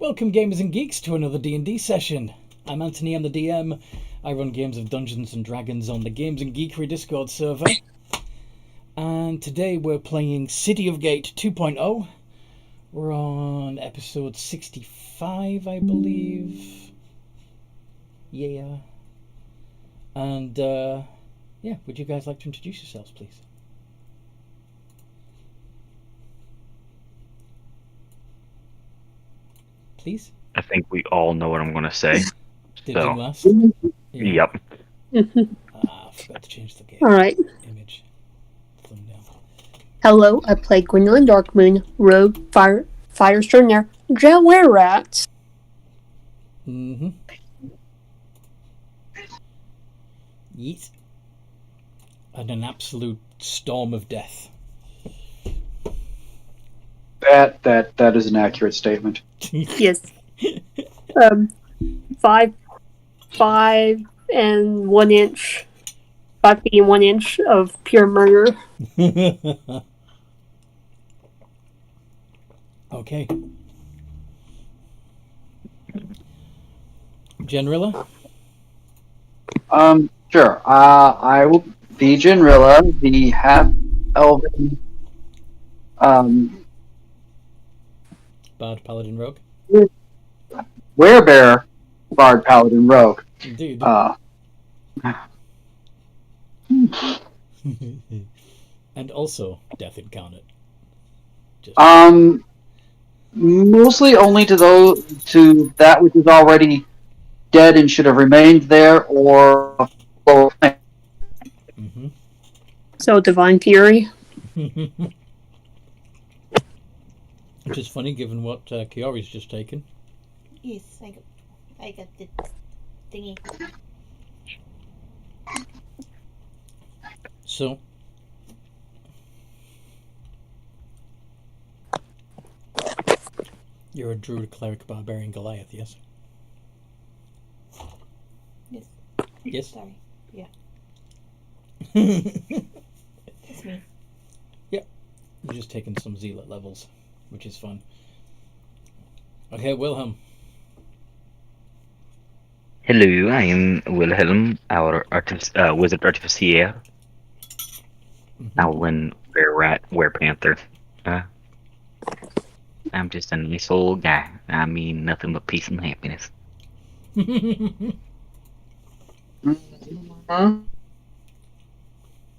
Welcome gamers and geeks to another D&D session. I'm Anthony, I'm the DM. I run games of Dungeons and Dragons on the Games and Geekery Discord server. And today we're playing City of Gate 2.0. We're on episode 65, I believe. Yeah. And, yeah, would you guys like to introduce yourselves, please? Please? I think we all know what I'm going to say. Did you last? Yeah. Yep. I forgot to change the game. All right. Image. Thumbnail. Hello, I play Gwendolyn Darkmoon, Rogue, Firestorm, Jailware Rats. Mm-hmm. Yeet. And an absolute storm of death. That is an accurate statement. Yes. 5 and 1 inch, 5 feet and 1 inch of pure murder. Okay. Generilla? Sure. I will be Genrilla, the half-elven, Bard, Paladin, Rogue? werebear bard paladin rogue. Indeed. And also Death Incarnate. Just... Mostly only to that which is already dead and should have remained there, or Mm-hmm. So, Divine Fury. Which is funny given what Kiori's just taken. Yes, I got the thingy. So, you're a druid, cleric, barbarian, Goliath, yes? Yes. Yes? Sorry. Yeah. You're It's me. just taking some zealot levels, which is fun. Okay, Wilhelm. Hello, I am Wilhelm, our wizard artificier. Owlin, were-rat, were-panther. I'm just a nice old guy. I mean nothing but peace and happiness.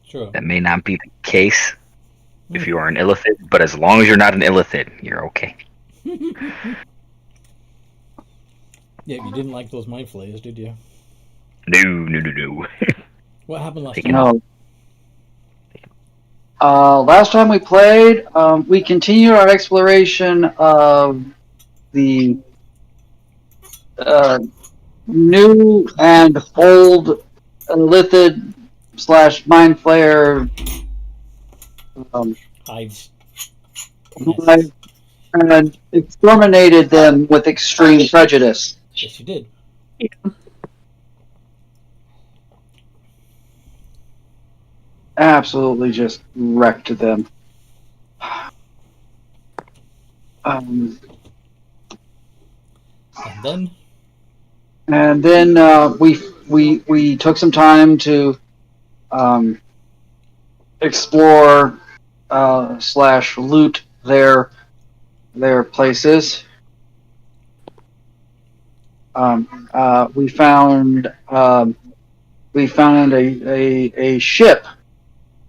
Sure. That may not be the case if you are an Illithid, but as long as you're not an Illithid, you're okay. Yeah, you didn't like those mind flayers, did you? No. What happened last Take time? No. Last time we played, we continued our exploration of the new and old Illithid / Mind Flayer Hives. and exterminated them with extreme prejudice. Yes, you did. Absolutely just wrecked them. And then? And then we took some time to explore / loot their places. We found a ship.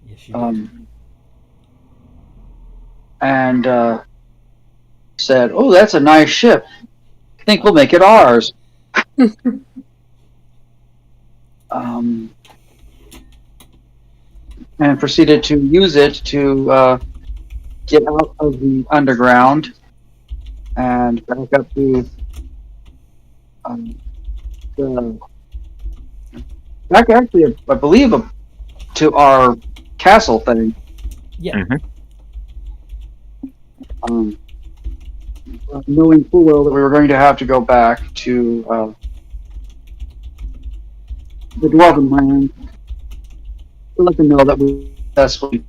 Yes, you did. And said, "Oh, that's a nice ship. I think we'll make it ours." And proceeded to use it to get out of the underground and back up to back actually, I believe, to our castle thing. Yeah. Knowing full well that we were going to have to go back to the Dwarven Lands to let them know that we successfully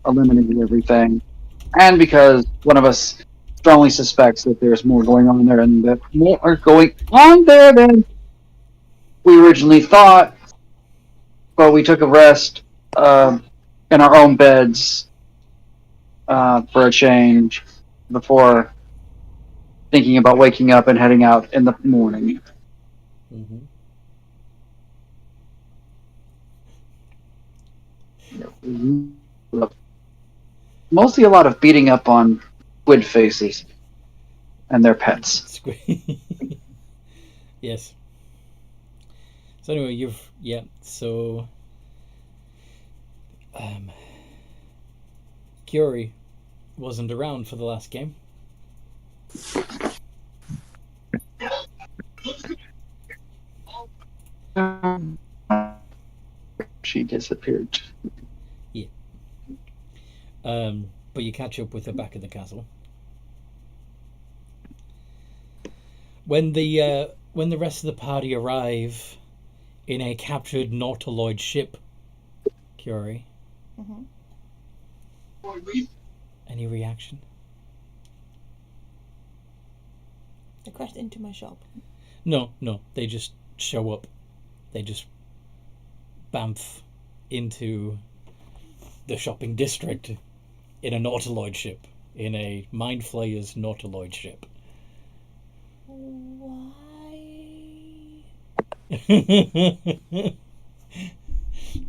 eliminated everything, and because one of us strongly suspects that there's more going on there, and that more are going on there than we originally thought. But we took a rest in our own beds for a change before thinking about waking up and heading out in the morning. Mm-hmm. Mostly a lot of beating up on squid faces and their pets. Yes. So anyway, so Curie wasn't around for the last game. She disappeared. But you catch up with her back at the castle. When the rest of the party arrive in a captured Nautiloid ship, Curie. Mm-hmm. Any reaction? They crashed into my shop. No, they just show up. They just bamf into the shopping district in a Nautiloid ship, in a Mind Flayer's Nautiloid ship. Why?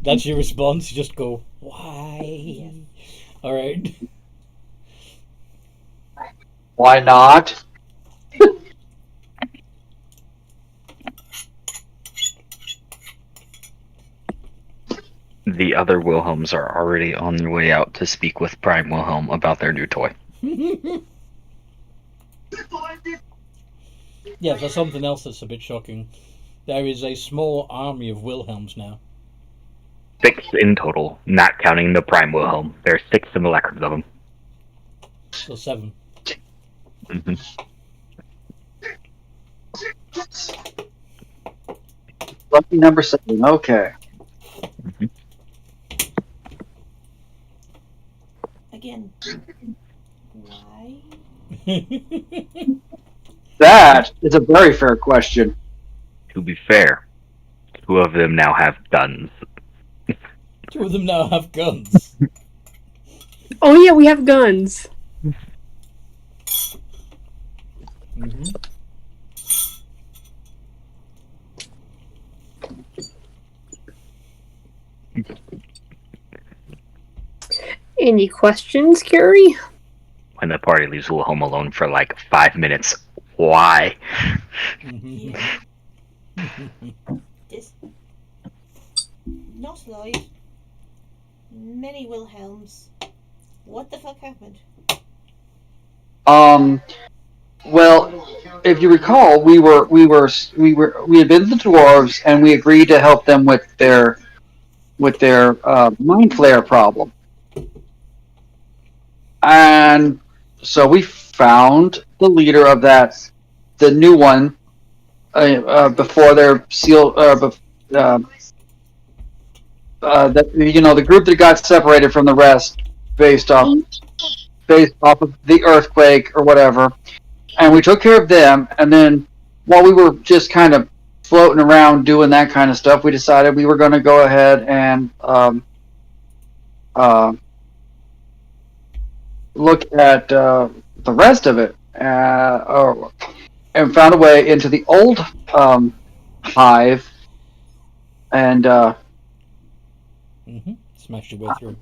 That's your response? You just go, why? Yes. Alright. Why not? The other Wilhelms are already on their way out to speak with Prime Wilhelm about their new toy. Yeah, that's something else that's a bit shocking. There is a small army of Wilhelms now. 6 in total, not counting the Prime Wilhelm. There's 6 simulacrums of them. So 7. Mm-hmm. Lucky number 7. Okay. Mm-hmm. Again. Why? That is a very fair question. To be fair, 2 of them now have guns. 2 of them now have guns. Oh yeah, we have guns. Mm-hmm. Any questions, Curie? When the party leaves Wilhelm alone for like 5 minutes. Why? Mm-hmm. This. Not live. Many Wilhelms. What the fuck happened? Well, if you recall, we had been to the dwarves, and we agreed to help them with their mind flare problem. And so we found the leader of that, the new one, before their seal, the group that got separated from the rest based off of the earthquake or whatever. And we took care of them, and then while we were just kind of floating around doing that kind of stuff, we decided we were going to go ahead and look at the rest of it, and found a way into the old hive, and Smashed your way through.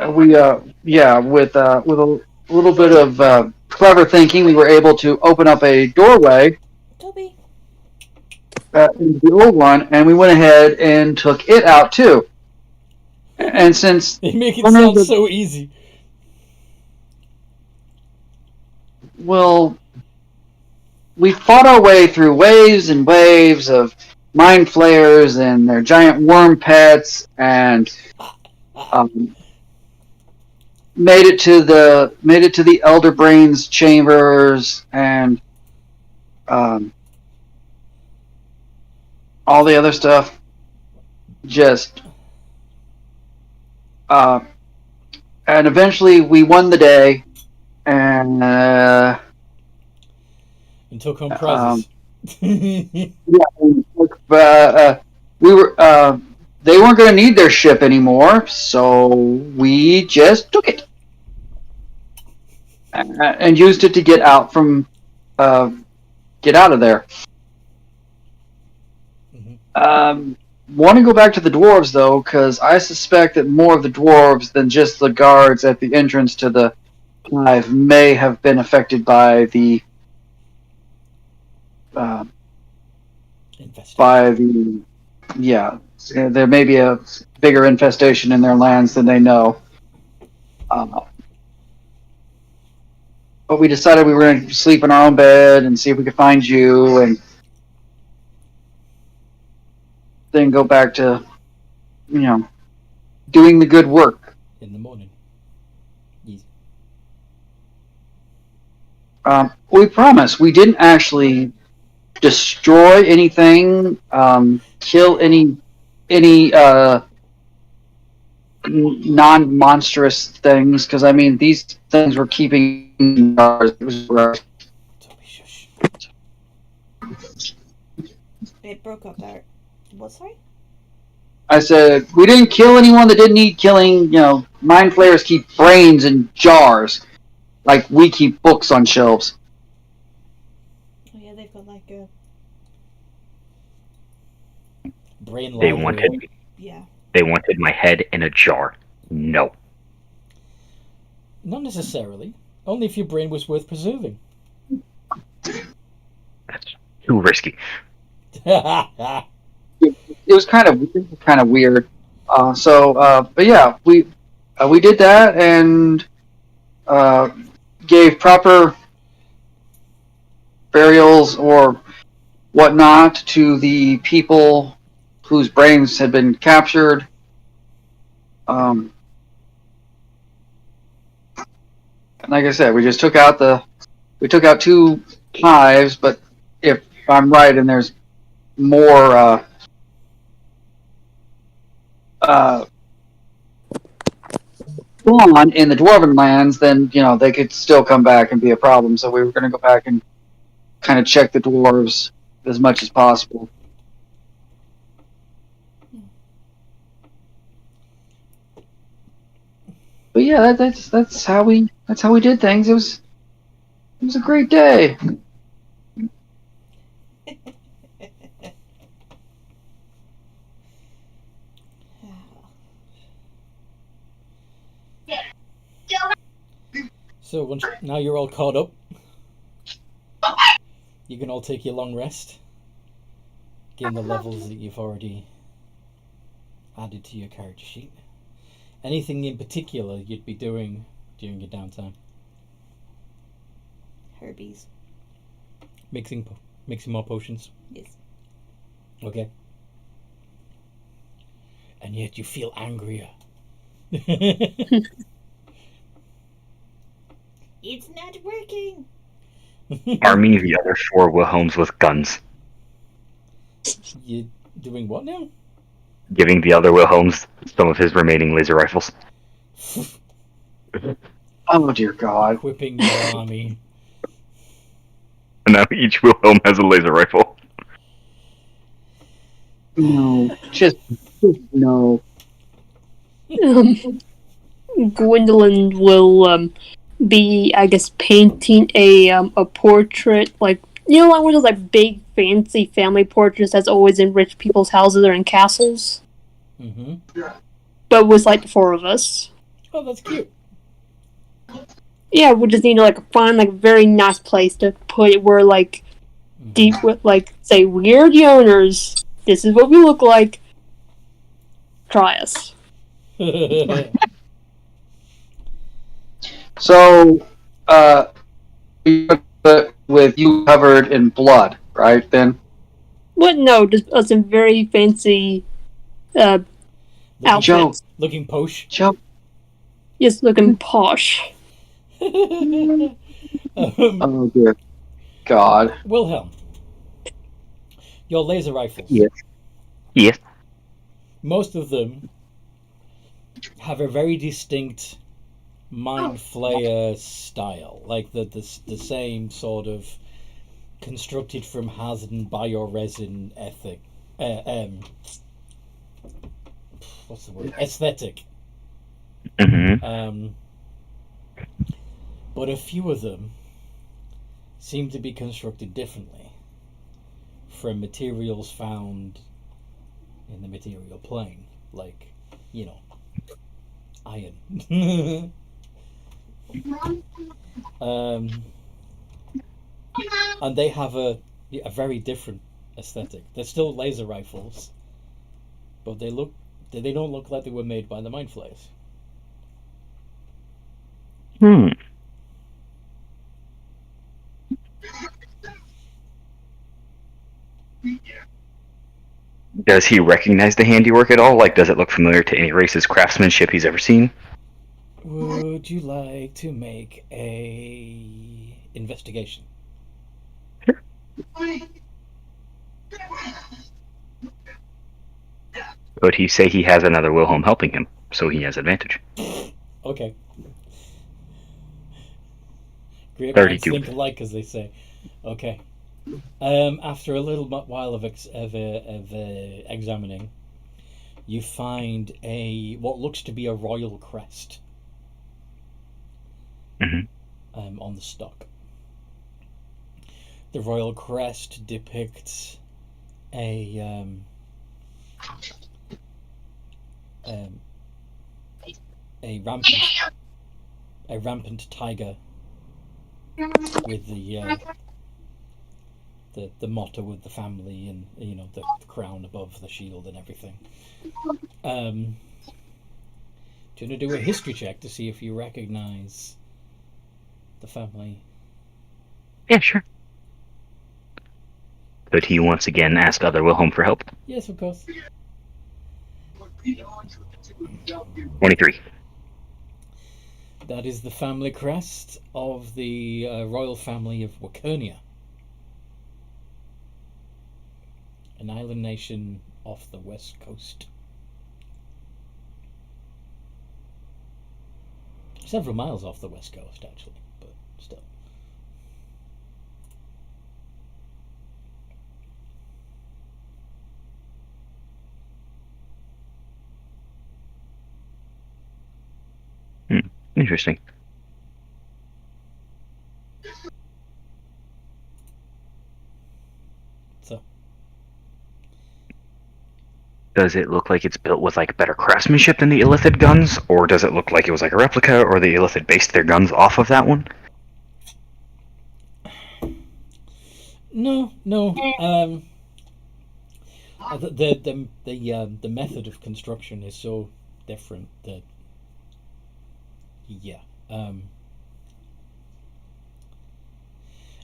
with a little bit of clever thinking, we were able to open up a doorway Toby. into the old one, and we went ahead and took it out too. And since They make it sound so easy. well, we fought our way through waves and waves of mind flayers and their giant worm pets, and made it to the Elder Brain's chambers, and all the other stuff. Just and eventually we won the day, and And took home prizes. we were they weren't going to need their ship anymore, so we just took it and used it to get out of there. Want to go back to the dwarves though, because I suspect that more of the dwarves than just the guards at the entrance to the hive may have been affected by the there may be a bigger infestation in their lands than they know. But we decided we were going to sleep in our own bed and see if we could find you, and then go back to, doing the good work. In the morning. Yes. We promise we didn't actually destroy anything, kill any non-monstrous things, because I mean these things were keeping Shush. It broke up there. What, sorry? I said we didn't kill anyone that didn't need killing. Mind flayers keep brains in jars, like we keep books on shelves. Oh yeah, they've got like a... Brain They library. wanted my head in a jar. No. Not necessarily. Only if your brain was worth preserving. That's too risky. It was kind of weird. But yeah, we did that and gave proper burials or whatnot to the people whose brains had been captured. And like I said, we just took out 2 hives, but if I'm right and there's more gone in the Dwarven Lands, then they could still come back and be a problem. So we were going to go back and kind of check the dwarves as much as possible. But yeah, that's how we did things. It was a great day. So now you're all caught up, you can all take your long rest. Gain the levels that you've already added to your character sheet. Anything in particular you'd be doing during your downtime? Herbies. Mixing more potions? Yes. Okay. And yet you feel angrier. It's not working! Arming the other 4 Wilhelms with guns. You doing what now? Giving the other Wilhelms some of his remaining laser rifles. Oh dear God! Equipping your army. And now each Wilhelm has a laser rifle. No, just no. Gwendolyn will be, I guess, painting a portrait, like one of those like big fancy family portraits that's always in rich people's houses or in castles. Mm-hmm. But with like the 4 of us. Oh, that's cute. Yeah, we just need to find a very nice place to put it where deep with say weird owners. This is what we look like. Try us. So, with you covered in blood, right? Then. What? No, just us in very fancy outfits. Looking posh. Joe. Yes, looking posh. Oh dear God. Wilhelm, your laser rifles. Yes. Most of them have a very distinct Mind Flayer style, like the same sort of constructed from Hazen bioresin ethic. What's the word? Aesthetic. Mm-hmm. But a few of them seem to be constructed differently from materials found in the material plane, like, iron. And they have a very different aesthetic. They're still laser rifles, but they don't look like they were made by the Mind Flayers. Does he recognize the handiwork at all? Like, does it look familiar to any race's craftsmanship he's ever seen? Would you like to make a investigation? Sure. Would he say he has another Wilhelm helping him, so he has advantage? Okay. Great 32. minds think alike, as they say. Okay. After a little while of examining, you find what looks to be a royal crest. Mm-hmm. On the stock. The royal crest depicts a rampant tiger with the motto of the family, and the crown above the shield and everything. Do you want to do a history check to see if you recognize the family? Yeah, sure. Could he once again ask other Wilhelm for help? Yes, of course. 23. That is the family crest of the royal family of Wakernia, an island nation off the west coast. Several miles off the west coast, actually, but still. Interesting. So, does it look like it's built with like better craftsmanship than the Illithid guns, or does it look like it was like a replica, or the Illithid based their guns off of that one? no. The method of construction is so different that, yeah. I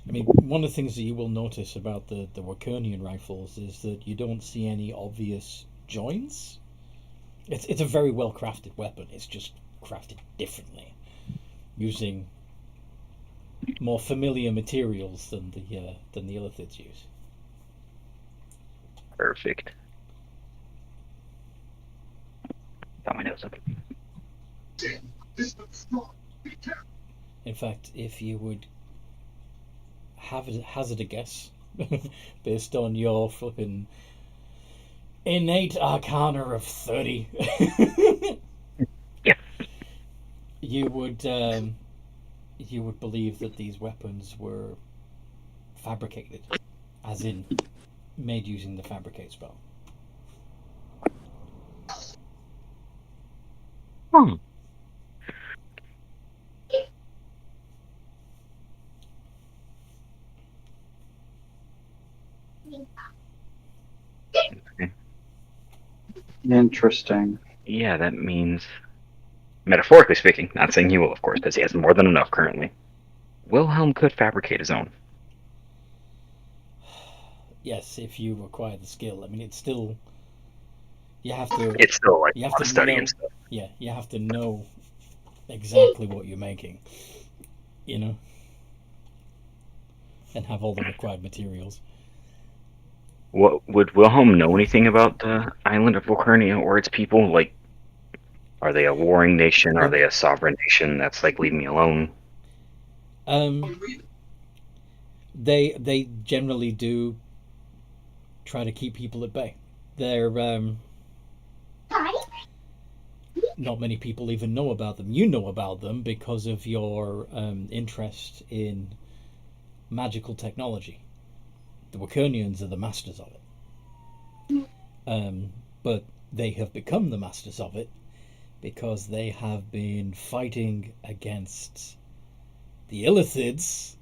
mean, one of the things that you will notice about the Wakernian rifles is that you don't see any obvious joints. It's a very well crafted weapon. It's just crafted differently, using more familiar materials than the Illithids use. Perfect. Got my nose up. In fact, if you would hazard a guess, based on your flipping innate arcana of 30, Yeah. you would believe that these weapons were fabricated, as in made using the fabricate spell. Interesting. Yeah, that means, metaphorically speaking, not saying he will, of course, because he has more than enough currently, Wilhelm could fabricate his own. Yes, if you acquire the skill. I mean, it's still, you have to. It's still like You a have lot to of study know. and stuff. Yeah, you have to know exactly what you're making, and have all the required materials. What would Wilhelm know anything about the island of Volcarnia or its people? Like Are they a warring nation? Are they a sovereign nation? That's like, leave me alone. They generally do try to keep people at bay. They're not many people even know about them. You know about them because of your interest in magical technology. The Wakernians are the masters of it. But they have become the masters of it because they have been fighting against the Illithids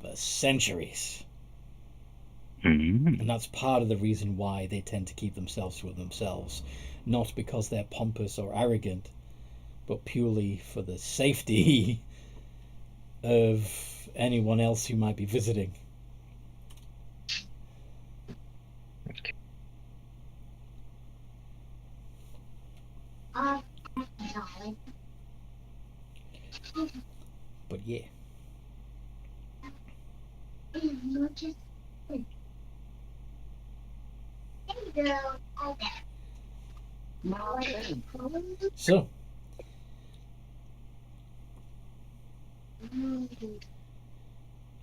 for centuries. Mm-hmm. And that's part of the reason why they tend to keep themselves to themselves. Not because they're pompous or arrogant, but purely for the safety of anyone else who might be visiting. But yeah. So,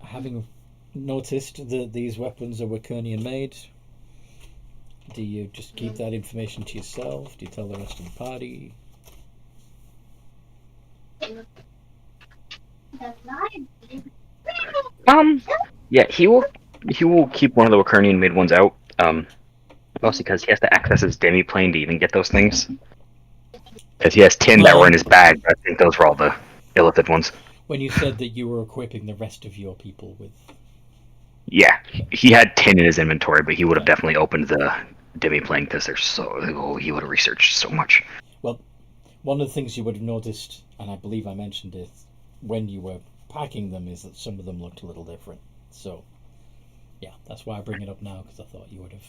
having noticed that these weapons are Wakernian made, do you just keep that information to yourself? Do you tell the rest of the party? Yeah, he will keep one of the Wakernian made ones out. Mostly because he has to access his demi-plane to even get those things. Because he has 10 that were in his bag, but I think those were all the Illithid ones. When you said that you were equipping the rest of your people with... Yeah, he had 10 in his inventory, but he would have definitely opened the demi-plane because they're so... he would have researched so much. Well, one of the things you would have noticed, and I believe I mentioned it when you were packing them, is that some of them looked a little different. So, yeah, that's why I bring it up now, because I thought you would have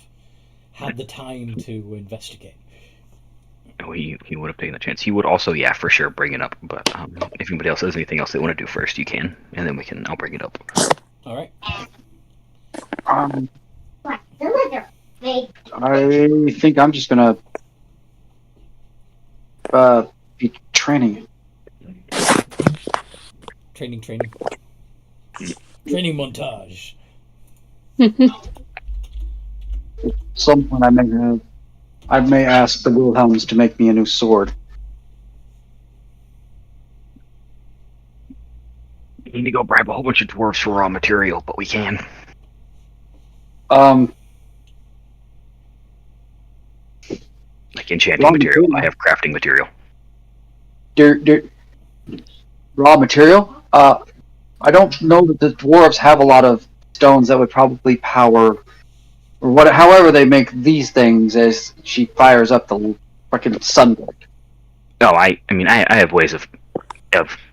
had the time to investigate. Oh, he would have taken the chance. He would also, yeah, for sure, bring it up. But if anybody else has anything else they want to do first, you can, and then I'll bring it up. All right. I think I'm just gonna be training. Training. Training montage. At some point, I may ask the Wilhelms to make me a new sword. We need to go bribe a whole bunch of dwarves for raw material, but we can. Like enchanting material. I have crafting material. Raw material? I don't know that the dwarves have a lot of stones that would probably power, or however they make these things as she fires up the fucking sunlight. No, I mean, I have ways of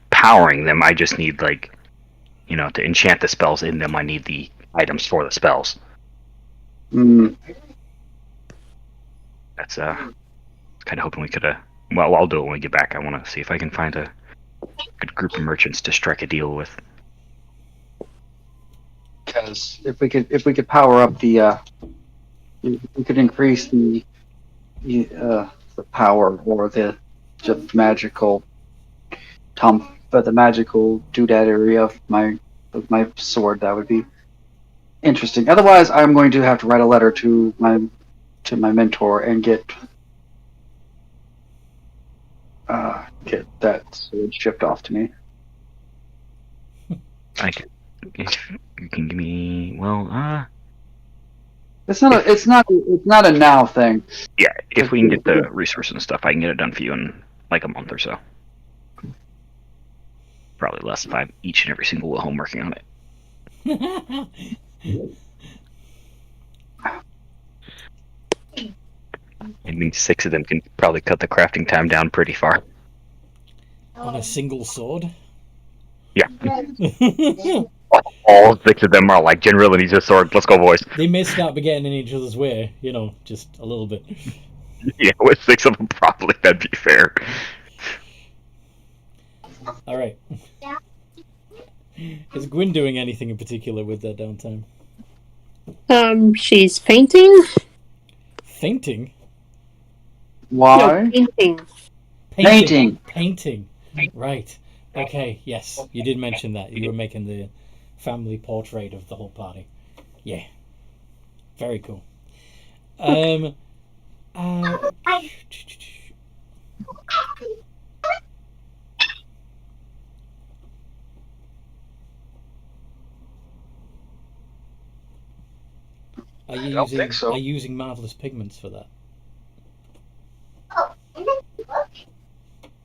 powering them. I just need, like, to enchant the spells in them, I need the items for the spells. That's, kind of hoping we could, well, I'll do it when we get back. I want to see if I can find a good group of merchants to strike a deal with. Because if we could power up we could increase the power or the magical the magical doodaddery of my sword, that would be interesting. Otherwise, I'm going to have to write a letter to my mentor and get that sword shipped off to me. If you can give me, well, It's not a now thing. Yeah, if we can get the resources and stuff, I can get it done for you in like a month or so. Probably less if I'm each and every single Wilhelm working on it. I mean, 6 of them can probably cut the crafting time down pretty far. On a single sword? Yeah. All 6 of them are like, General needs a sword, let's go, boys. They may start getting in each other's way, just a little bit. Yeah, with 6 of them, probably, that'd be fair. Alright. Is Gwyn doing anything in particular with their downtime? She's painting. Fainting? Why? No, painting. Painting. Painting. Right. Okay, yes. You did mention that. You were making the family portrait of the whole party. Yeah. Very cool. Uh, Are you don't using think so. Are you using marvelous pigments for that?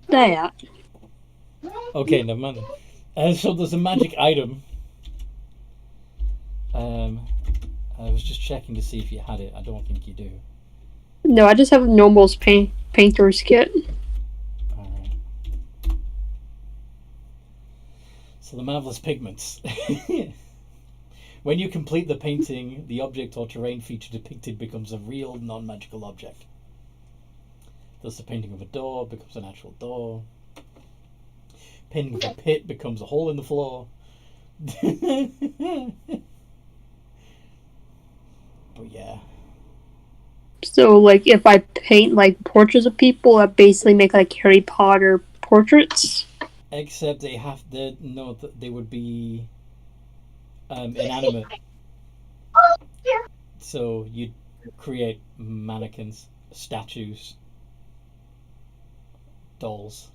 That. Okay, never mind. So there's a magic item. I was just checking to see if you had it. I don't think you do. No, I just have a normal painter's kit. Alright. So the marvelous pigments. When you complete the painting, the object or terrain feature depicted becomes a real non-magical object. Thus, the painting of a door becomes an actual door. Painting of a pit becomes a hole in the floor. But yeah. So, like, if I paint, like, portraits of people, I basically make, like, Harry Potter portraits. Except they they would be inanimate. So you'd create mannequins, statues, dolls.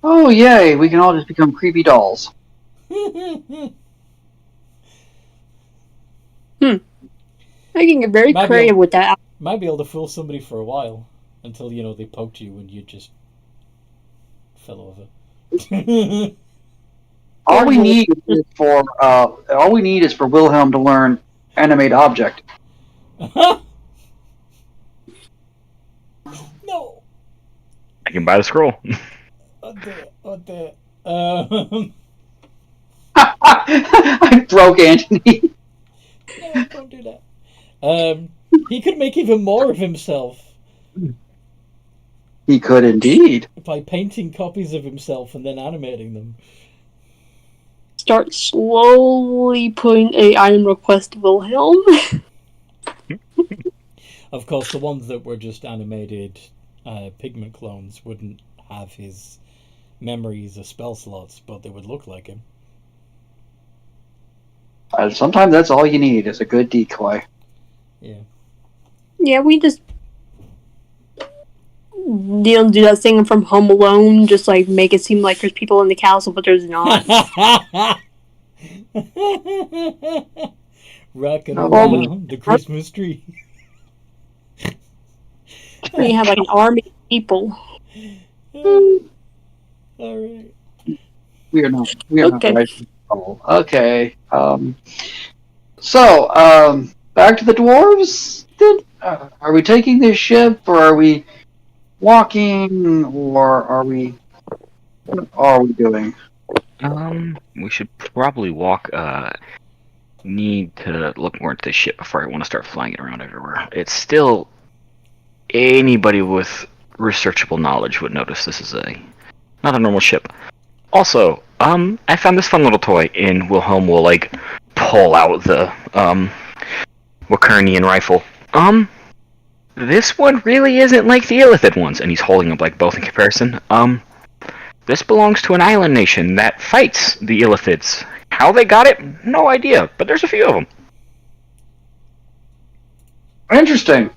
Oh, yay, we can all just become creepy dolls. I can get very Might be creative able- with that. Might be able to fool somebody for a while until they poked you and you just fell over. All we need is for Wilhelm to learn animate object. No. I can buy the scroll. What the? I broke Anthony. No, don't do that. He could make even more of himself He could indeed. by painting copies of himself and then animating them. Start slowly putting a item request to Wilhelm. Of course, the ones that were just animated pigment clones wouldn't have his memories or spell slots, but they would look like him. Sometimes that's all you need is a good decoy. Yeah. Yeah, we just do that thing from Home Alone, just like make it seem like there's people in the castle, but there's not. Rocking Oh, around the Christmas tree. We have like an army of people. All right. We are not. Okay. Right. Okay. So, back to the dwarves. Then, are we taking this ship, or are we walking, or are we? What are we doing? We should probably walk. Need to look more into the ship before I want to start flying it around everywhere. It's still anybody with researchable knowledge would notice this is not a normal ship. Also, I found this fun little toy, and Wilhelm will like pull out the Wakernian rifle. This one really isn't like the Illithid ones, and he's holding up like both in comparison. This belongs to an island nation that fights the Illithids. How they got it, no idea, but there's a few of them. Interesting.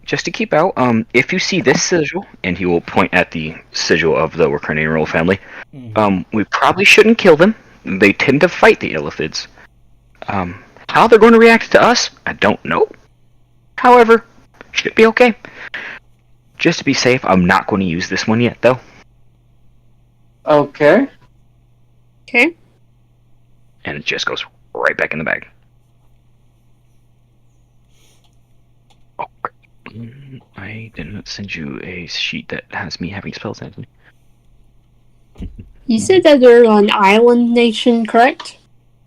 Just to keep out, if you see this sigil, and he will point at the sigil of the Wakernian royal family, we probably shouldn't kill them. They tend to fight the Illithids. How they're going to react to us, I don't know. However, should be okay. Just to be safe, I'm not going to use this one yet, though. Okay. Okay. And it just goes right back in the bag. Oh, I didn't send you a sheet that has me having spells, Anthony. You said that they're an island nation, correct?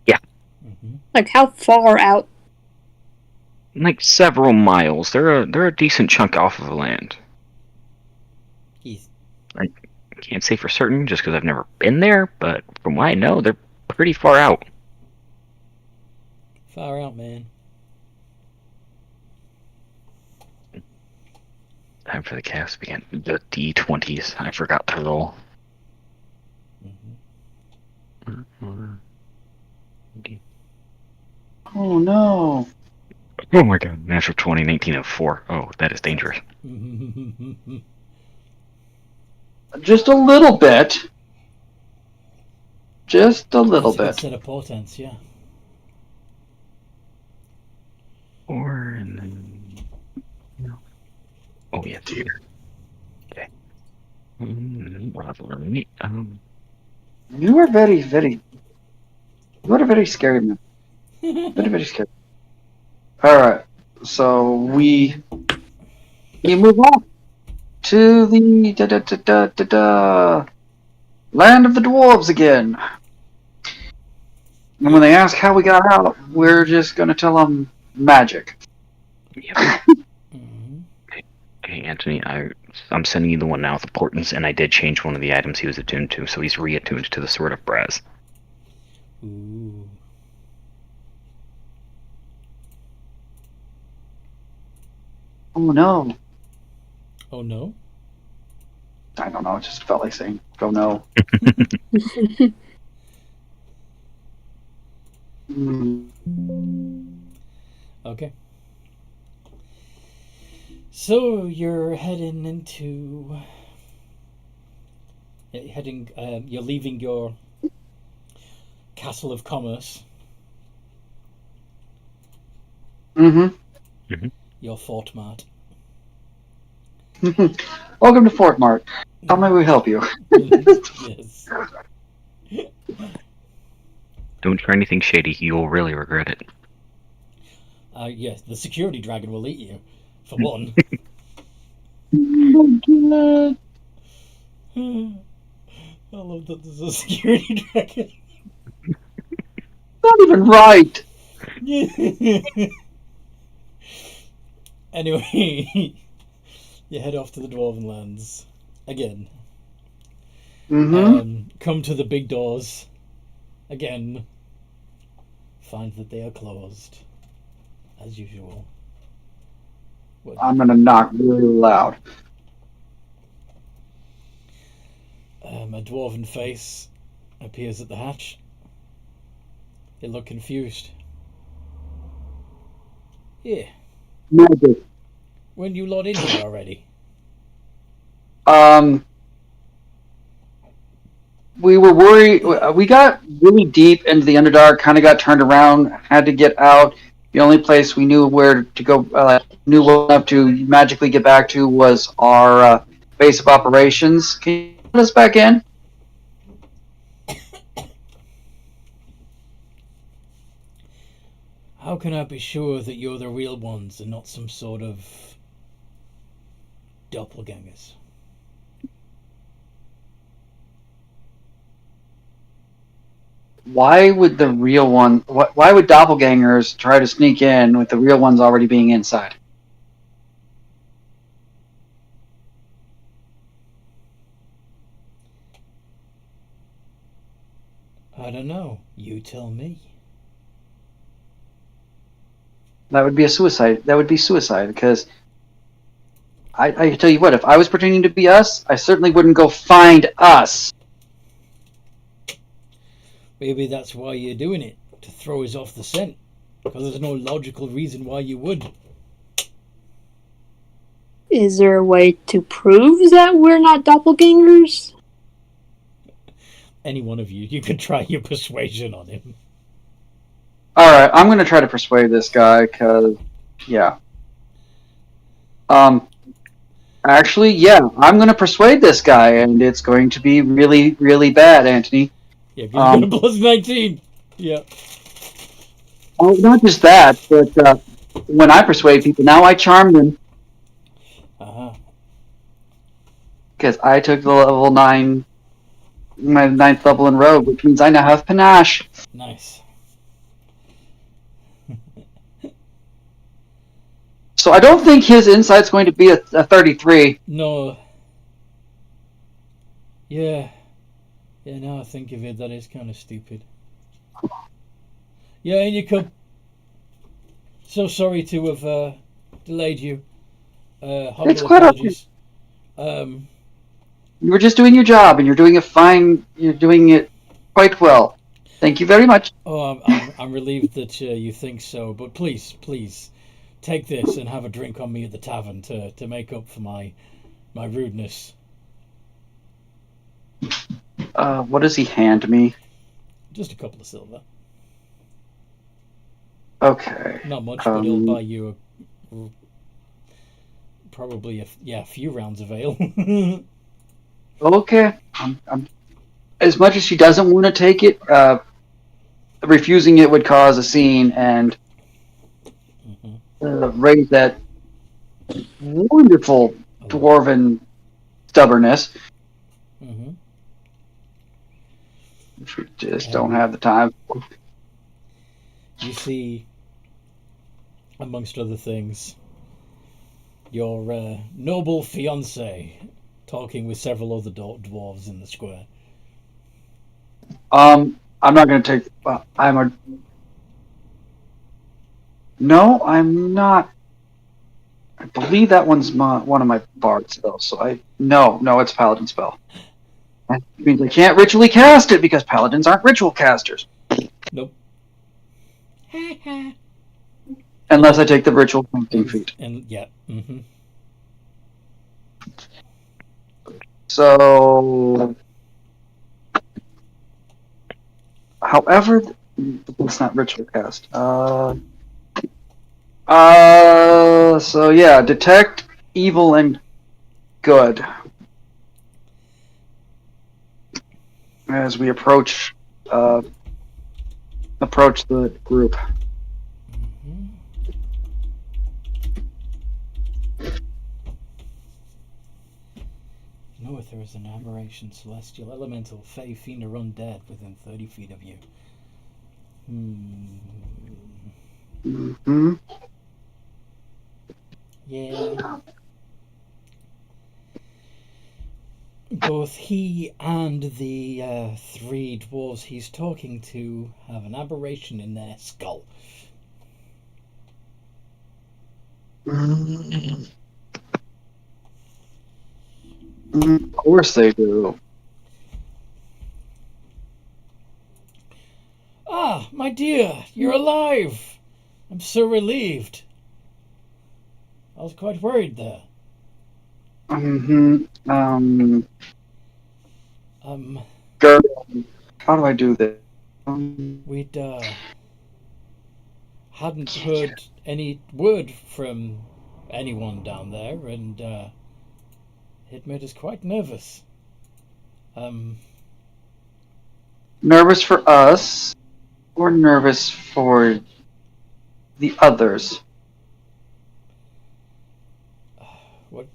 Yeah. Like how far out? Like several miles. They're a decent chunk off of the land. He's I can't say for certain just because I've never been there, but from what I know, they're pretty far out. Far out, man. Time for the cast begin. The D20s. I forgot to roll. Oh no. Oh my god. Natural 20, 19 of 4. Oh, that is dangerous. Just a little bit. Just a little That's a good bit. set of portents, yeah. 4 and then. No. Oh, yeah, dear. Okay. Right. You are very, very. You are a very scary man. Very, very scary. Alright. So we move on to the land of the dwarves again. And when they ask how we got out, we're just gonna tell them magic. Yep. Okay, Anthony, I'm sending you the one now with the portents, and I did change one of the items he was attuned to, so he's reattuned to the Sword of Braz. Ooh. Oh no. Oh no? I don't know, it just felt like saying, go no. Okay. So you're heading into. You're leaving your Castle of Commerce. Mm-hmm. Your Fort Mart. Welcome to Fort Mart. How may we help you? Yes. Don't try anything shady, you'll really regret it. Yes, the security dragon will eat you, for one. I love that there's a security dragon. Not even right. Anyway, you head off to the Dwarven Lands again. Come to the big doors again. Find that they are closed, as usual. I'm gonna knock really loud. A dwarven face appears at the hatch. They look confused. Yeah. Magic. When you lot in here already? We were worried. We got really deep into the Underdark, kind of got turned around, had to get out. The only place we knew where to go, knew well enough to magically get back to was our base of operations. Can you let us back in? How can I be sure that you're the real ones and not some sort of doppelgangers? Why would the real one? Why would doppelgangers try to sneak in with the real ones already being inside? I don't know. You tell me. That would be a suicide. That would be suicide because I tell you what, if I was pretending to be us, I certainly wouldn't go find us. Maybe that's why you're doing it, to throw us off the scent. Because there's no logical reason why you would. Is there a way to prove that we're not doppelgangers? Any one of you could try your persuasion on him. Alright, I'm going to try to persuade this guy, because, yeah. Actually, yeah, I'm going to persuade this guy, and it's going to be really, really bad, Anthony. Yeah, you're going to plus 19. Yeah. Oh, not just that, but when I persuade people, now I charm them. Uh-huh. Because I took the level 9, my 9th level in Rogue, which means I now have Panache. Nice. So I don't think his insight's going to be a 33. No. Yeah. Yeah, now I think of it, that is kind of stupid. Yeah, in you come. So sorry to have delayed you. Humble It's quite apologies. You were just doing your job, and you're doing it fine. You're doing it quite well. Thank you very much. Oh, I'm relieved that you think so. But please, take this and have a drink on me at the tavern to make up for my rudeness. What does he hand me? Just a couple of silver. Okay. Not much, but it'll buy you probably a few rounds of ale. Okay. I'm, as much as she doesn't want to take it, refusing it would cause a scene and raise that wonderful dwarven stubbornness, which we just don't have the time for. You see, amongst other things, your noble fiance talking with several other dwarves in the square. I'm not going to take. No, I'm not. I believe that one's one of my bard spells. So no, it's a paladin spell. That means I can't ritually cast it because paladins aren't ritual casters. Nope. Unless I take the ritual casting feat. And yeah. So, however, it's not ritual cast. So yeah, detect evil and good as we approach the group. Know if there is an aberration, celestial, elemental, fey, fiend, or undead within 30 feet of you. Yeah. Both he and the 3 dwarves he's talking to have an aberration in their skull. Of course they do. Ah, my dear, you're alive! I'm so relieved. I was quite worried there. Girl, how do I do this? We'd hadn't heard any word from anyone down there, and it made us quite nervous. Nervous for us, or nervous for the others?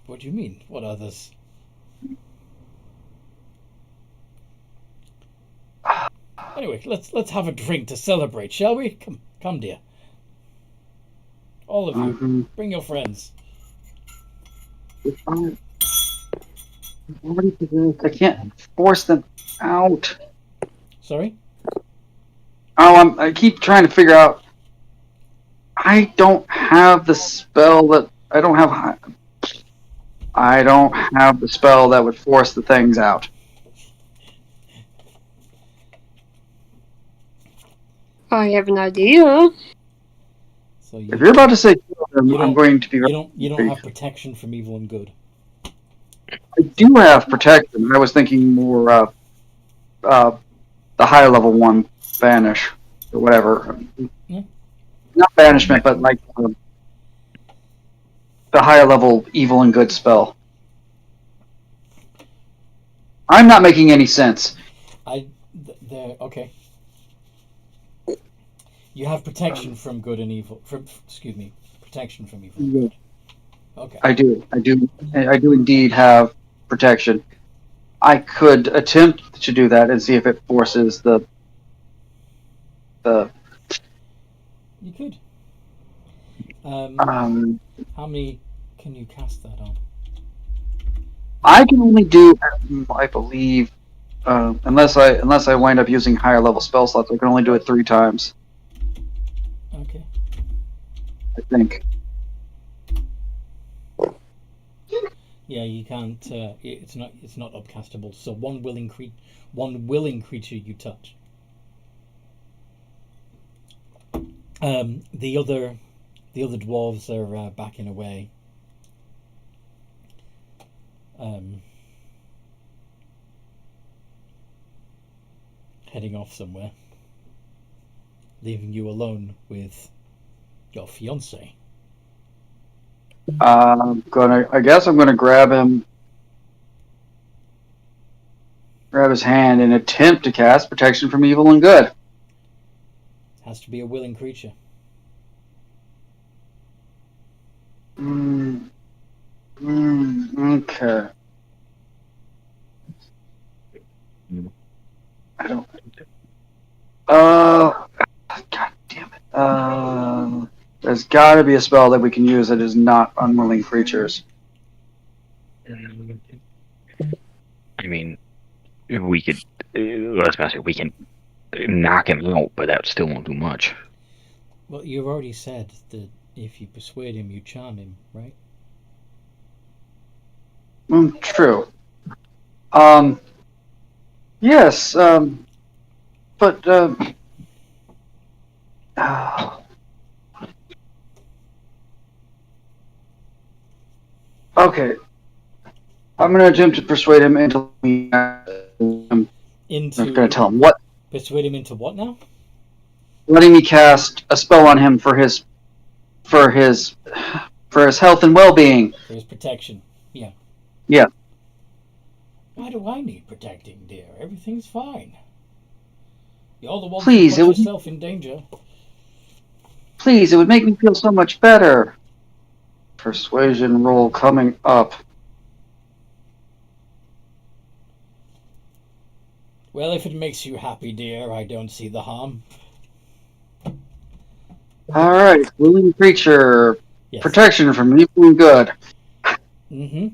What do you mean? What others? Anyway, let's have a drink to celebrate, shall we? Come, dear. All of you, bring your friends. I can't force them out. Sorry? I keep trying to figure out. I don't have the spell that I don't have the spell that would force the things out. I have an idea. So If you're about to say kill them, I'm going to be. You don't have protection from evil and good. I do have protection. I was thinking more the high level one, banish or whatever. Not banishment, but like the higher level evil and good spell. I'm not making any sense. Okay. You have protection from good and evil. Protection from evil. And good. Okay. I do indeed have protection. I could attempt to do that and see if it forces the. You could. How many can you cast that on? I can only do, I believe, unless I wind up using higher level spell slots, I can only do it 3 times. Okay. I think. Yeah, you can't. It's not upcastable. So one willing creature you touch. The other dwarves are backing away. Heading off somewhere, leaving you alone with your fiance. I guess I'm gonna grab his hand and attempt to cast protection from evil and good. Has to be a willing creature. Okay. I don't. God damn it. There's got to be a spell that we can use that is not unwilling creatures. I mean, we could. Let's be we can knock him out, but that still won't do much. Well, you've already said that if you persuade him, you charm him, right? True. Yes. But okay. I'm gonna attempt to persuade him into. I'm gonna tell him what. Persuade him into what now? Letting me cast a spell on him for his health and well-being. For his protection. Yeah. Yeah. Why do I need protecting, dear? Everything's fine. You're the one Please, who put yourself in danger. Please, it would make me feel so much better. Persuasion roll coming up. Well, if it makes you happy, dear, I don't see the harm. Alright, willing creature. Yes. Protection from evil and good. Mm-hmm.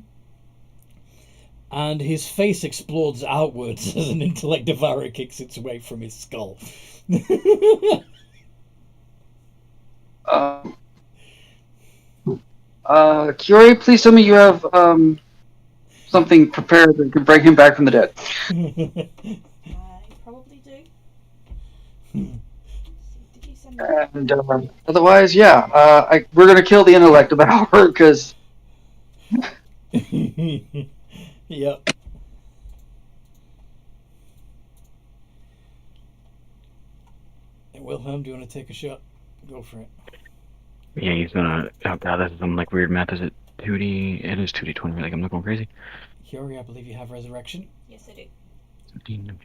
And his face explodes outwards as an intellect devourer kicks its way from his skull. Curie, please tell me you have something prepared that can bring him back from the dead. I probably do. Did you send me? And otherwise, yeah, we're gonna kill the intellect devourer because. Yep. Wilhelm, do you want to take a shot? Go for it. Yeah, he's gonna. Oh god, this is some like weird math. Is it 2D? It is 2D20. Like I'm not going crazy. Curie, I believe you have resurrection. Yes, I do. 17.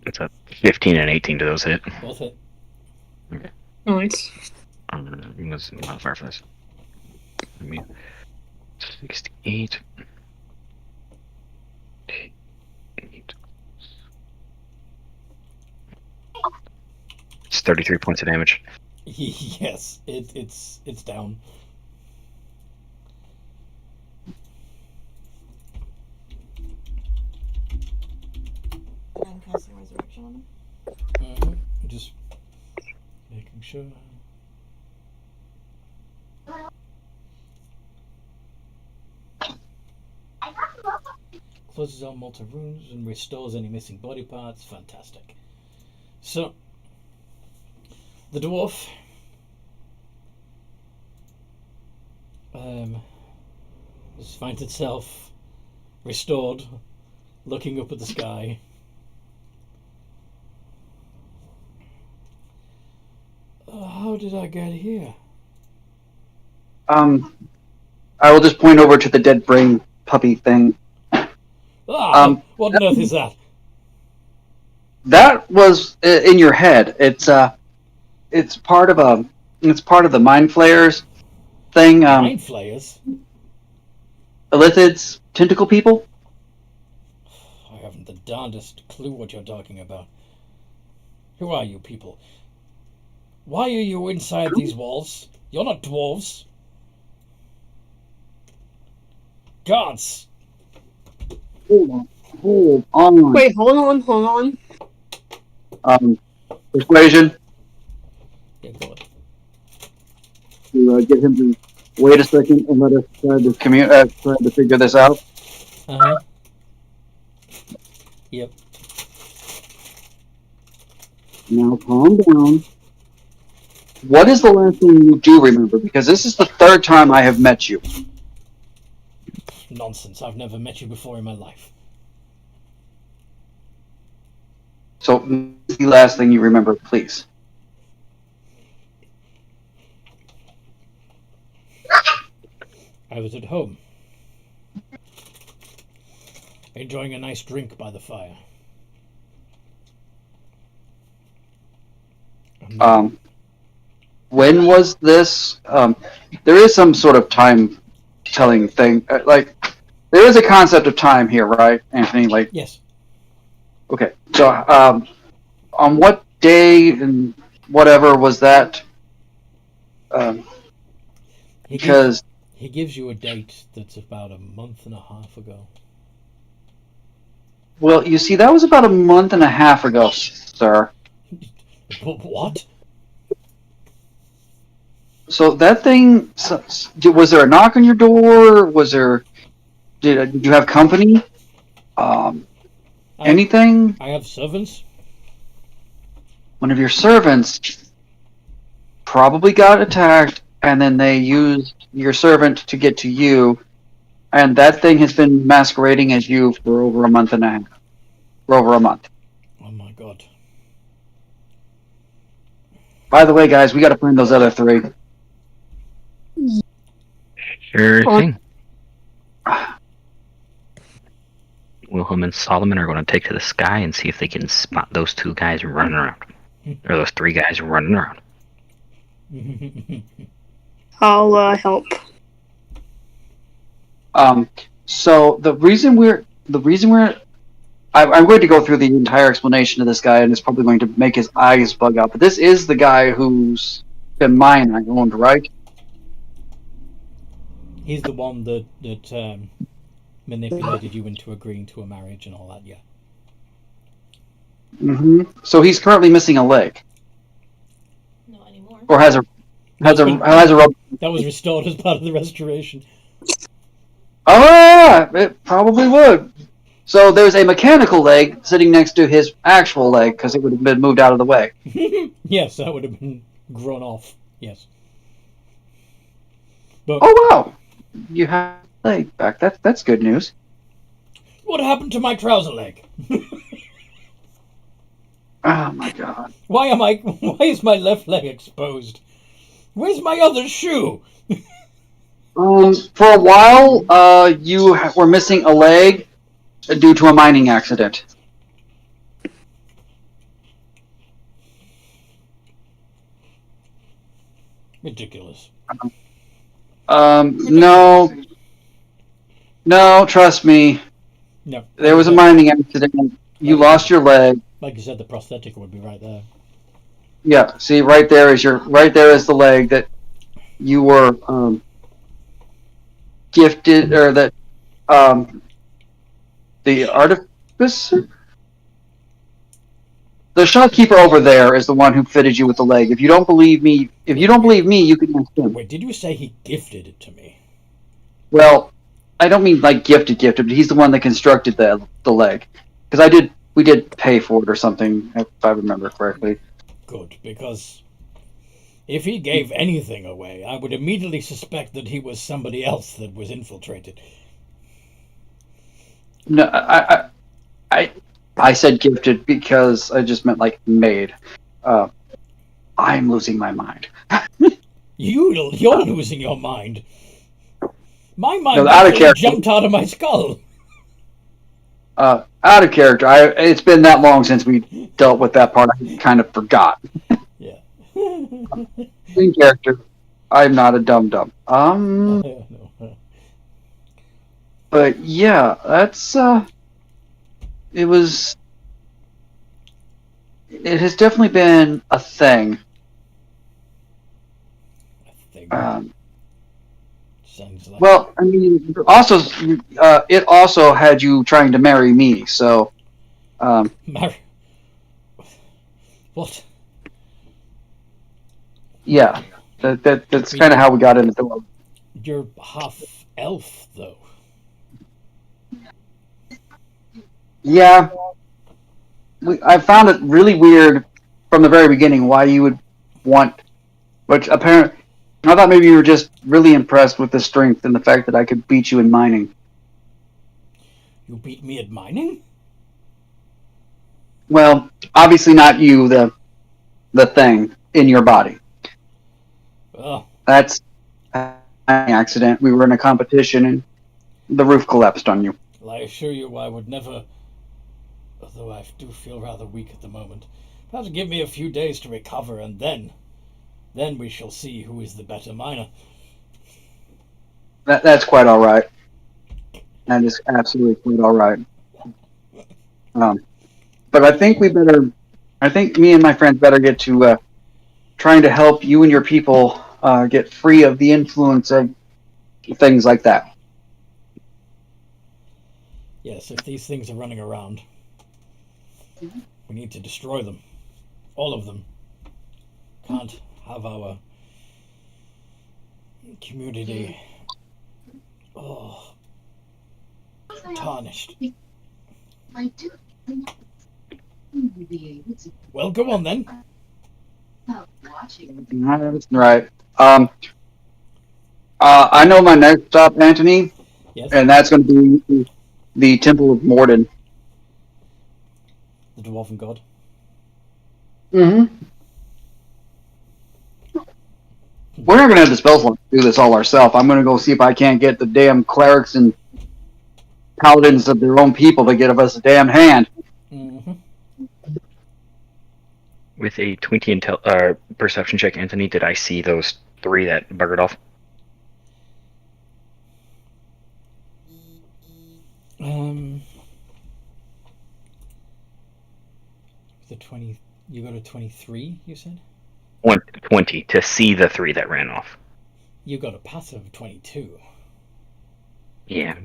It's a 15 and 18 to those hit. Both hit. Okay. Nice. Let's modifier for this. I mean, 68. 8. It's 33 points of damage. Yes, it's down. I'm casting resurrection on him. Just making sure. Closes out mortal wounds and restores any missing body parts. Fantastic. So, the dwarf finds itself restored, looking up at the sky. How did I get here? I will just point over to the dead brain puppy thing. What on earth is that? That was in your head. It's part of the mind flayers thing. Mind flayers? Illithids, tentacle people. I haven't the darndest clue what you're talking about. Who are you people? Why are you inside these walls? You're not dwarves. Gods! Hold on. Wait, hold on. Persuasion. Yeah, go on. to get him to wait a second and let us try to figure this out. Uh-huh. Yep. Now calm down. What is the last thing you do remember? Because this is the third time I have met you. Nonsense. I've never met you before in my life. So, the last thing you remember, please. I was at home, enjoying a nice drink by the fire. When was this? There is some sort of time telling thing. Like, there is a concept of time here, right, Anthony? Like, Yes. okay. So, on what day and whatever was that? Because He gives you a date that's about a month and a half ago. well, you see, that was about a month and a half ago, sir. What? So that thing, was there a knock on your door? Was there? Did you have company? Anything? I have servants. One of your servants probably got attacked, and then they used your servant to get to you, and that thing has been masquerading as you for over a month and a half. For over a month. Oh my god. By the way, guys, we got to find those other three. Sure thing. Wilhelm and Solomon are going to take to the sky and see if they can spot those two guys running around. Or those three guys running around. I'll help. So the reason I'm going to go through the entire explanation of this guy, and it's probably going to make his eyes bug out. But this is the guy who's been mine owned, right? He's the one that manipulated you into agreeing to a marriage and all that, yeah. Mm-hmm. So he's currently missing a leg, Not anymore. or has a rub. That was restored as part of the restoration. Oh, it probably would. So there's a mechanical leg sitting next to his actual leg because it would have been moved out of the way. Yes, that would have been grown off. Yes. But Oh wow, you have a leg back. That's good news. what happened to my trouser leg? Oh my god. Why is my left leg exposed? Where's my other shoe? For a while, you were missing a leg due to a mining accident. Ridiculous. No, trust me. No. There was a mining accident. You lost your leg. Like you said, the prosthetic would be right there. Yeah. See, right there is the leg that you were gifted, or that the artificer, the shopkeeper over there is the one who fitted you with the leg. If you don't believe me, you can ask him. Wait, did you say he gifted it to me? Well, I don't mean like gifted, but he's the one that constructed the leg. Because we did pay for it or something, if I remember correctly. Good, because if he gave anything away, I would immediately suspect that he was somebody else that was infiltrated. No, I said gifted because I just meant like made. I'm losing my mind. You're losing your mind. My mind No, out of actually character. jumped out of my skull. Out of character. It's been that long since we dealt with that part. I kind of forgot. Yeah. In character, I'm not a dum-dum. No. But yeah, that's it has definitely been a thing. I think sounds like. Well, I mean, it also had you trying to marry me, so What? yeah. That's kind of how we got in the door. You're half elf, though. Yeah, I found it really weird from the very beginning why you would want, which apparently, I thought maybe you were just really impressed with the strength and the fact that I could beat you in mining. You beat me at mining? Well, obviously not you, the thing in your body. Oh, That's an accident. We were in a competition and the roof collapsed on you. well, I assure you I would never... Although I do feel rather weak at the moment. Perhaps give me a few days to recover, and then we shall see who is the better miner. That's quite all right. That is absolutely quite all right. But I think me and my friends better get to trying to help you and your people get free of the influence of things like that. Yes, if these things are running around, we need to destroy them. All of them. Can't have our community tarnished. Well, go on then. Right. I know my next stop, Anthony, Yes, and that's going to be the Temple of Morden. the Dwarven God. Mm-hmm. We're not going to have the spells to do this all ourselves. I'm going to go see if I can't get the damn clerics and paladins of their own people to give us a damn hand. Mm-hmm. With a 20 perception check, Anthony, did I see those 3 that buggered off? The 20. You got a 23. You said 20 to see the 3 that ran off. you got a passive 22. Yeah,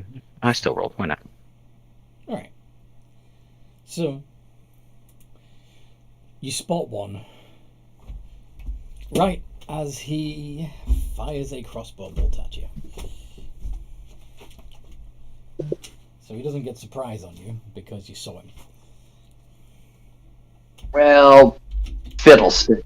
I still rolled. Why not? All right. So you spot one right as he fires a crossbow bolt at you. So he doesn't get surprise on you because you saw him. Well, fiddlestick.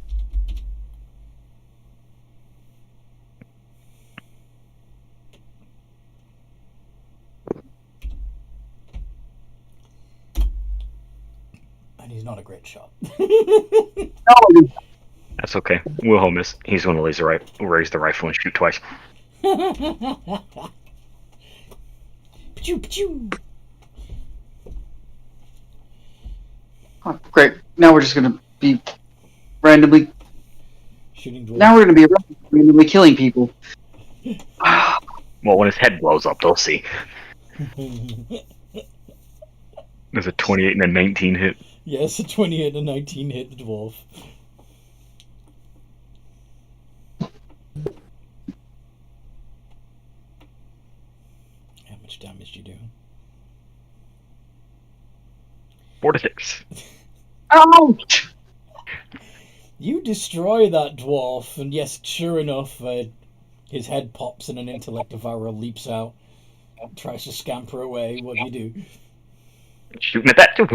And he's not a great shot. No, That's okay. Wilhelm is. He's going to raise the rifle and shoot twice. Pachoo, pachoo. oh, great. Now we're just going to be randomly. Shooting dwarves. Now we're going to be randomly killing people. Well, when his head blows up, they'll see. There's a 28 and a 19 hit. Yes, a 28 and a 19 hit the dwarf. How much damage do you do? 4 to 6. Ouch! You destroy that dwarf, and yes, sure enough, his head pops and an intellect devourer leaps out, tries to scamper away. What do you do? Shooting at that too.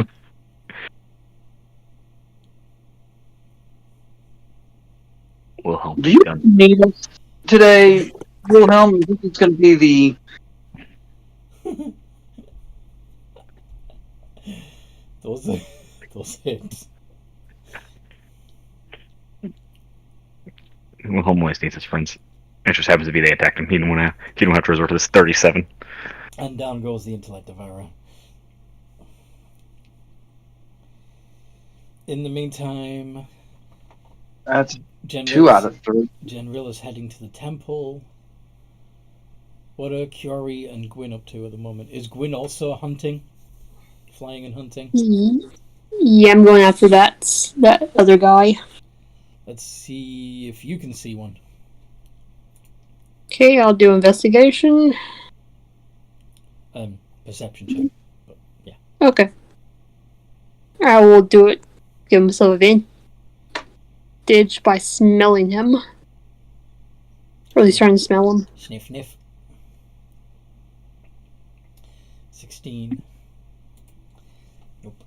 Wilhelm. Do you need us today, Wilhelm? This is going to be the. those hits. Wilhelm always needs his friends. It just happens to be they attacked him. He don't have to resort to this 37. And down goes the intellect devourer. In the meantime, That's Generil 2 out of 3. Generil is heading to the temple. What are Kiori and Gwyn up to at the moment? Is Gwyn also hunting? Flying and hunting? Yeah, I'm going after that other guy. Let's see if you can see one. Okay, I'll do investigation. Perception check. But yeah. Okay. I will do it. Give myself an advantage by smelling him. Or at least trying to smell them. Sniff, sniff. 16. Nope.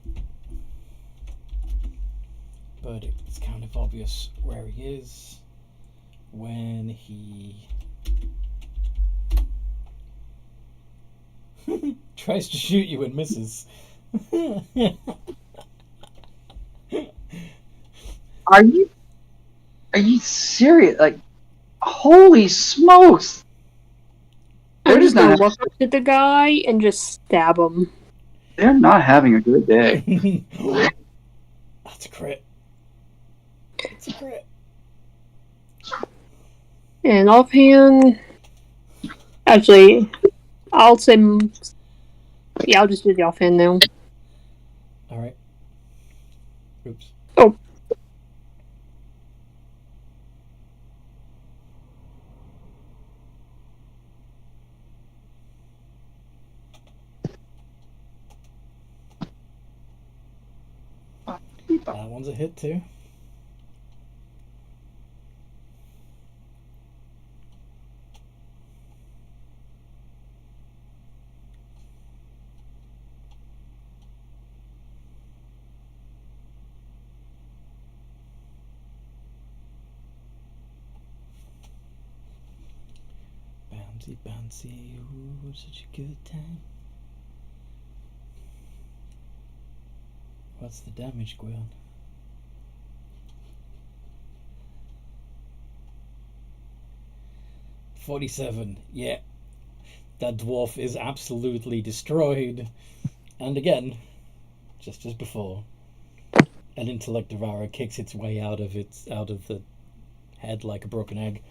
But it's kind of obvious where he is when he tries to shoot you and misses. Are you serious? Like, holy smokes! I'm They're just just gonna not. look up at the guy and just stab him. They're not having a good day. That's a crit. It's a crit. And offhand, actually, I'll say, yeah, I'll just do the offhand now. All right. Oops. Oh. That one's a hit too. Bouncy, bouncy, ooh, such a good time. What's the damage, Gwen? $47. Yeah. That dwarf is absolutely destroyed. And again, just as before, an intellect devourer kicks its way out of the head like a broken egg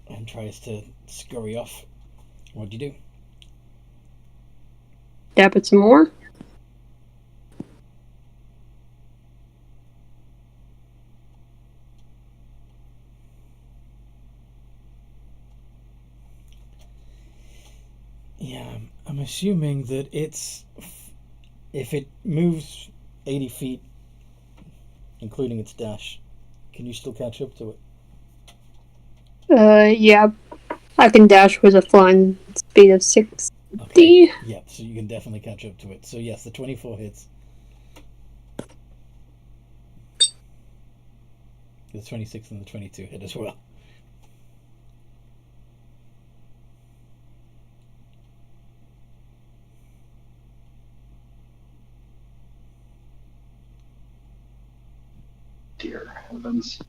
and tries to scurry off. What do you do? Dab it some more. Yeah, I'm assuming that if it moves 80 feet, including its dash, can you still catch up to it? Yeah, I can dash with a flying speed of 60. Okay. Yeah, so you can definitely catch up to it. So yes, the 24 hits. The 26 and the 22 hit as well. Dear heavens.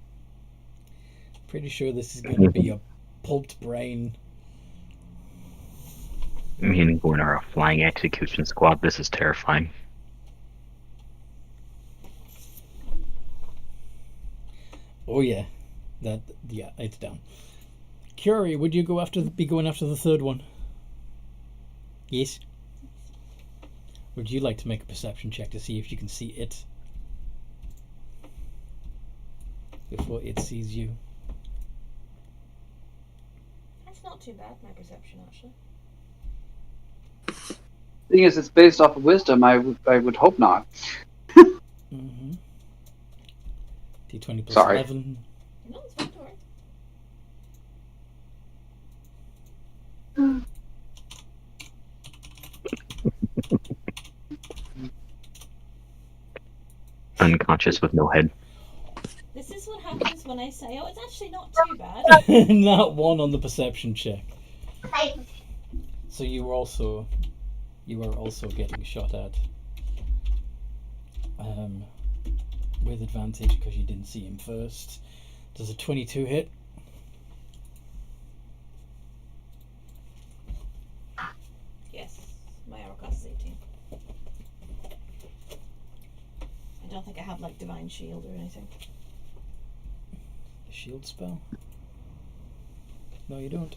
Pretty sure this is going to be a pulped brain. Me and Gwen are a flying execution squad. This is terrifying. Oh yeah, it's down. Curie, would you be going after the third one? Yes. Would you like to make a perception check to see if you can see it before it sees you? That's not too bad, my perception, actually. Thing is, it's based off of wisdom. I would hope not. Mm-hmm. D20 plus Sorry. 11. No, it's fine, don't worry. Unconscious with no head. This is what happens when I say, oh, it's actually not too bad. Not one on the perception check. So you are also getting shot at with advantage because you didn't see him first. Does a 22 hit? Yes, my armor class is 18. I don't think I have like divine shield or anything. A shield spell? No, you don't.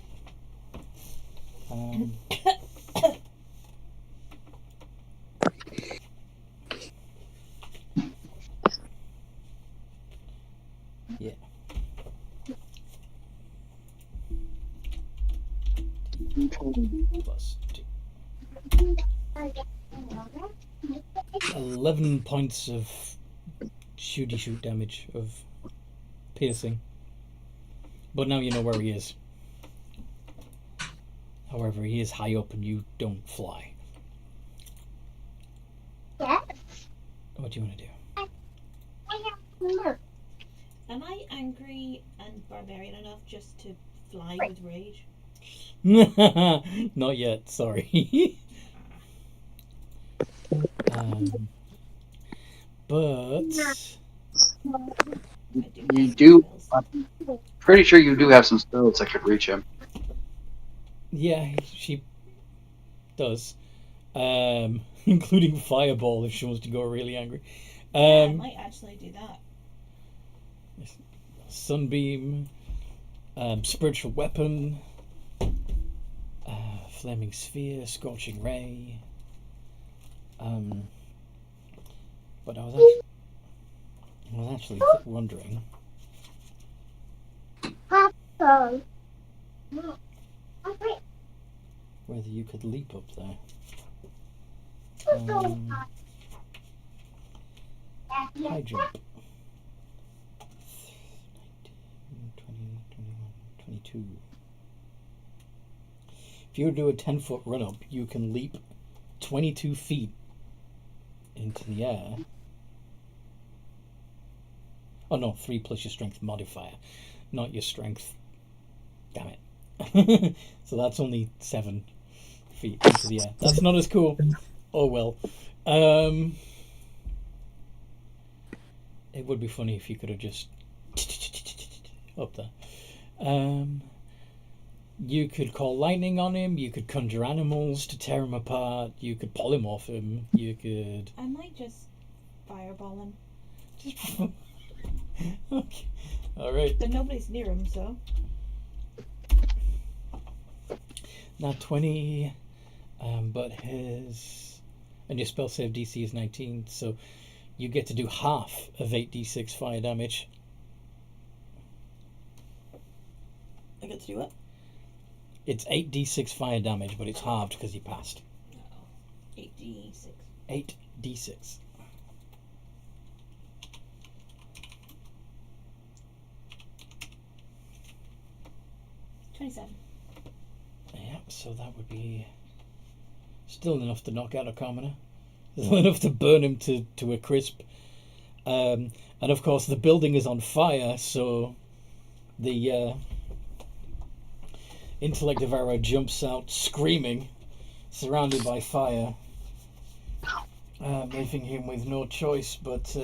Yeah. Plus 2. 11 points of shooty shoot damage of piercing. But now you know where he is. However, he is high up and you don't fly. Yes. What do you want to do? I have look. Am I angry and barbarian enough just to fly with rage? Not yet, sorry. But I do. You have do. spells. I'm pretty sure you do have some spells that could reach him. yeah, she does. Including fireball if she wants to go really angry. I might actually do that. Sunbeam, spiritual weapon, flaming sphere, scorching ray. But I was actually wondering Apple. whether you could leap up there. High jump. 19, 20, 21, 22. If you do a 10-foot run up, you can leap 22 feet into the air. Oh no, 3 plus your strength modifier, not your strength. Damn it. So that's only 7 feet into the air. That's not as cool. Oh well. It would be funny if you could have just up there. You could call lightning on him, you could conjure animals to tear him apart, you could polymorph him, you could... I might just fireball him. Just... Okay. Alright. But nobody's near him, so. Now 20, but his... And your spell save DC is 19, so you get to do half of 8d6 fire damage. I get to do what? It's 8d6 fire damage, but it's halved because you passed. 8d6. 8d6. $27. Yeah, so that would be still enough to knock out a commoner. Still enough to burn him to a crisp. And of course the building is on fire, so the intellect of Arrow jumps out screaming, surrounded by fire, leaving him with no choice but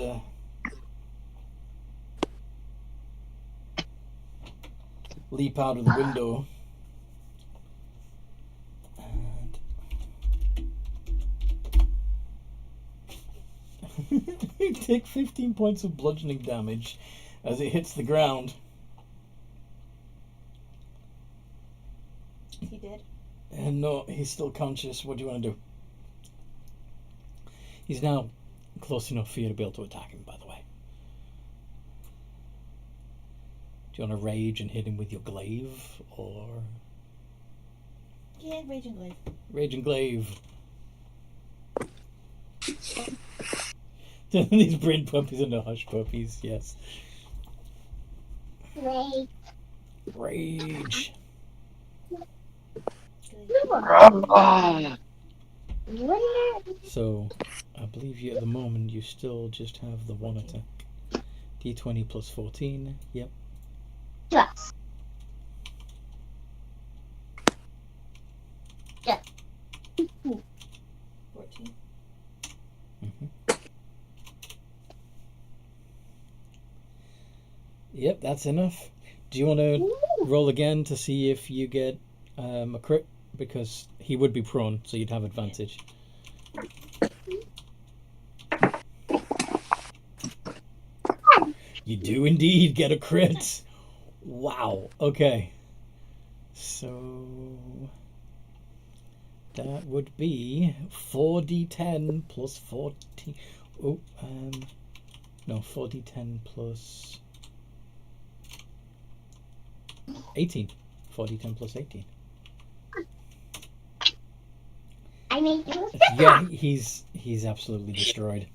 leap out of the window. And take 15 points of bludgeoning damage as it hits the ground. He did. And no, he's still conscious. What do you want to do? He's now close enough for you to be able to attack him, by the way. Do you want to rage and hit him with your glaive, or... Yeah, Rage and Glaive. Rage and glaive. These brain puppies are no hush puppies, yes. Wait. Rage. Ah, So, I believe you at the moment you still just have the one attack. D20 plus 14, yep. Yes. Yes. 14. Yep, that's enough. Do you want to roll again to see if you get a crit? Because he would be prone, so you'd have advantage. You do indeed get a crit. Wow. Okay. So that would be 4d10 plus 14. Oh, no, 4d10 plus 18. 4d10 plus 18. I made you Yeah, he's absolutely destroyed.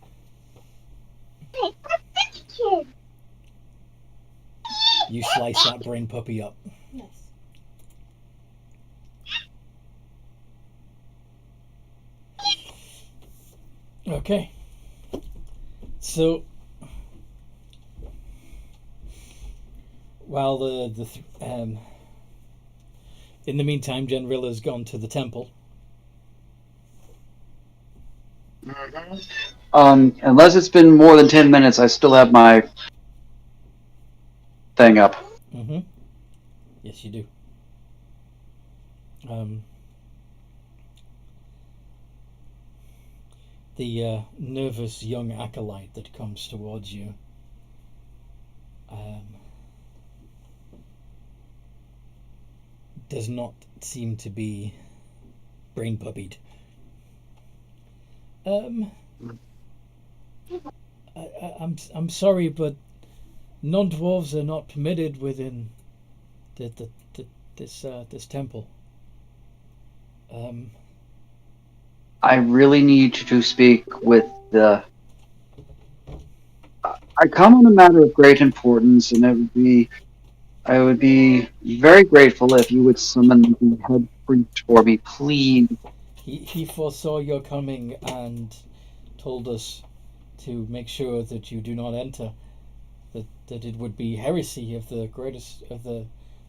You slice that brain puppy up. Nice. Okay. So, while in the meantime, Genrilla's gone to the temple. Unless it's been more than 10 minutes, I still have my thing up. Mm-hmm. Yes, you do. The nervous young acolyte that comes towards you does not seem to be brain puppied. I'm sorry, but non-dwarves are not permitted within this temple. I really need to speak with the. I come on a matter of great importance, and I would be very grateful if you would summon the head priest for me, please. He foresaw your coming and told us to make sure that you do not enter. That it would be heresy of the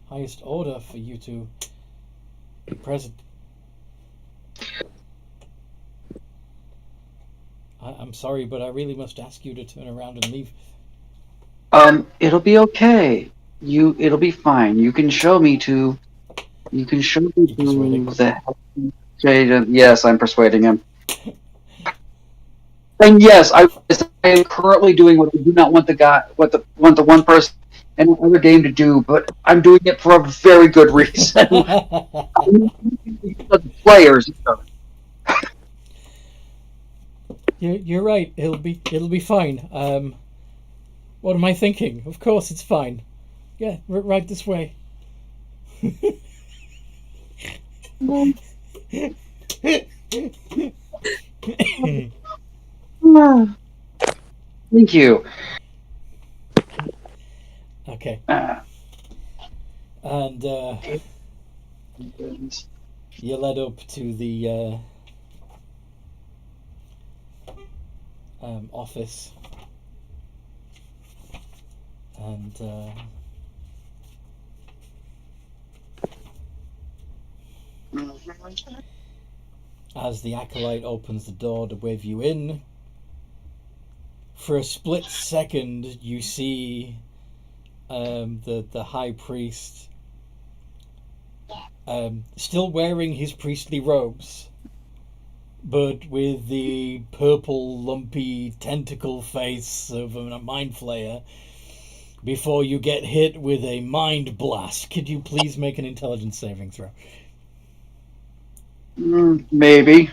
highest order for you to be present. I'm sorry, but I really must ask you to turn around and leave. It'll be okay. It'll be fine. You can show me to. You can show me to the. Yes, I'm persuading him. And yes, I am currently doing what I do not want the one person in another game to do, but I'm doing it for a very good reason. The players. You're right. It'll be fine. What am I thinking? Of course, it's fine. Yeah, right this way. Thank you. Okay. And you're led up to the office, and as the acolyte opens the door to wave you in, for a split second you see the high priest still wearing his priestly robes, but with the purple lumpy tentacle face of a mind flayer, before you get hit with a mind blast. Could you please make an intelligence saving throw? Maybe.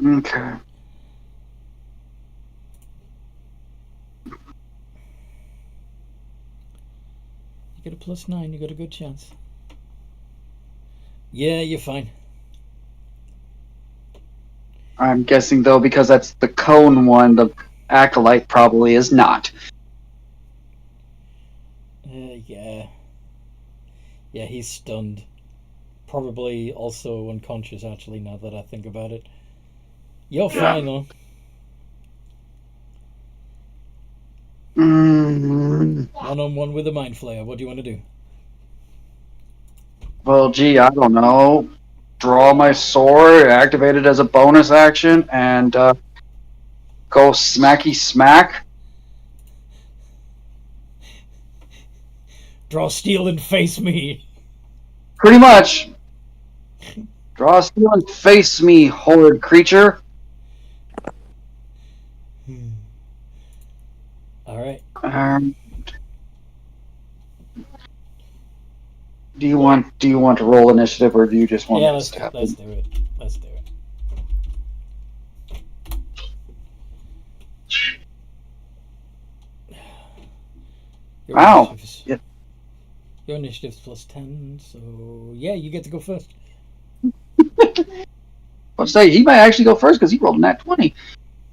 Okay. You get a +9, you got a good chance. Yeah, you're fine. I'm guessing, though, because that's the cone one, the acolyte probably is not. Yeah. Yeah, he's stunned. Probably also unconscious, actually, now that I think about it. You're fine, though. One-on-one with a mind flayer. What do you want to do? Well, gee, I don't know. Draw my sword, activate it as a bonus action, and go smacky smack. Draw steel and face me. Pretty much. Draw steel and face me, horrid creature. All right. Do you want to roll initiative, or do you just want let's to do it. Let's do it. Wow. Your initiative's +10, so yeah, you get to go first. Let's say he might actually go first because he rolled a nat 20.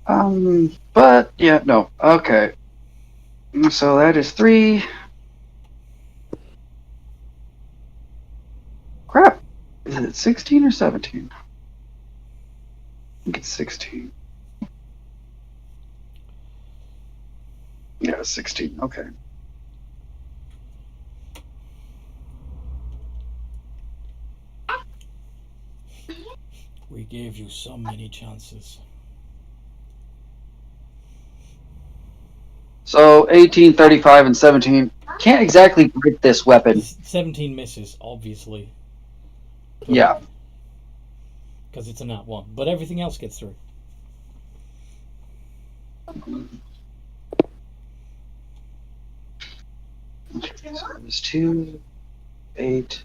But yeah, no. Okay. So that is 3. Crap. Is it 16 or 17? I think it's 16. Yeah, 16. Okay. We gave you so many chances. So 18, 35, and 17. Can't exactly break this weapon. 17 misses, obviously. Yeah. Because it's a nat 1. But everything else gets through. Okay, so it was 2, 8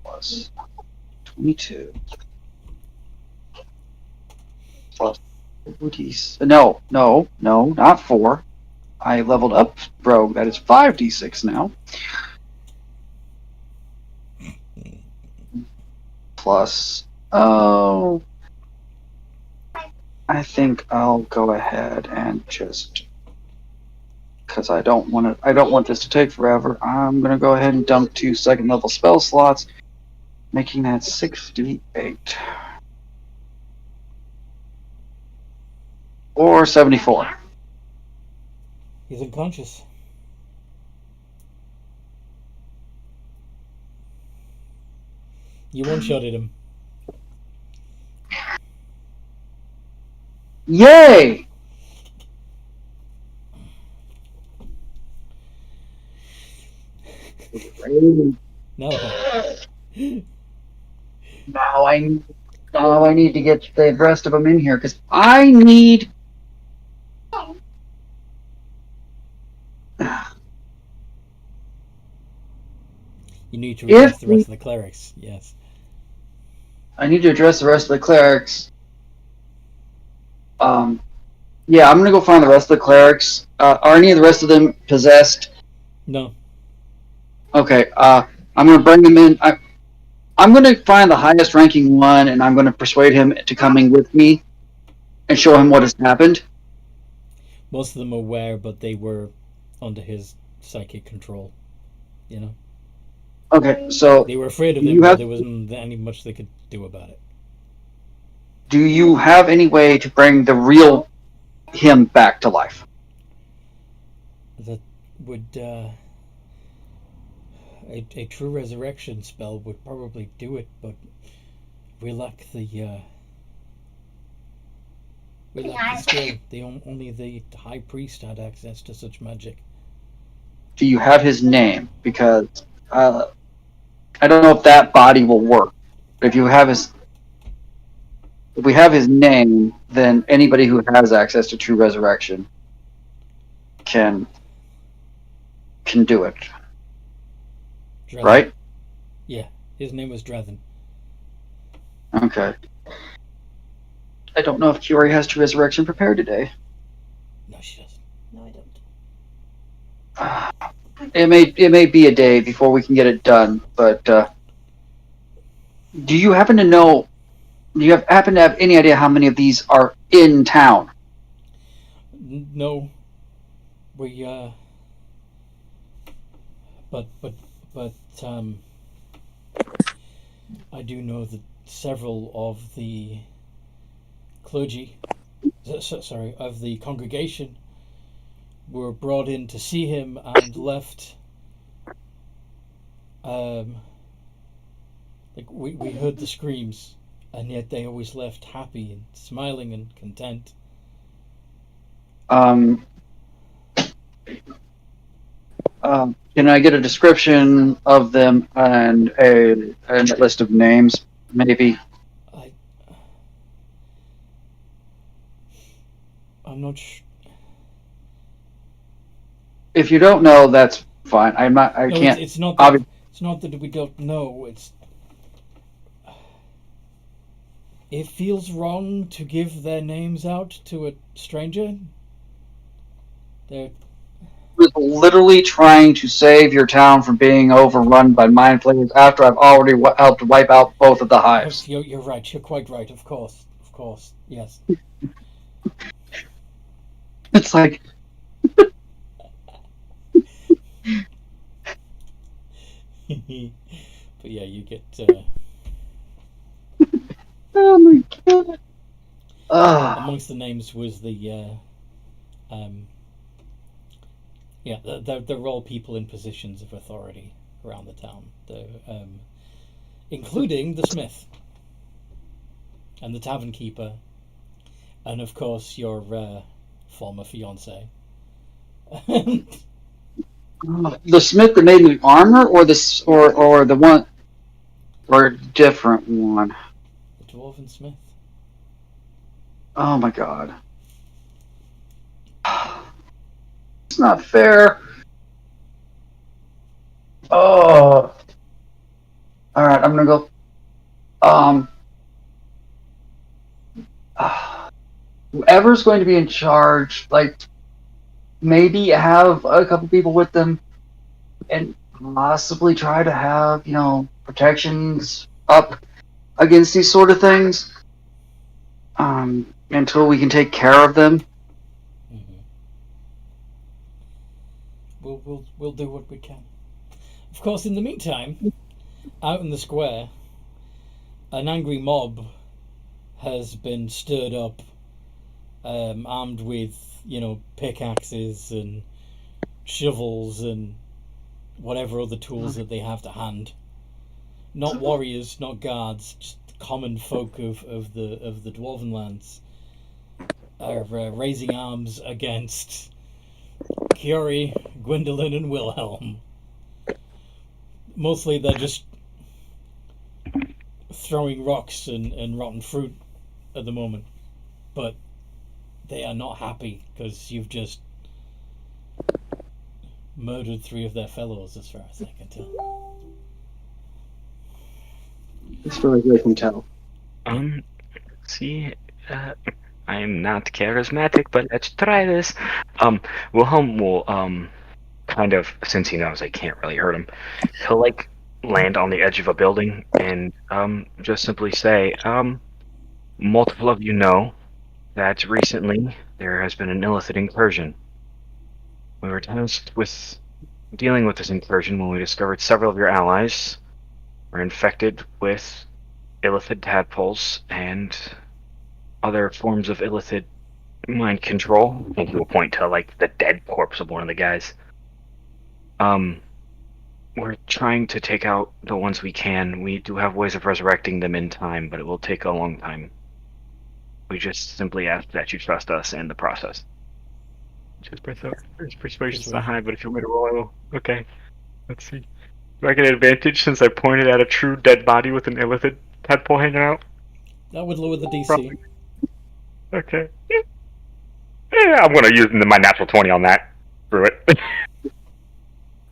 plus 22 plus 4d. No, not 4. I leveled up rogue. That is 5d6 now. Plus, I think I'll go ahead and just, because I don't want this to take forever. I'm gonna go ahead and dump 2 second level spell slots, making that 68 or 74. He's unconscious. You one-shotted him. Yay! No. Now I need to get the rest of them in here because I need. You need to address the rest of the clerics. Yes. I need to address the rest of the clerics. Yeah, I'm gonna go find the rest of the clerics. Are any of the rest of them possessed? No. Okay. I'm gonna bring them in. I'm gonna find the highest ranking one, and I'm gonna persuade him to coming with me, and show him what has happened. Most of them are aware, but they were under his psychic control. You know. Okay, so They were afraid of him, but there wasn't any much they could do about it. do you have any way to bring the real him back to life? That would a true resurrection spell would probably do it, but we lack the skill. Only the high priest had access to such magic. Do you have his name? Because I don't know if that body will work. But if we have his name, then anybody who has access to true resurrection can do it. Drethen. Right? Yeah, his name was Drethen. Okay. I don't know if Curie has true resurrection prepared today. No, she doesn't. No, I don't. It may be a day before we can get it done, but do you happen to know? Do you happen to have any idea how many of these are in town? No, we but I do know that several of the clergy, of the congregation, were brought in to see him and left. Like we heard the screams, and yet they always left happy and smiling and content. Can I get a description of them and a list of names, maybe? I'm not sure. If you don't know, that's fine. I'm not. I No, can't. It's not. It's not that we don't know. It feels wrong to give their names out to a stranger. They're was literally trying to save your town from being overrun by mind flayers after I've already helped wipe out both of the hives. You're right. You're quite right. Of course. Yes. It's like, But yeah, you get oh my god. amongst the names was the um, yeah, they're all people in positions of authority around the town, including the smith and the tavern keeper, and of course your former fiance. The smith that made me armor, or or the one, or a different one. The dwarven smith. Oh my god. It's not fair. Oh. Alright, I'm gonna go. Whoever's going to be in charge, like, maybe have a couple people with them and possibly try to have, protections up against these sort of things. Until we can take care of them. Mm-hmm. We'll do what we can. Of course, in the meantime, out in the square, an angry mob has been stirred up, armed with pickaxes and shovels and whatever other tools that they have to hand. Not warriors, not guards, just common folk of the Dwarven Lands are raising arms against Curie, Gwendolyn, and Wilhelm. Mostly they're just throwing rocks and rotten fruit at the moment, but they are not happy because you've just murdered 3 of their fellows, as far as I can tell. As far as I can tell. See, I am not charismatic, but let's try this. Wilhelm will, kind of, since he knows I can't really hurt him, he'll, land on the edge of a building and, just simply say, multiple of you know that recently there has been an Illithid incursion. We were tasked with dealing with this incursion when we discovered several of your allies were infected with Illithid tadpoles and other forms of Illithid mind control. And he will point to, the dead corpse of one of the guys. We're trying to take out the ones we can. We do have ways of resurrecting them in time, but it will take a long time. We just simply ask that you trust us in the process. Just persuasion's not high, but if you want me to roll, I will. Okay. Let's see. Do I get an advantage since I pointed at a true dead body with an Illithid tadpole hanging out? That would lower the DC. Probably. Okay. Yeah, I'm gonna use my natural 20 on that. Screw it.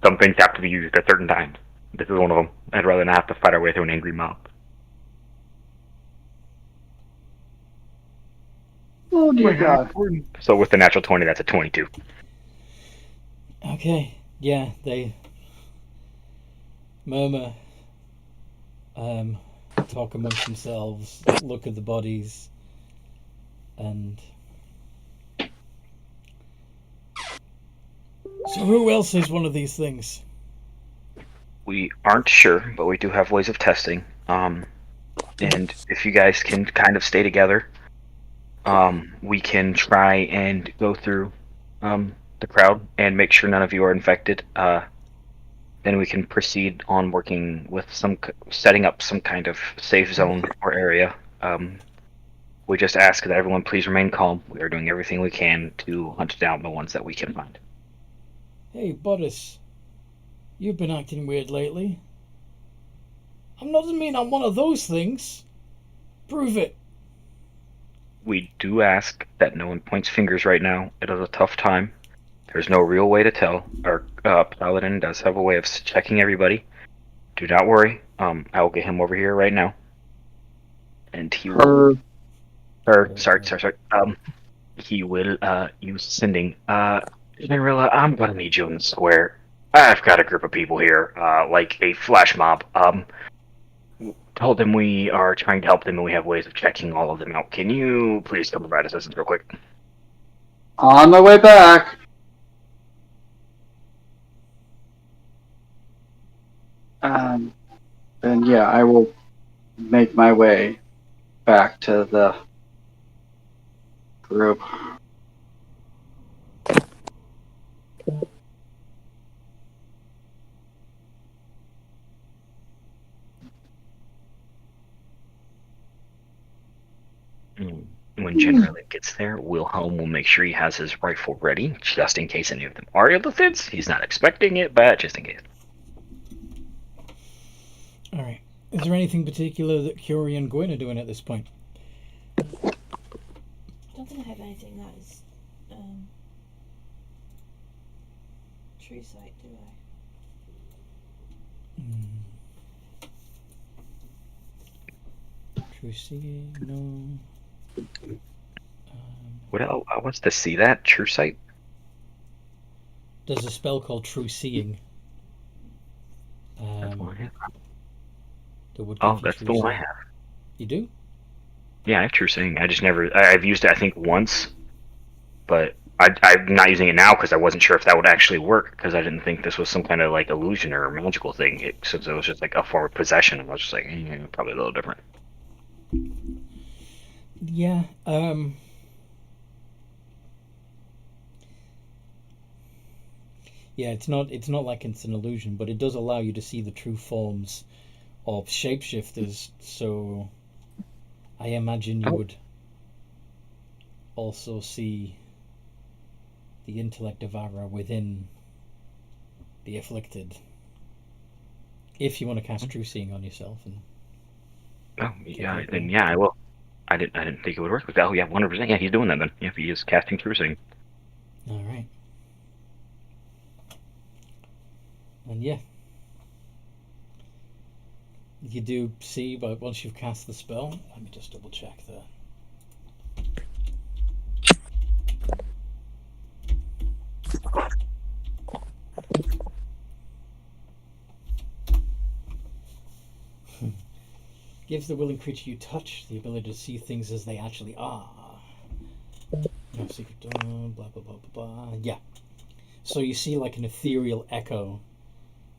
Some things have to be used at certain times. This is one of them. I'd rather not have to fight our way through an angry mob. Oh dear God. So with the natural 20, that's a 22. Okay, yeah, they murmur, talk amongst themselves, look at the bodies, and so who else is one of these things? We aren't sure, but we do have ways of testing. And if you guys can kind of stay together, we can try and go through the crowd and make sure none of you are infected. Then we can proceed on working with setting up some kind of safe zone or area. We just ask that everyone please remain calm. We are doing everything we can to hunt down the ones that we can find. Hey, Boris, you've been acting weird lately. I'm not mean I'm one of those things. Prove it. We do ask that no one points fingers right now. It is a tough time. There's no real way to tell. Our paladin does have a way of checking everybody. Do not worry. I will get him over here right now. And he will... Sorry. He will use sending. Generilla, I'm gonna need you in the square. I've got a group of people here, like a flash mob. Told them we are trying to help them and we have ways of checking all of them out. Can you please come provide assistance real quick? On my way back. Then yeah, I will make my way back to the group. When General gets there, Wilhelm will make sure he has his rifle ready, just in case any of them are Illithids. He's not expecting it, but just in case. All right. Is there anything particular that Curie and Gwyn are doing at this point? I don't think I have anything that is true sight, do I? True seeing? No. What else? I wants to see that true sight. There's a spell called True Seeing. That's one I have. That would Oh, give you that's true the one I seeing. have. You do? Yeah, I have true seeing. I just never. I've used it, I think, once, but I'm not using it now because I wasn't sure if that would actually work because I didn't think this was some kind of like illusion or magical thing. Since it was just like a form of possession, I was just like, probably a little different. Yeah. Yeah, it's not like it's an illusion, but it does allow you to see the true forms of shapeshifters, so I imagine you would also see the intellect devourer within the afflicted. If you want to cast true seeing on yourself, and Oh, yeah, then yeah, I will. I didn't think it would work. But oh, yeah, 100%. Yeah, he's doing that then. Yeah, he is casting true seeing. all right, and yeah, you do see, but once you've cast the spell, let me just double check there. Gives the willing creature you touch the ability to see things as they actually are. No secret door, blah blah blah blah blah. Yeah. So you see like an ethereal echo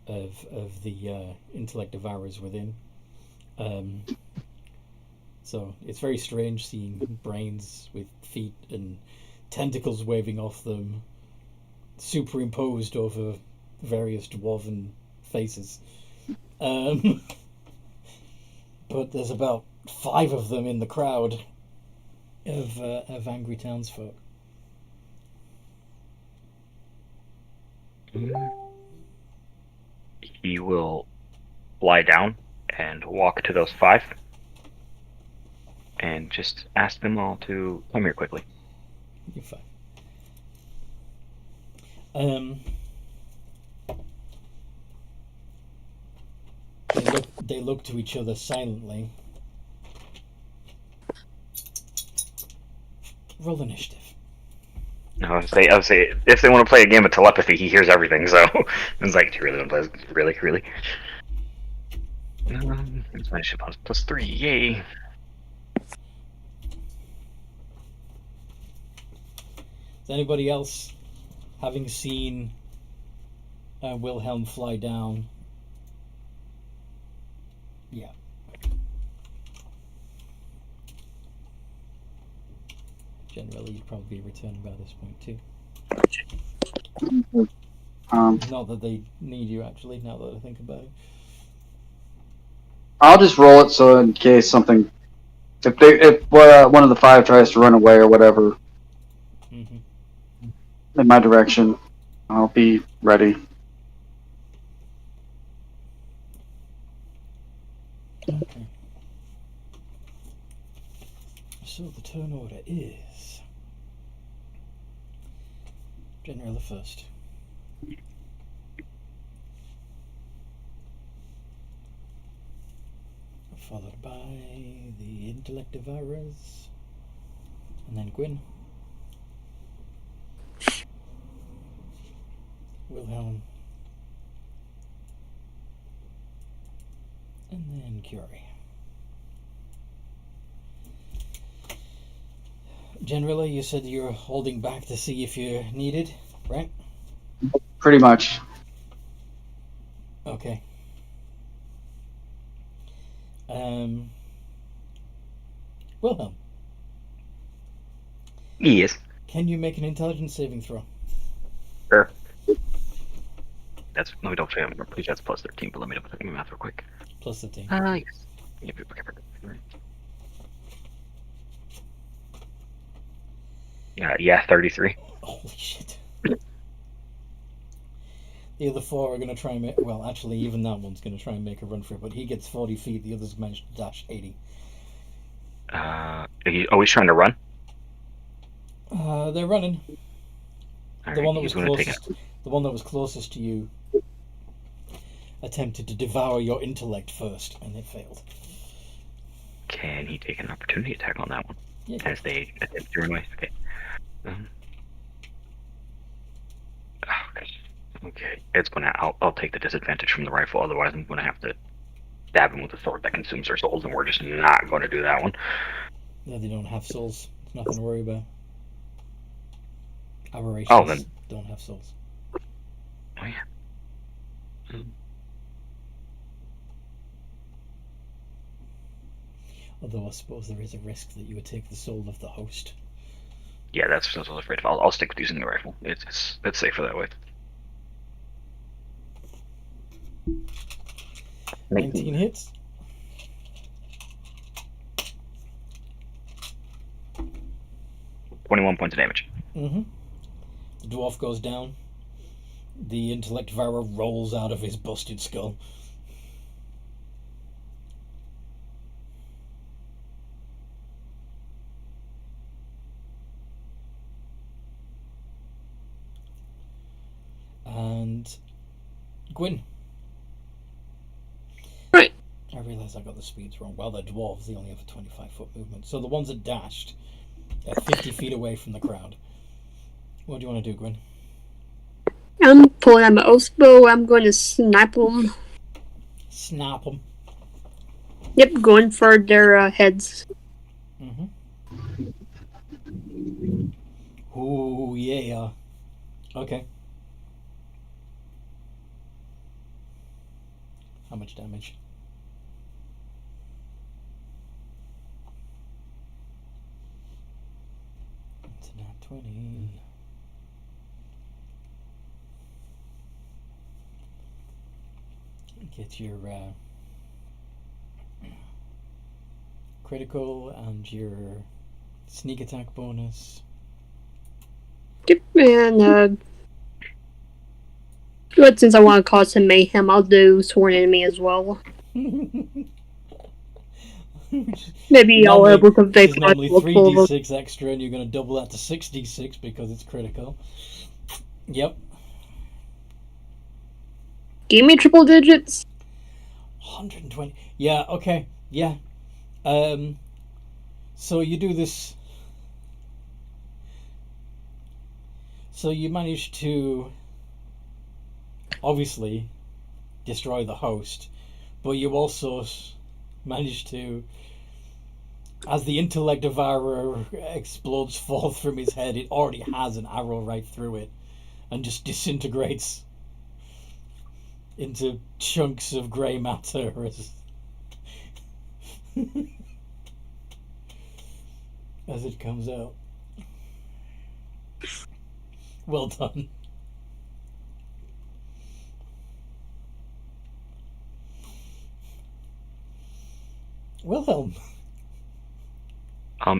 of the intellect devourers within. So it's very strange seeing brains with feet and tentacles waving off them, superimposed over various dwarven faces. But there's about 5 of them in the crowd of angry townsfolk. He will lie down and walk to those 5 and just ask them all to come here quickly. You're fine. They look to each other silently. Roll initiative. I would say, if they want to play a game of telepathy, he hears everything. So it's like, do you really want to play? Really? It's my ship plus 3. Yay! Is anybody else, having seen Wilhelm fly down? Yeah. Generally, you'd probably be returning by this point too. Not that they need you, actually, now that I think about it. I'll just roll it so in case something, if one of the 5 tries to run away or whatever in my direction, I'll be ready. Okay. So the turn order is General first. Followed by the intellect devourers, and then Gwyn, Wilhelm, and then Curie. Generally, you said you're holding back to see if you're needed, right? Pretty much. Okay. Wilhelm, Yes. can you make an intelligence saving throw? Sure. Let me double check. I'm pretty sure that's plus 13, but let me double check my math real quick. Plus 15. Yes. Yep, okay, perfect. Yeah, 33. Holy shit. The other four are going to try and make... Well, actually, even that one's going to try and make a run for it, but he gets 40 feet, the others manage to dash 80. He's always trying to run. They're running. All The right, one that he's was gonna take closest... The one that was closest to you attempted to devour your intellect first, and it failed. Can he take an opportunity attack on that one? Yeah. As they attempt to run away? Okay. Oh, gosh. Okay. It's gonna. I'll take the disadvantage from the rifle. Otherwise, I'm gonna have to stab him with a sword that consumes their souls, and we're just not going to do that one. Yeah, they don't have souls. It's nothing to worry about. Aberrations Oh, then. don't have souls. Oh yeah. Although I suppose there is a risk that you would take the soul of the host. Yeah, that's what I was afraid of. I'll stick with using the rifle. It's safer that way. 19 hits. $21 points of damage. Mm-hmm. The dwarf goes down. The intellect devourer rolls out of his busted skull. And Gwyn. Right. I realise I got the speeds wrong. Well, they're dwarves, they only have a 25-foot movement. So the ones that dashed are 50 feet away from the crowd. What do you want to do, Gwyn? I'm pulling out my oath bow. I'm going to snipe them. Snap them. Yep, going for their heads. Mm-hmm. Ooh, yeah. Okay. How much damage? It's a nat 20. Get your critical and your sneak attack bonus. Yep, and but since I want to cause some mayhem, I'll do Sworn Enemy as well. Maybe I'll able to This is vaporize normally multiple of them. 3d6 extra, and you're going to double that to 6d6 because it's critical. Yep. Give me triple digits. 120. Yeah, okay. Yeah. So you do this. So you manage to obviously destroy the host, but you also manage to, as the intellect devourer explodes forth from his head, it already has an arrow right through it and just disintegrates into chunks of grey matter as it comes out. Well done. Wilhelm.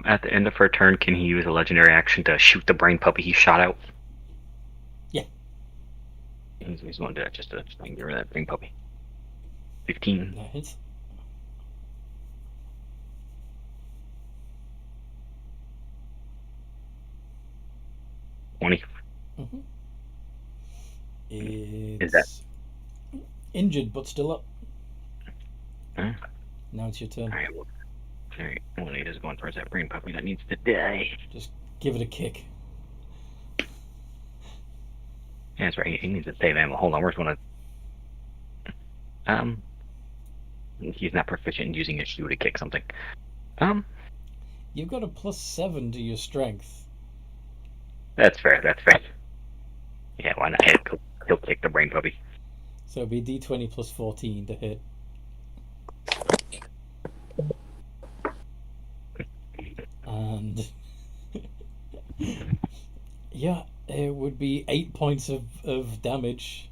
At the end of her turn, can he use a legendary action to shoot the brain puppy he shot out? Yeah. He's going to do that just to get rid of that brain puppy. 15. That hits. Mm-hmm. It's Is that injured but still up. Huh? Now it's your turn. Alright, well, he is going towards that brain puppy that needs to die. Just give it a kick. Yeah, that's right. He needs to save ammo. Hold on, we're just gonna. He's not proficient in using his shoe to kick something. You've got a +7 to your strength. That's fair. Yeah, why not? He'll take the brain puppy. So it'd be d20 plus 14 to hit. And yeah, it would be 8 points of damage.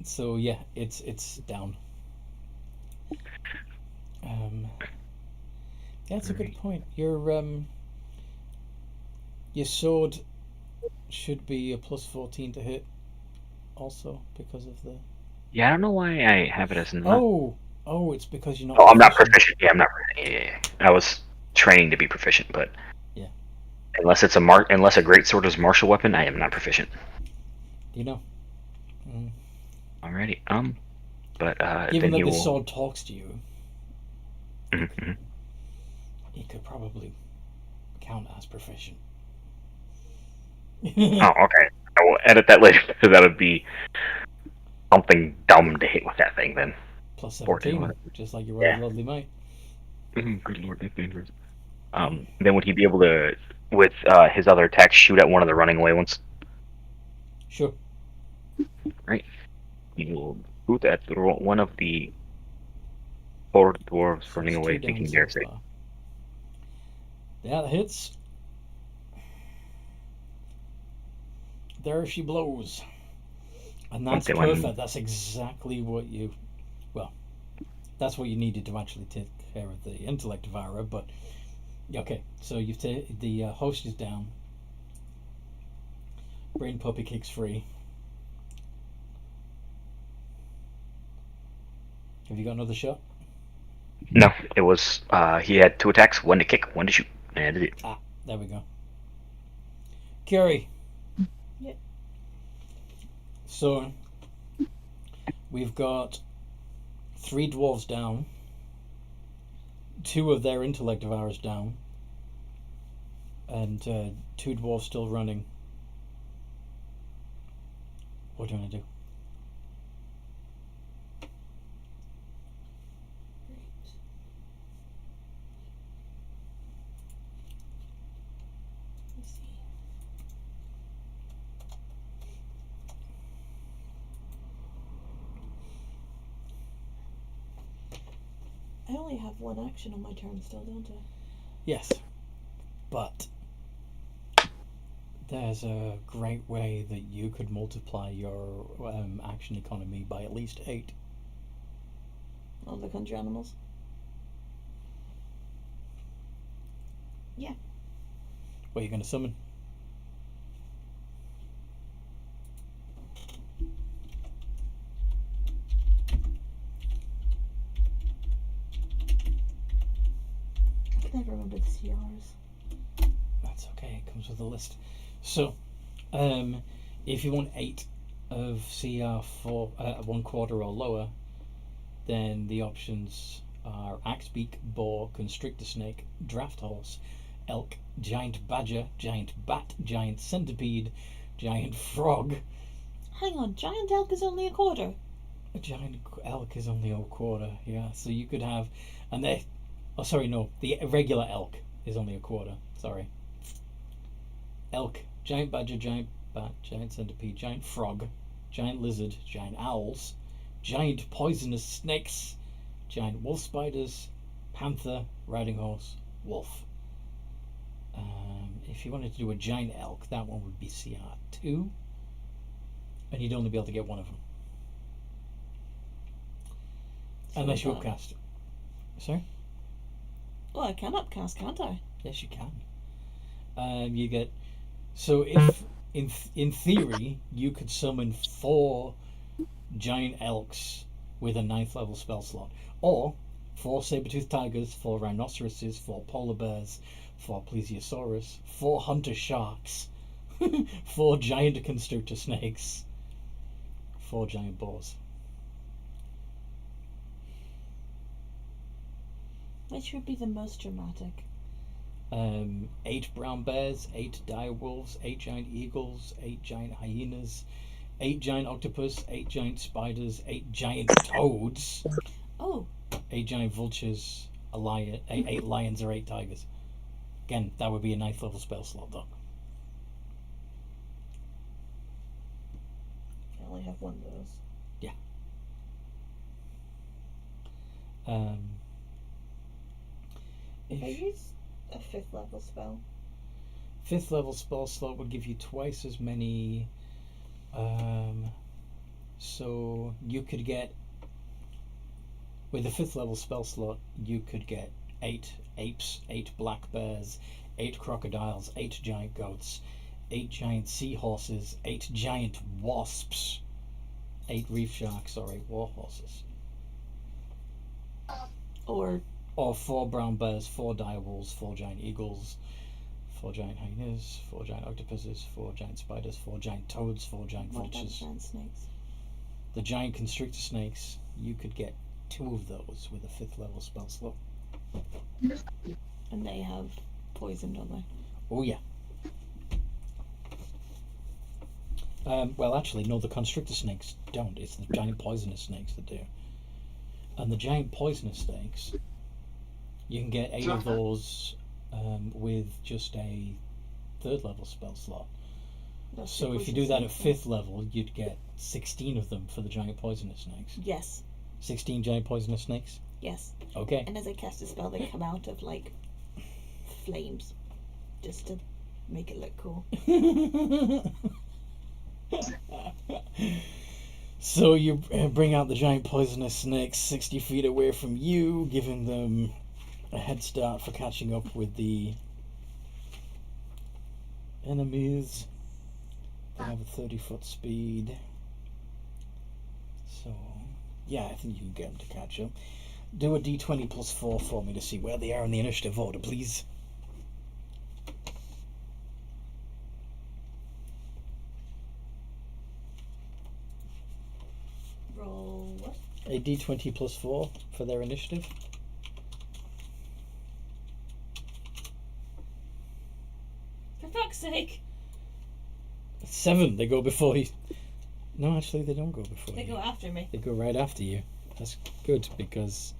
So yeah, it's down. Yeah, that's a good point. Your sword should be a +14 to hit, also because of the. Yeah, I don't know why I have it as not. Oh, it's because you're not. Oh, I'm not proficient. Yeah, I'm not. Yeah. I was training to be proficient, but yeah. Unless it's unless a greatsword is a martial weapon, I am not proficient. You know. Alrighty. But given then that this sword talks to you, Mm-hmm. he could probably count as proficient. Oh, okay. I will edit that later because that would be something dumb to hit with that thing then. +17, just like your lovely mate. Good lord, that's dangerous. Then would he be able to, with his other attack, shoot at one of the running away ones? Sure. Right. He will shoot at one of the four dwarves running away, thinking they're safe. Yeah, that hits. There she blows. And that's perfect. That's exactly what you... Well, that's what you needed to actually take care of the intellect devourer, but... Okay, so you've the host is down. Brain puppy kicks free. Have you got another shot? No, it was... he had 2 attacks, 1 to kick, 1 to shoot. And I did it. Ah, there we go. Curie. Yep. So, we've got 3 dwarves down. 2 of their intellect devourers down. And 2 dwarves still running. What do you want to do? I only have 1 action on my turn still, don't I? Yes, but there's a great way that you could multiply your action economy by at least 8. On the country animals? Yeah. What are you going to summon? I never remember the CRs. That's okay, it comes with a list. So, if you want 8 of CR for 1/4 or lower, then the options are Axebeak, Boar, Constrictor Snake, Draft Horse, Elk, Giant Badger, Giant Bat, Giant Centipede, Giant Frog. Hang on, Giant Elk is only 1/4. A Giant Elk is only 1/4, yeah. So you could have, and they, oh sorry, no, the regular Elk is only 1/4. Sorry. Elk, Giant Badger, Giant Bat, Giant Centipede, Giant Frog, Giant Lizard, Giant Owls, Giant Poisonous Snakes, Giant Wolf Spiders, Panther, Riding Horse, Wolf. If you wanted to do a Giant Elk, that one would be CR2, and you'd only be able to get one of them. So unless you upcast it. Sorry? Well, I can upcast, can't I? Yes, you can. You get... So if, in theory, you could summon 4 giant elks with a 9th level spell slot, or 4 saber-toothed tigers, 4 rhinoceroses, 4 polar bears, 4 plesiosaurus, 4 hunter sharks, 4 giant constrictor snakes, 4 giant boars. Which would be the most dramatic? 8 brown bears, 8 dire wolves, 8 giant eagles, 8 giant hyenas, 8 giant octopus, 8 giant spiders, 8 giant toads, Oh, 8 giant vultures, 8 lions or 8 tigers. Again, that would be a 9th level spell slot though. I only have one of those. If I use a 5th level spell, 5th level spell slot would give you twice as many. So you could get, with a 5th level spell slot, you could get 8 apes, 8 black bears, 8 crocodiles, 8 giant goats, 8 giant seahorses, 8 giant wasps, 8 reef sharks, or 8 war horses. or 4 brown bears, 4 direwolves, 4 giant eagles, 4 giant hyenas, 4 giant octopuses, 4 giant spiders, 4 giant toads, 4 giant what about vultures. giant snakes? The giant constrictor snakes, you could get 2 of those with a 5th level spell slot. And they have poison, don't they? Oh yeah. Well, actually, no, the constrictor snakes don't. It's the giant poisonous snakes that do. And the giant poisonous snakes, you can get 8 of those with just a 3rd level spell slot. That's So the if you do that at poison snake 5th level, you'd get 16 of them for the giant poisonous snakes. thing. Yes, 16 giant poisonous snakes? yes. Okay. And as I cast a spell, they come out of like flames, just to make it look cool. So you bring out the giant poisonous snakes 60 feet away from you, giving them a head start for catching up with the enemies. They have a 30-foot speed. So, yeah, I think you can get them to catch up. Do a d20 plus 4 for me to see where they are in the initiative order, please. Roll what? A d20 plus 4 for their initiative. For fuck's sake! 7. They go before you. No, actually, they don't go before They you. go after me. They go right after you. That's good, because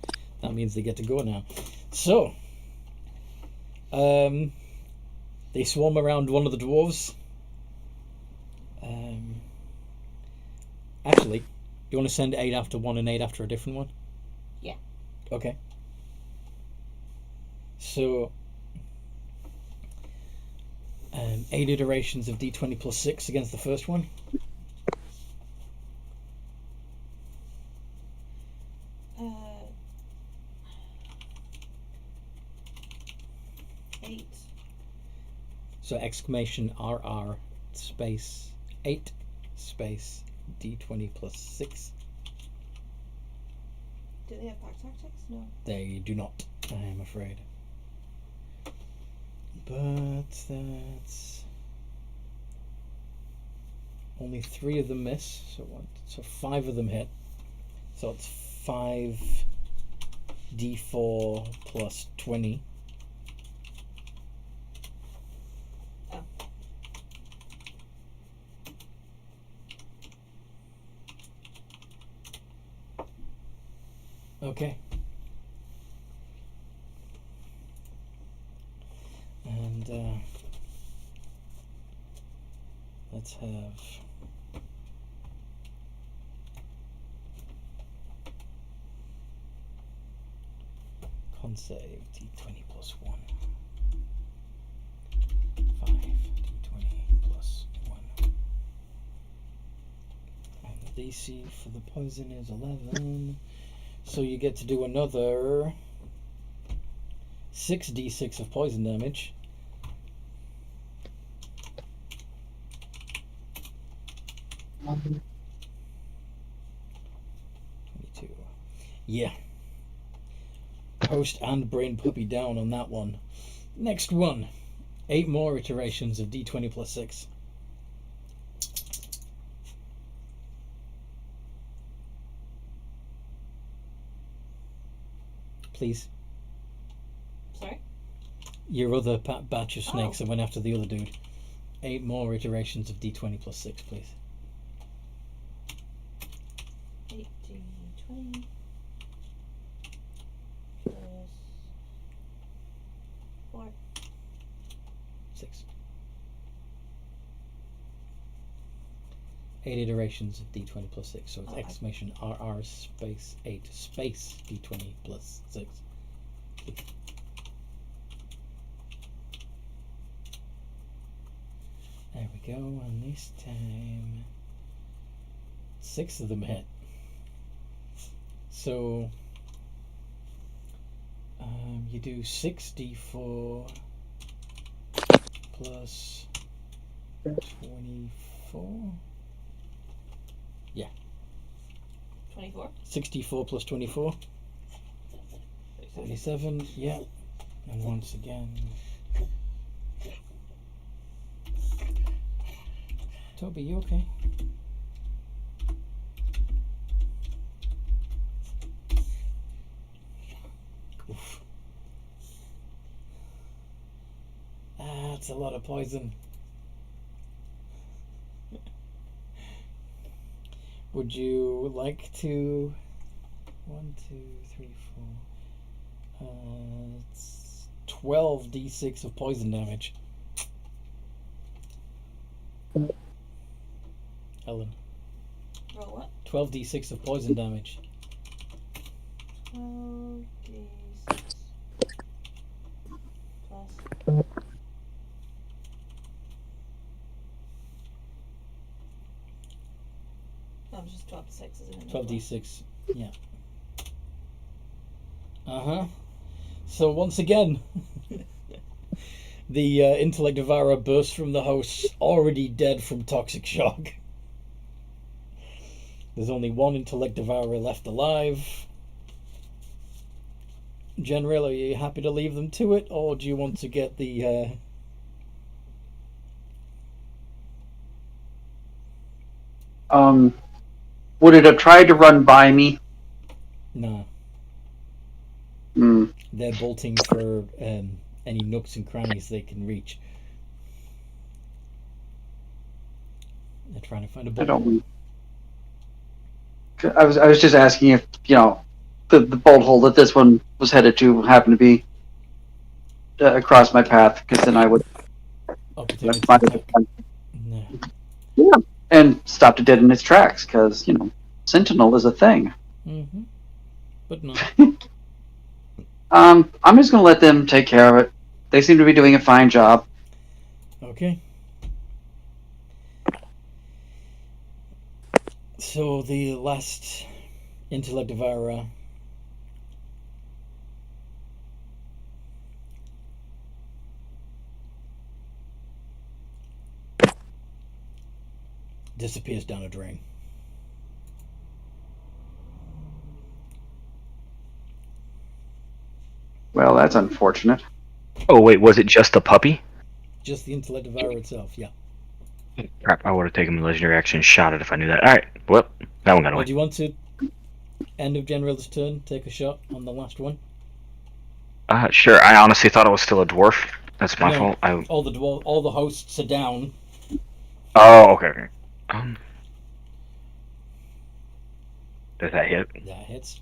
that means they get to go now. So, they swarm around one of the dwarves. Actually, do you want to send 8 after one and 8 after a different one? Yeah. Okay. So, 8 iterations of d20 plus 6 against the first one. Uh, 8. So exclamation RR space 8 space d20 plus 6. Do they have pack tactics? No. They do not, I am afraid. But that's only 3 of them miss, so 5 of them hit. So it's 5 d4 plus 20. Oh. Okay. And let's have con save d20 plus 1. 5 d20 plus 1. And the DC for the poison is 11. So you get to do another 6d6 of poison damage. Um, 22. Yeah. Host and brain puppy down on that one. Next one. 8 more iterations of d20 plus 6. Please. Sorry? Your other batch of snakes Oh. that went after the other dude. 8 more iterations of d20 plus 6, please. 18, 20. Plus 6. 8 iterations of d20 plus 6, so it's exclamation RR space 8 space d20 plus 6. There we go, and this time 6 of them hit. So you do 6d4 plus 24. Yeah. 24. 64 plus 24. 37, yeah. And once again. Toby, you okay? Oof. That's a lot of poison. Would you like to 1, 2, 3, 4 it's 12 d6 of poison damage. Ellen. Roll what? 12 d6 of poison damage. 12 d6 plus. No, it's just 12 d6, isn't it? 12 d6, yeah. So once again, the intellect devourer bursts from the house, already dead from toxic shock. There's only one intellect devourer left alive. General, are you happy to leave them to it, or do you want to get the Would it have tried to run by me? No. Hmm. They're bolting for any nooks and crannies they can reach. They're trying to find a bolt. I don't. I was just asking if the bolt hole that this one was headed to happened to be across my path, because then I would find it. No. Yeah, and stopped it dead in its tracks, because Sentinel is a thing. Mm-hmm. But no. I'm just gonna let them take care of it. They seem to be doing a fine job. Okay. So the last intellect devourer disappears down a drain. Well, that's unfortunate. Oh wait, was it just the puppy? Just the intellect devourer itself, yeah. Crap, I would have taken the legendary action and shot it if I knew that. Alright, well, that one got Or away. do you want to, end of General's turn, take a shot on the last one? Sure, I honestly thought it was still a dwarf. That's my No. fault. All the hosts are down. Oh, okay. Does that hit? That hits.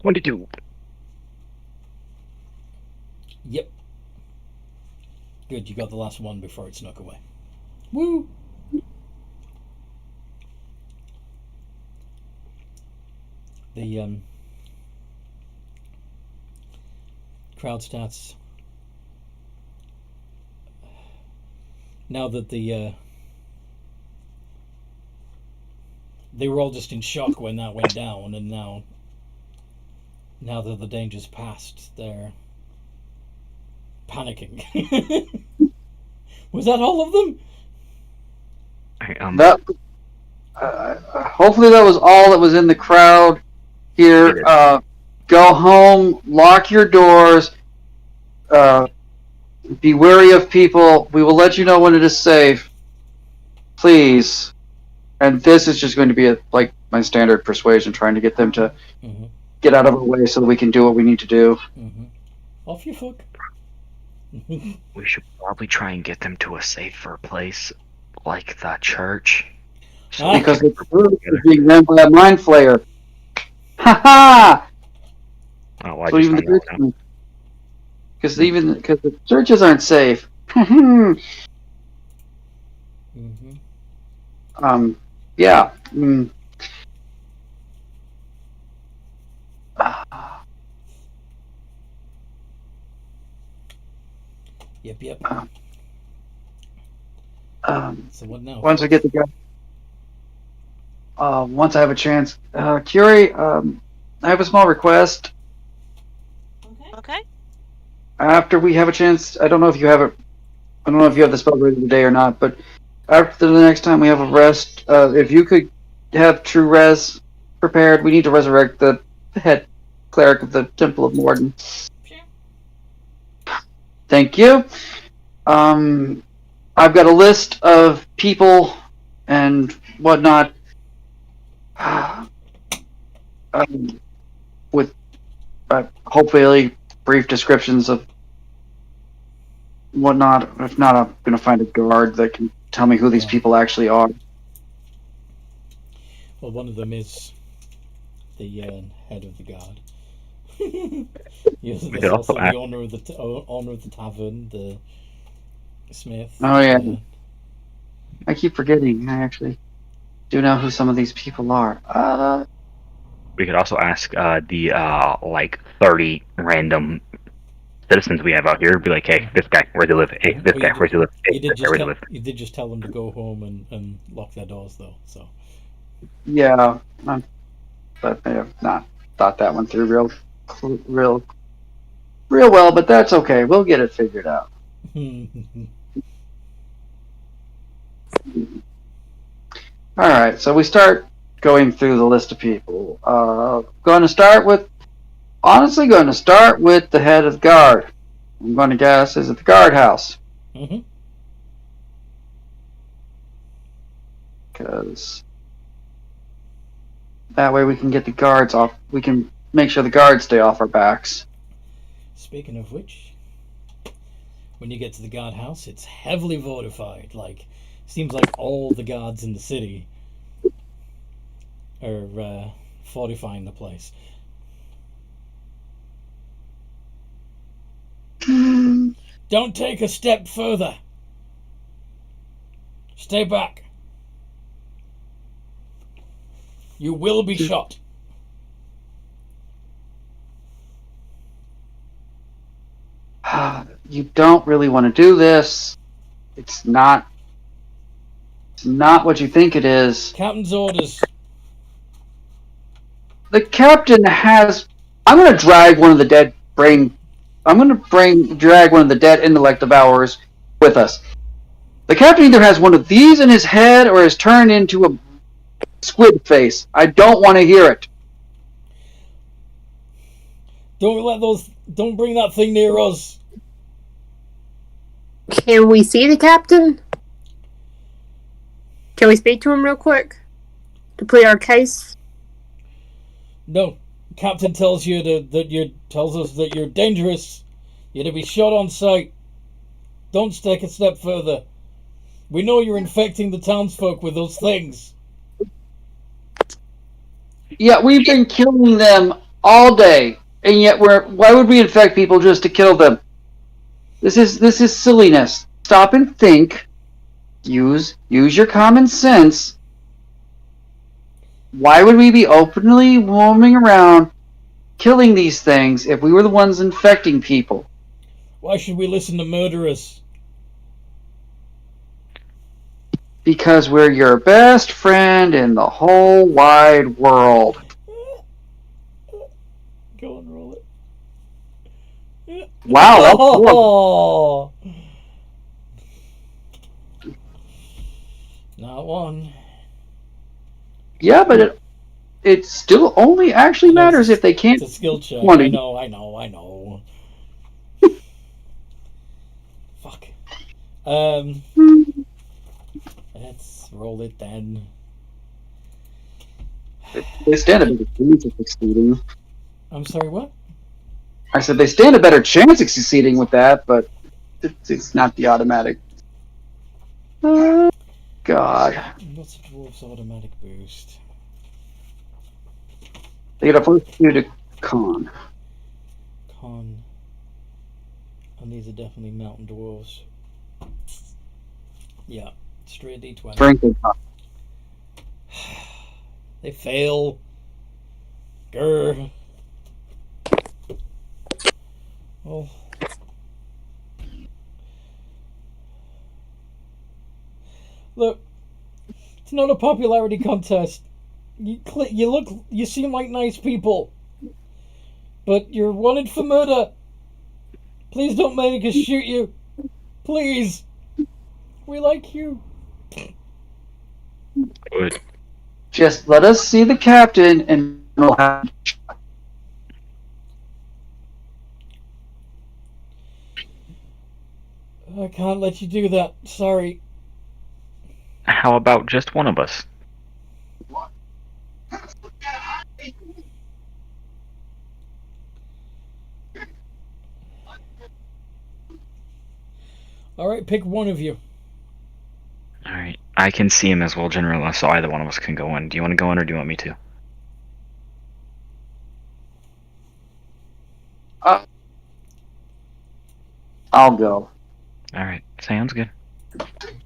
What did you do? Yep. Good, you got the last one before it snuck away. Woo! The crowd starts. Now that they were all just in shock when that went down, and now that the danger's passed, they're panicking. Was that all of them? That hopefully that was all that was in the crowd here. Go home, lock your doors, be wary of people. We will let you know when it is safe. Please. And this is just going to be like my standard persuasion, trying to get them to get out of our way so that we can do what we need to do. Off you fuck. We should probably try and get them to a safer place, like the church. Because the church is being ran by a mind flayer. Ha ha! Oh, well, I So just even the found that out. because the churches aren't safe. Mm-hmm. Yeah. Yep. So what now? Once we get the once I have a chance, Curie, I have a small request. Okay. After we have a chance, I don't know if you have it. I don't know if you have the spell ready today or not, but after the next time we have a rest, if you could have true res prepared, we need to resurrect the head cleric of the Temple of Morden. Sure. Thank you. I've got a list of people and whatnot, with hopefully brief descriptions of whatnot. If not, I'm going to find a guard that can tell me who these people actually are. Well, one of them is the head of the guard. Yes, We there's could also also ask. the owner of the tavern, the smith. Oh, yeah. I keep forgetting. I actually do know who some of these people are. We could also ask the like 30 random citizens we have out here. Be like, hey, this guy, where's he live? Hey, this Well, guy, where's he live? Hey, You this did guy, where's he live? just tell them to go home and lock their doors, though. So Yeah, but I have not thought that one through real well. But that's okay. We'll get it figured out. All right, so we start going through the list of people. Going to start with the head of the guard. I'm going to guess is it the guardhouse? Mhm. Because that way we can get the guards off. We can make sure the guards stay off our backs. Speaking of which, when you get to the guardhouse, it's heavily fortified. Seems like all the guards in the city are fortifying the place. Don't take a step further. Stay back. You will be shot. You don't really want to do this. It's not what you think it is. Captain's orders. The captain has. I'm going to drag one of the dead brain. I'm going to drag one of the dead intellect of ours with us. The captain either has one of these in his head or is turned into a squid face. I don't want to hear it. Don't bring that thing near us. Can we see the captain? Can we speak to him real quick to plead our case? No. Captain tells us that you're dangerous. You're to be shot on sight. Don't take a step further. We know you're infecting the townsfolk with those things. Yeah, we've been killing them all day, and yet why would we infect people just to kill them? This is silliness. Stop and think. Use your common sense. Why would we be openly roaming around killing these things if we were the ones infecting people? Why should we listen to murderers? Because we're your best friend in the whole wide world. Go and roll it. Wow, that's horrible. Not one. Yeah, but it still only actually matters if they can't. It's a skill check. want to- I know. Fuck. Let's roll it then. They stand a better chance of succeeding. I'm sorry, what? I said they stand a better chance of succeeding with that, but it's not the automatic. God. What's a dwarf's automatic boost? They get a +2 to con. con. And these are definitely mountain dwarves. Yeah, straight D20. Sprinkle. They fail. Grr. Well. Look, it's not a popularity contest. You seem like nice people, but you're wanted for murder. Please don't make us shoot you. Please. We like you. Good. Just let us see the captain and we'll have. I can't let you do that. Sorry. How about just one of us? Alright, pick one of you. Alright. I can see him as well, General, so either one of us can go in. Do you want to go in or do you want me to? I'll go. Alright, sounds good.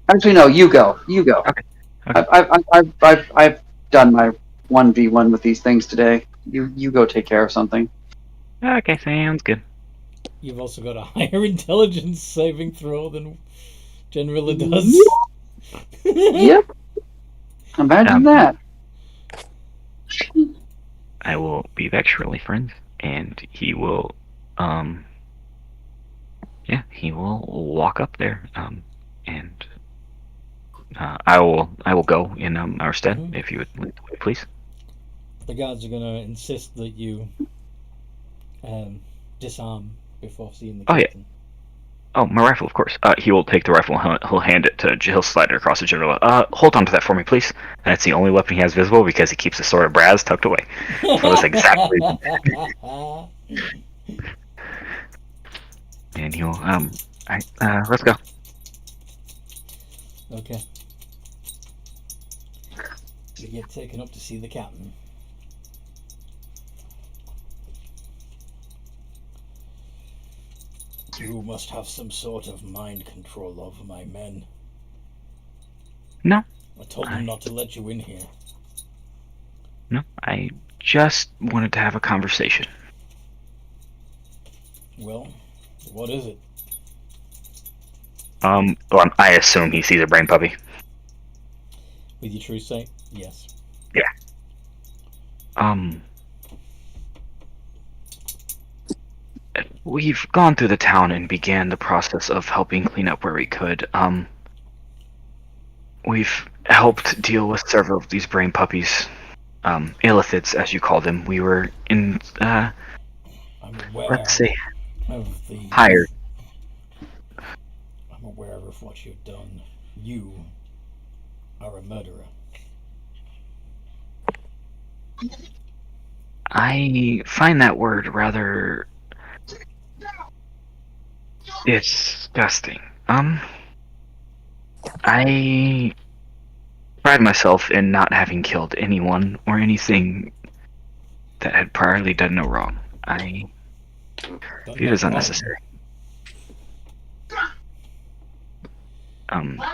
Actually, no. You go. You go. Okay. Okay. I've done my 1v1 with these things today. You go take care of something. Okay, sounds good. You've also got a higher intelligence saving throw than General does. Yep. Imagine that. I will be back shortly, friends, and he will, he will walk up there, and I will go in our stead, if you would lead the way, please. The guards are going to insist that you disarm before seeing the Oh, yeah. captain. Oh, my rifle, of course. He will take the rifle and he'll hand it to he'll slide it across the General. Hold on to that for me, please. And it's the only weapon he has visible because he keeps the sword of brass tucked away. For this exact reason. And he'll, alright, let's go. Okay. You get taken up to see the captain. You must have some sort of mind control over my men. No. I told them not to let you in here. No, I just wanted to have a conversation. Well, what is it? Well, I assume he sees a brain puppy. With your true sight? Yes. Yeah. We've gone through the town and began the process of helping clean up where we could. We've helped deal with several of these brain puppies. Illithids, as you call them. We were in, I'm aware let's see, of the... hired. I'm aware of what you've done. You are a murderer. I find that word rather disgusting. I pride myself in not having killed anyone or anything that had priorly done no wrong. I view it as unnecessary.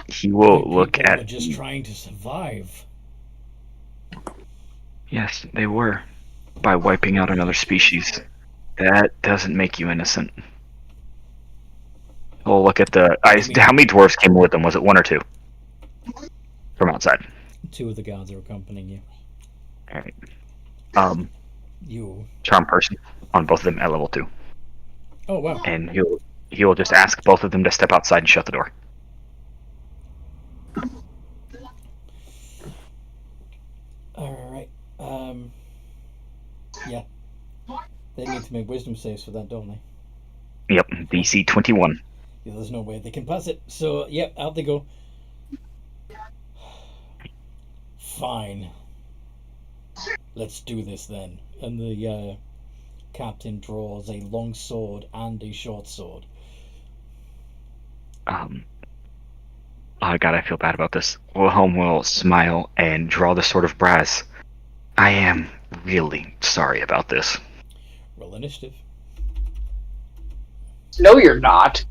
He will look People at... were just trying to survive. Yes, they were. By wiping out another species. That doesn't make you innocent. We'll look at the... how many dwarves came with them? Was it one or two? From outside. 2 of the guards are accompanying you. Alright. You... Charm person on both of them at level 2. Oh, wow. And he will just ask both of them to step outside and shut the door. Alright. Yeah. They need to make wisdom saves for that, don't they? Yep, DC 21. Yeah, there's no way they can pass it. So, yep, out they go. Fine. Let's do this then. And the captain draws a long sword and a short sword. Oh god, I feel bad about this. Wilhelm will smile and draw the sword of brass. I am really sorry about this. Roll initiative. No, you're not.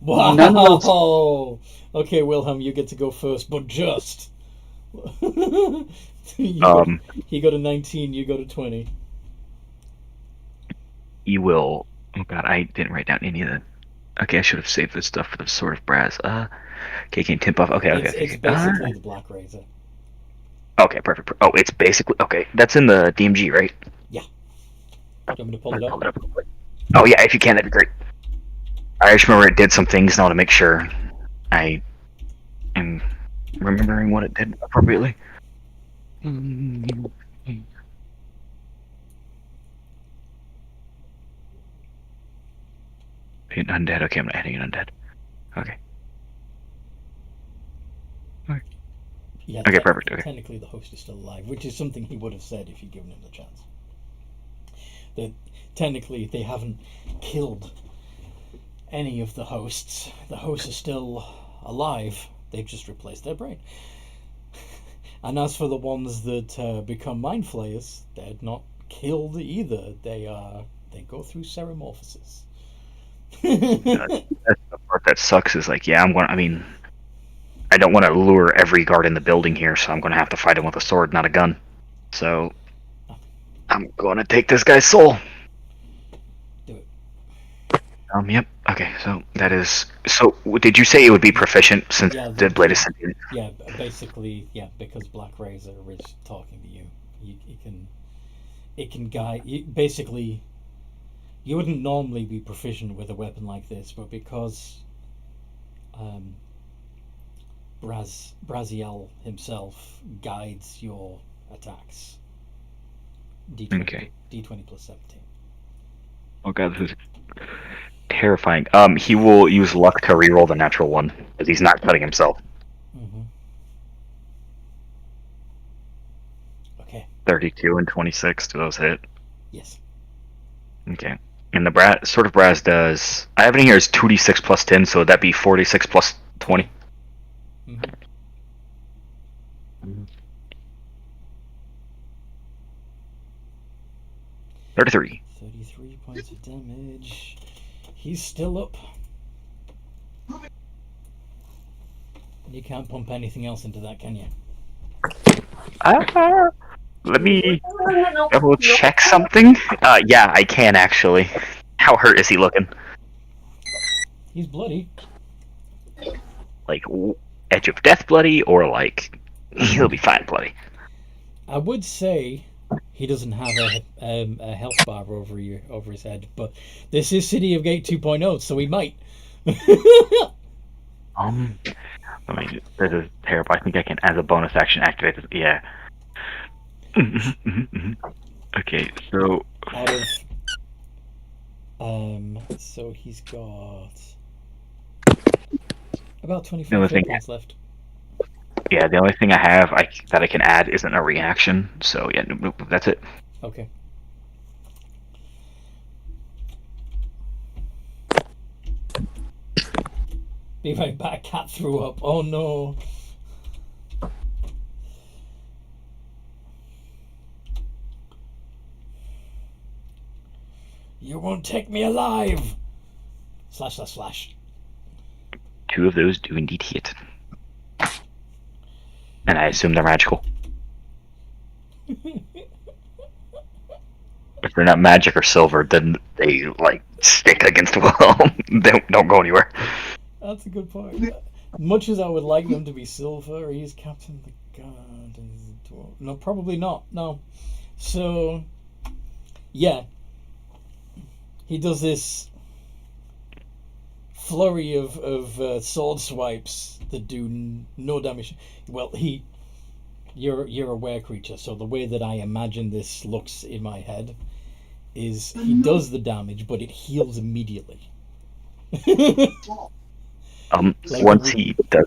Wow. None of those- Okay, Wilhelm, you get to go first, but just. He got a 19, you got a 20. You will. Oh god, I didn't write down any of that. Okay, I should have saved this stuff for the Sword of Brass. Okay, can tip off. Okay. It's basically the Black Razor. Okay, perfect. Oh, it's basically okay. That's in the DMG, right? Yeah. Do you want me to pull it up? Oh yeah, if you can, that'd be great. I just remember it did some things, and I want to make sure I am remembering what it did appropriately. An undead. Okay, I'm not adding an undead. Okay. Yeah, Okay, perfect. Okay. Technically, the host is still alive, which is something he would have said if you'd given him the chance. That technically they haven't killed any of the hosts. The hosts are still alive. They've just replaced their brain. And as for the ones that become mind flayers, they're not killed either. They go through ceramorphosis. That's the part that sucks. Is like, yeah, I mean, I don't want to lure every guard in the building here, so I'm going to have to fight him with a sword, not a gun. So I'm going to take this guy's soul. Do it. Yep. Okay, so that is. So, did you say it would be proficient since Yeah, the blade is sentient? Yeah, basically, yeah, because Black Razor is talking to you. It can guide you. Basically, you wouldn't normally be proficient with a weapon like this, but because Braziel himself guides your attacks. D20, Okay. D20 plus 17. Oh god, this is terrifying. He will use luck to reroll the natural one because he's not cutting himself. Mm-hmm. Okay. 32 and 26. Do those hit? Yes. Okay. And the Sword of Brass does. I have it in here as 2d6 plus 10, so would that be 46 plus 20? Mm-hmm. 33. 33 points of damage. He's still up. You can't pump anything else into that, can you? Let me double check something. Yeah, I can actually. How hurt is he looking? He's bloody. Like, edge of death bloody, or like, he'll be fine bloody? I would say he doesn't have a health bar over his head, but this is City of Gate 2.0, so he might. I mean, this is terrible. I think I can, as a bonus action, activate this. Yeah. Okay, so Out of so he's got about 25 hit points left. yeah, the only thing I have that I can add isn't a reaction. So yeah, nope, that's it. Okay. Be right back. Cat threw up. Oh no. You won't take me alive. Slash slash slash. 2 of those do indeed hit, and I assume they're magical. If they're not magic or silver, then they like stick against the wall. They don't go anywhere. That's a good point. Much as I would like them to be silver, he's Captain of the Guard. No, probably not. No. So, yeah. He does this flurry of sword swipes that do no damage. Well, you're a were creature, so the way that I imagine this looks in my head is he does the damage, but it heals immediately. Like Once he does,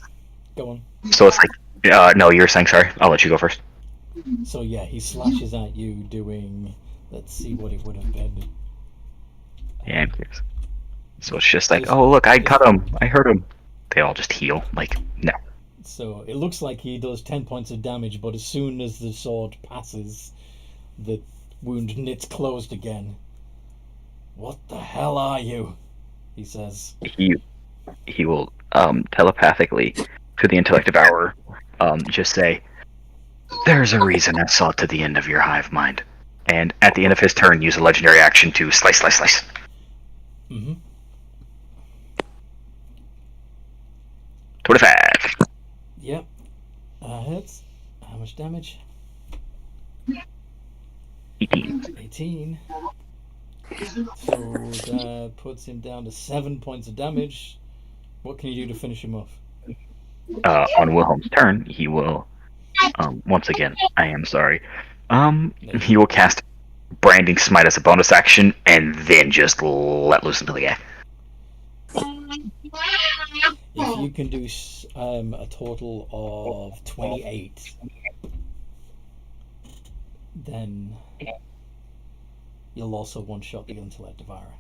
Go on. so it's like, no, you're saying sorry. I'll let you go first. So yeah, he slashes at you doing. Let's see what it would have been. Yeah, I'm curious. So it's just like, oh look, I cut him, I hurt him. They all just heal. Like, no. So it looks like he does 10 points of damage, but as soon as the sword passes, the wound knits closed again. "What the hell are you?" he says. He will telepathically to the intellect devourer just say, "There's a reason I saw to the end of your hive mind." And at the end of his turn, use a legendary action to slice. Mm-hmm. 25. Yep. Hits. How much damage? 18. 18. So that puts him down to 7 points of damage. What can you do to finish him off? On Wilhelm's turn, he will, once again, I am sorry, he will cast Branding Smite as a bonus action, and then just let loose into the guy. If you can do a total of 28, then you'll also one-shot the Intellect Devourer.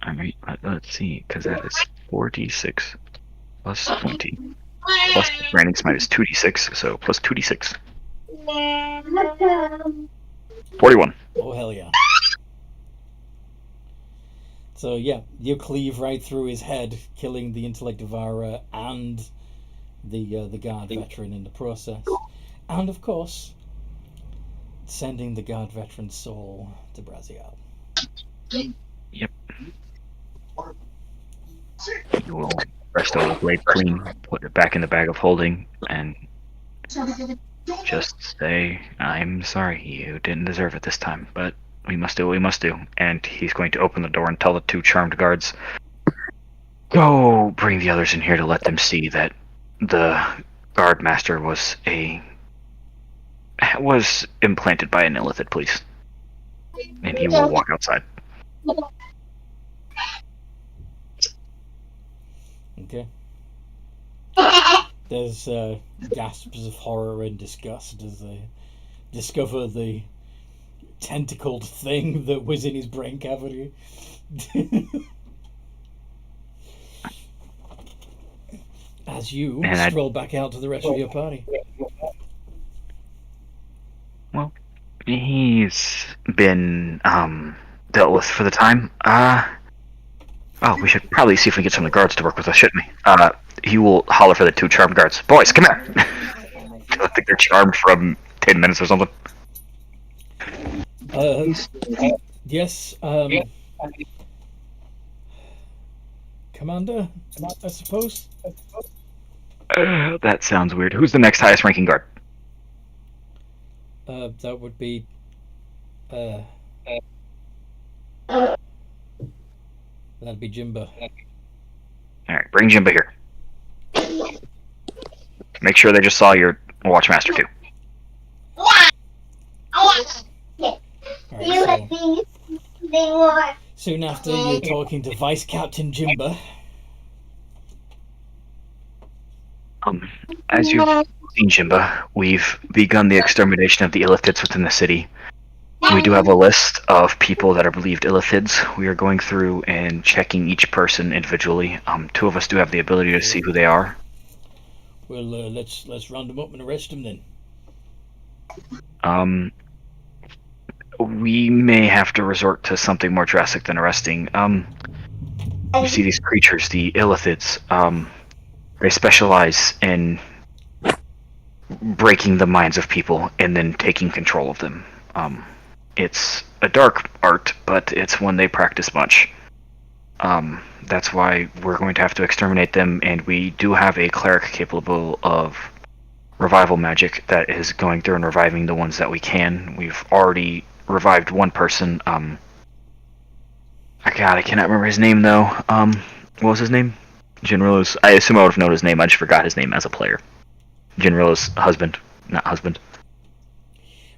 Alright, let's see, because that is 4d6 plus 20. Plus Branding Smite is 2d6, so plus 2d6. 41. Oh, hell yeah. So yeah, you cleave right through his head, killing the Intellect Devourer and the guard veteran in the process. And of course, sending the guard veteran's soul to Braziel. Yep. You will rest the blade clean, put it back in the bag of holding, and just say, "I'm sorry, you didn't deserve it this time, but we must do what we must do." And he's going to open the door and tell the two charmed guards, "Go bring the others in here to let them see that the guard master was implanted by an Illithid, please." And he will walk outside. Okay. There's gasps of horror and disgust as they discover the tentacled thing that was in his brain cavity. As you stroll back out to the rest of your party. Well, he's been dealt with for the time. Oh, we should probably see if we can get some of the guards to work with us, shouldn't we? He will holler for the two charmed guards. "Boys, come here!" I think they're charmed from 10 minutes or something. Yes, Commander, I suppose? That sounds weird. Who's the next highest ranking guard? That would be... that'd be Jimbo. Alright, bring Jimbo here. Make sure they just saw your Watchmaster too. Alright, so soon after you're talking to Vice Captain Jimbo. As you've seen, Jimbo, we've begun the extermination of the Illithids within the city. We do have a list of people that are believed Illithids. We are going through and checking each person individually. Two of us do have the ability to see who they are. Well, let's round them up and arrest them then. We may have to resort to something more drastic than arresting. You see these creatures, the Illithids. They specialize in breaking the minds of people and then taking control of them. It's a dark art, but it's one they practice much. That's why we're going to have to exterminate them, and we do have a cleric capable of revival magic that is going through and reviving the ones that we can. We've already revived one person. I cannot remember his name though. What was his name? Genrilla's. I assume I would have known his name. I just forgot his name as a player. Genrilla's husband, not husband.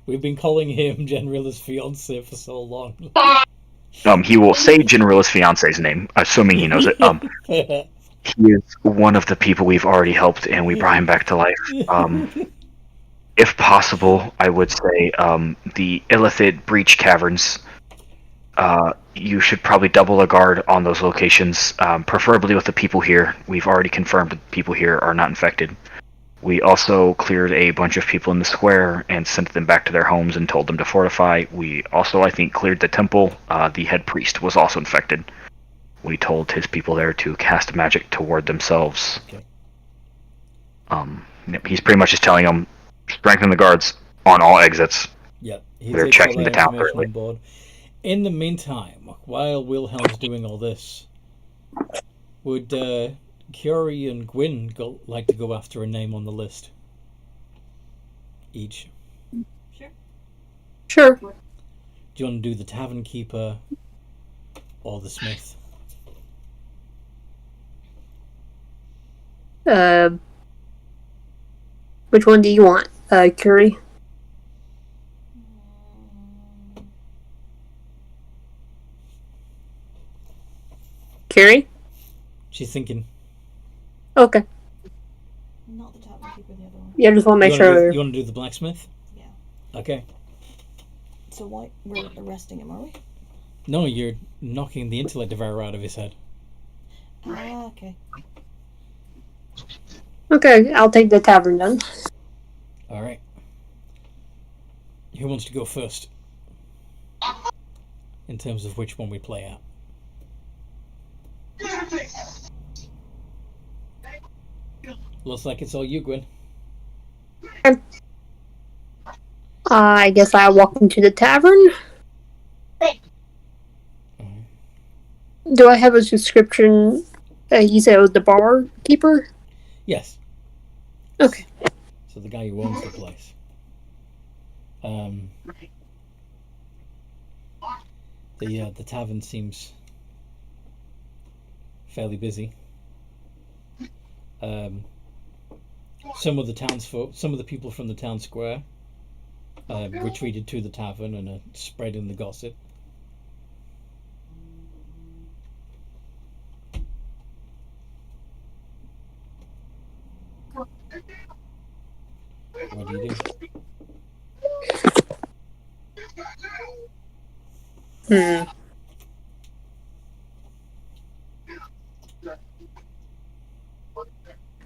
We've been calling him Genrilla's fiance for so long. He will say Genrilla's fiance's name, assuming he knows it. He is one of the people we've already helped, and we brought him back to life. If possible, I would say the Illithid Breach Caverns. You should probably double a guard on those locations, preferably with the people here. We've already confirmed the people here are not infected. We also cleared a bunch of people in the square and sent them back to their homes and told them to fortify. We also, I think, cleared the temple. The head priest was also infected. We told his people there to cast magic to ward themselves. Okay. He's pretty much just telling them, strengthen the guards on all exits. Yeah, They're checking the town information thoroughly. on board. In the meantime, while Wilhelm's doing all this, would Curie and Gwyn like to go after a name on the list? Each. Sure. Sure. Do you want to do the tavern keeper or the smith? Which one do you want, Curie? Curie? She's thinking. Okay. Not the tavern keeper, the other one. Yeah, just want to make sure. You want to do the blacksmith? Yeah. Okay. So why we're arresting him, are we? No, you're knocking the intellect devourer out of his head. Ah, okay. Okay, I'll take the tavern then. All right. Who wants to go first? In terms of which one we play out. Looks like it's all you, Gwyn. I guess I walk into the tavern. Do I have a description? You said it was the barkeeper? Yes. Okay. So the guy who owns the place. The tavern seems fairly busy. Some of the people from the town square retreated to the tavern and are spreading the gossip. What do you do?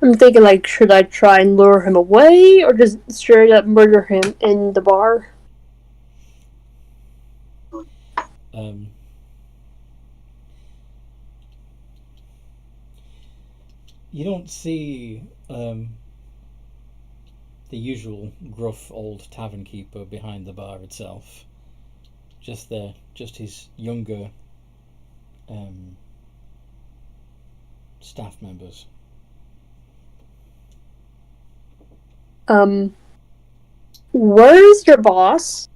I'm thinking, like, should I try and lure him away, or just straight up murder him in the bar? You don't see the usual gruff old tavern keeper behind the bar itself. Just his younger staff members. Where's your boss?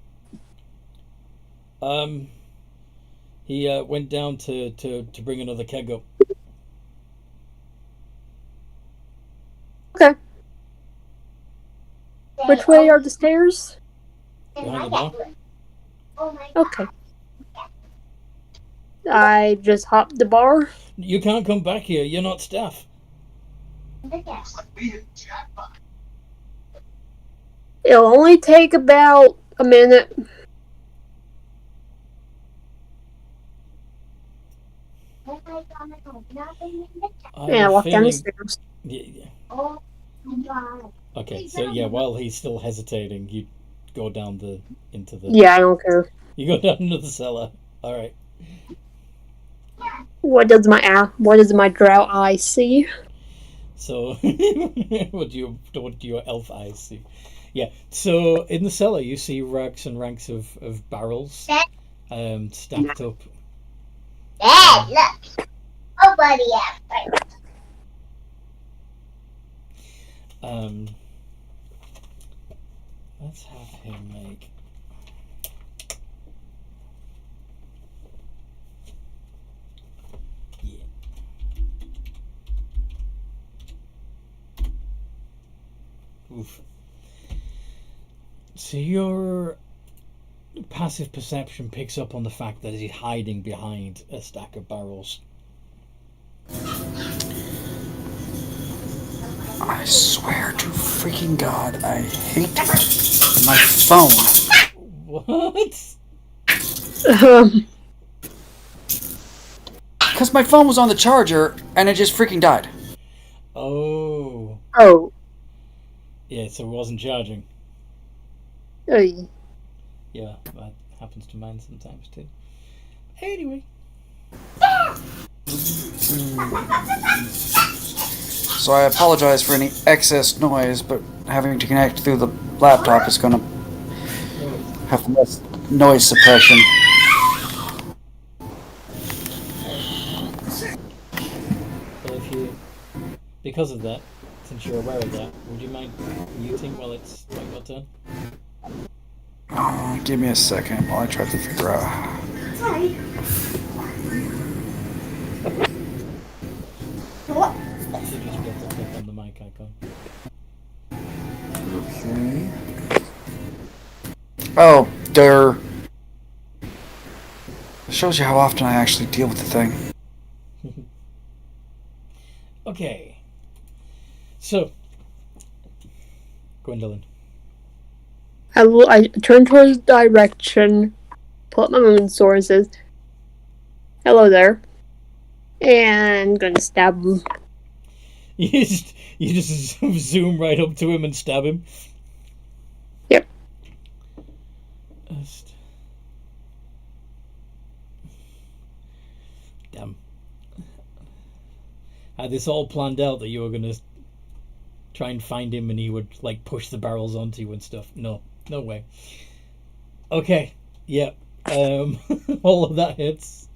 He went down to bring another keg up. Okay. Which way are the stairs? Behind the bar. Okay. I just hopped the bar. You can't come back here. You're not staff. It'll only take about a minute. Yeah, walk down the stairs. Yeah. Okay, so yeah, while he's still hesitating, you go down into the. Yeah, I don't care. You go down into the cellar. All right. What does my drow eye see? So, what do your elf eyes see? Yeah. So in the cellar, you see ranks and ranks of barrels, stacked up. Dad, look. Nobody else. Let's have him make. Yeah. Oof. So your passive perception picks up on the fact that he's hiding behind a stack of barrels. I swear to freaking God, I hate my phone. What? Because my phone was on the charger and it just freaking died. Oh. Oh. Yeah, so it wasn't charging. Oy. Yeah, that happens to mine sometimes too. Anyway. So I apologize for any excess noise, but having to connect through the laptop is going to have less noise suppression. Well, if you, because of that, since you're aware of that, would you mind muting while it's your turn? Give me a second while I try to figure out. Sorry. What? You should just be able to click on the mic icon. Okay. Oh, there. Shows you how often I actually deal with the thing. Okay. So, Gwendolyn. I turn towards the direction, pull up my moon sword, and says, "Hello there," and gonna stab him. You just zoom right up to him and stab him. Yep. Damn. Had this all planned out that you were gonna try and find him and he would like push the barrels onto you and stuff. No way. Okay, yeah. All of that hits.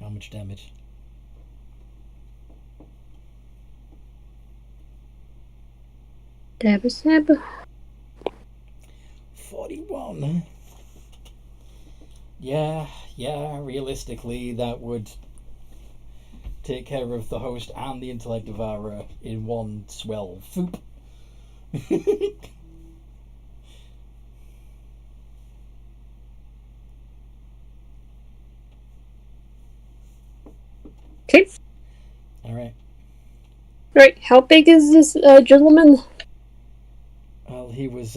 How much damage? Stab, stab. 41. Yeah, realistically that would take care of the host and the intellect devourer in one swell. Foop. Okay. Alright. Right, how big is this gentleman? Well, he was,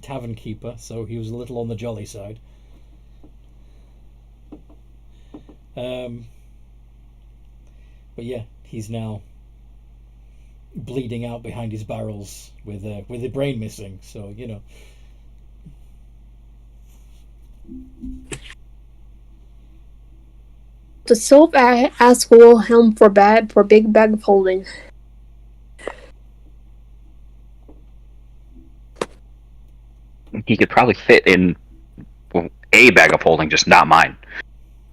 tavern keeper, so he was a little on the jolly side. But yeah, he's now bleeding out behind his barrels with a brain missing, so, The Sylph asks Wilhelm for a big bag of holding. He could probably fit in a bag of holding, just not mine.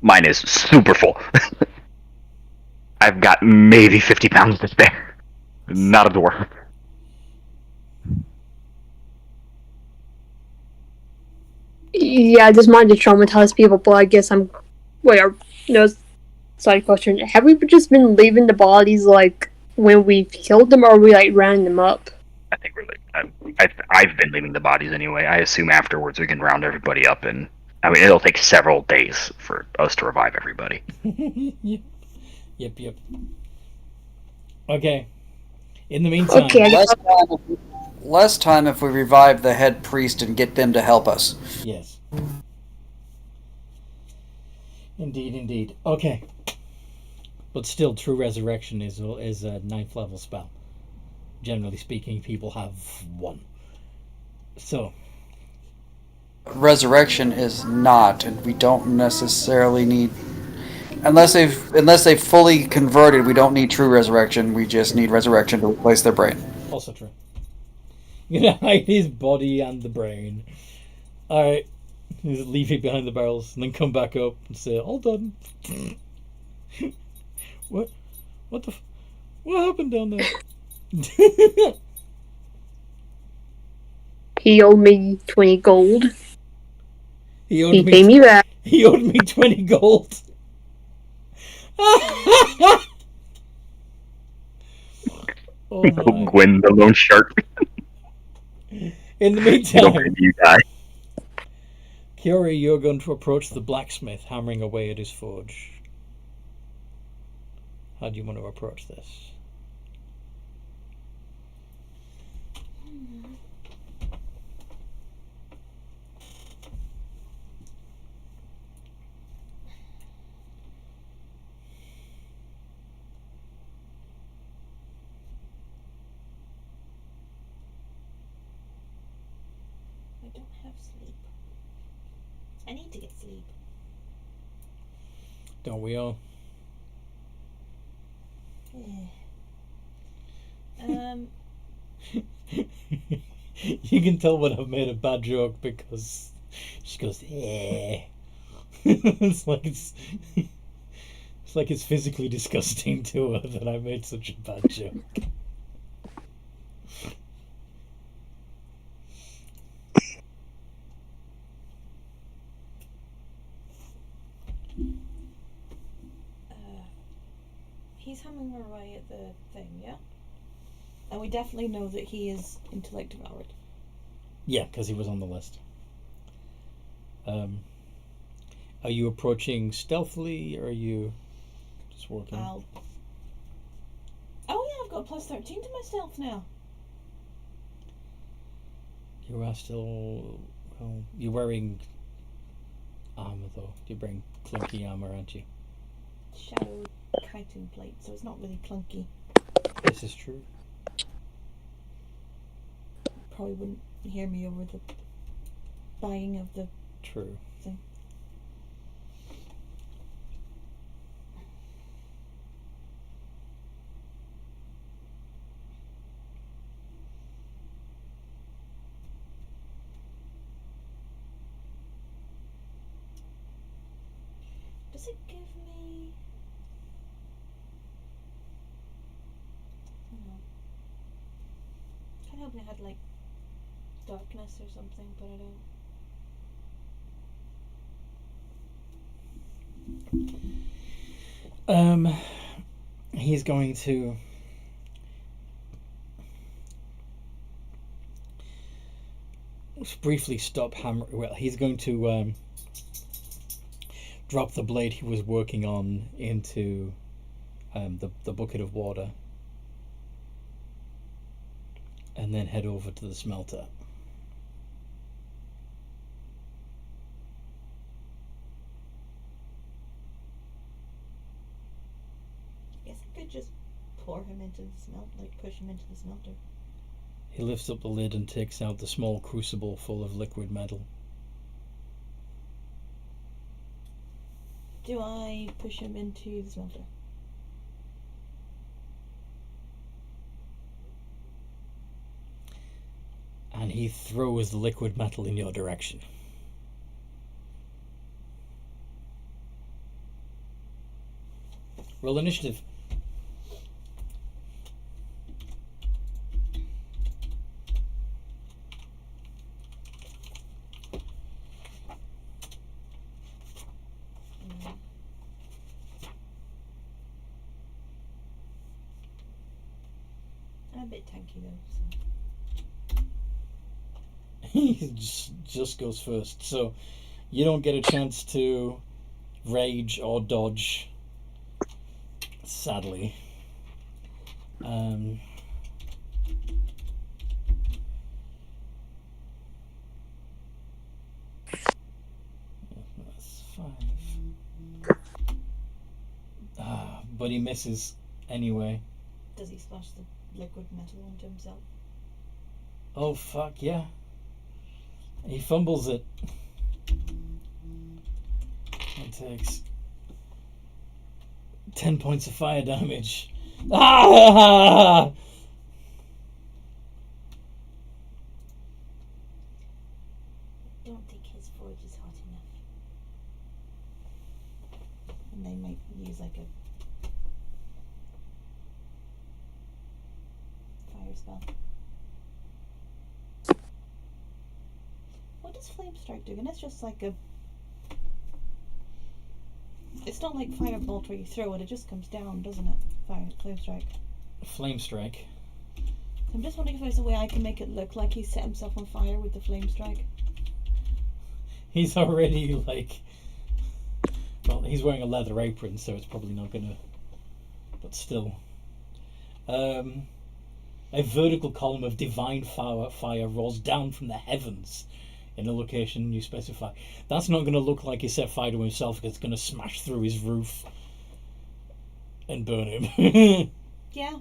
Mine is super full. I've got maybe 50 pounds to spare. Not a dwarf. Yeah, I just wanted to traumatize people, but I guess I'm... Wait, no, side question. Have we just been leaving the bodies, like, when we've killed them, or are we, like, rounding them up? I think we're I've been leaving the bodies anyway. I assume afterwards we can round everybody up, and I mean it'll take several days for us to revive everybody. Yep. Okay. In the meantime, Okay, Less time if we revive the head priest and get them to help us. yes. Indeed. Okay. But still, true resurrection is a 9th level spell. Generally speaking, people have 1. So, Resurrection is not, and we don't necessarily need. Unless they've fully converted, we don't need true resurrection. We just need resurrection to replace their brain. also true. You're gonna hide his body and the brain. Alright. Just leave it behind the barrels and then come back up and say, all done. What happened down there? he owed me 20 gold. He owed He paid me back. He owed me 20 gold. Oh my. Gwen the lone shark. In the meantime, You die. Hiyori, you're going to approach the blacksmith hammering away at his forge. How do you want to approach this? I don't have sleep. I need to get sleep. Don't we all? You can tell when I've made a bad joke because she goes, eh. it's like it's physically disgusting to her that I made such a bad joke. He's hammering away at the thing, yeah? And we definitely know that he is intellect devoured. Yeah, because he was on the list. Are you approaching stealthily, or are you just walking? Oh yeah, I've got a plus 13 to my stealth now. You are still... Well, you're wearing armor, though. You're wearing clunky armor, aren't you? Shadow chitin plate, so it's not really clunky. This is true. Probably wouldn't hear me over the buying of the True. thing. Does it give me... No. Kind of hoping it had like darkness or something, but I don't. He's going to briefly stop hammer. Well, he's going to drop the blade he was working on into the bucket of water, and then head over to the smelter. Guess I could just pour him into the smelter, like push him into the smelter. He lifts up the lid and takes out the small crucible full of liquid metal. Do I push him into the smelter? And he throws the liquid metal in your direction. Roll initiative. I'm a bit tanky though, so. He just goes first, so you don't get a chance to rage or dodge, sadly. That's 5. But he misses anyway. Does he splash the liquid metal onto himself? Oh fuck yeah. He fumbles it. It takes 10 points of fire damage. Ah! I don't think his forge is hot enough. And they might use like a fire spell. What does flame strike do? And it's just like a... It's not like firebolt where you throw it, it just comes down, doesn't it? Flame strike. Flame strike. I'm just wondering if there's a way I can make it look like he set himself on fire with the flame strike. He's already like, well, he's wearing a leather apron, so it's probably not gonna. But still, a vertical column of divine fire rolls down from the heavens in a location you specify. That's not going to look like he set fire to himself. It's going to smash through his roof and burn him. Yeah.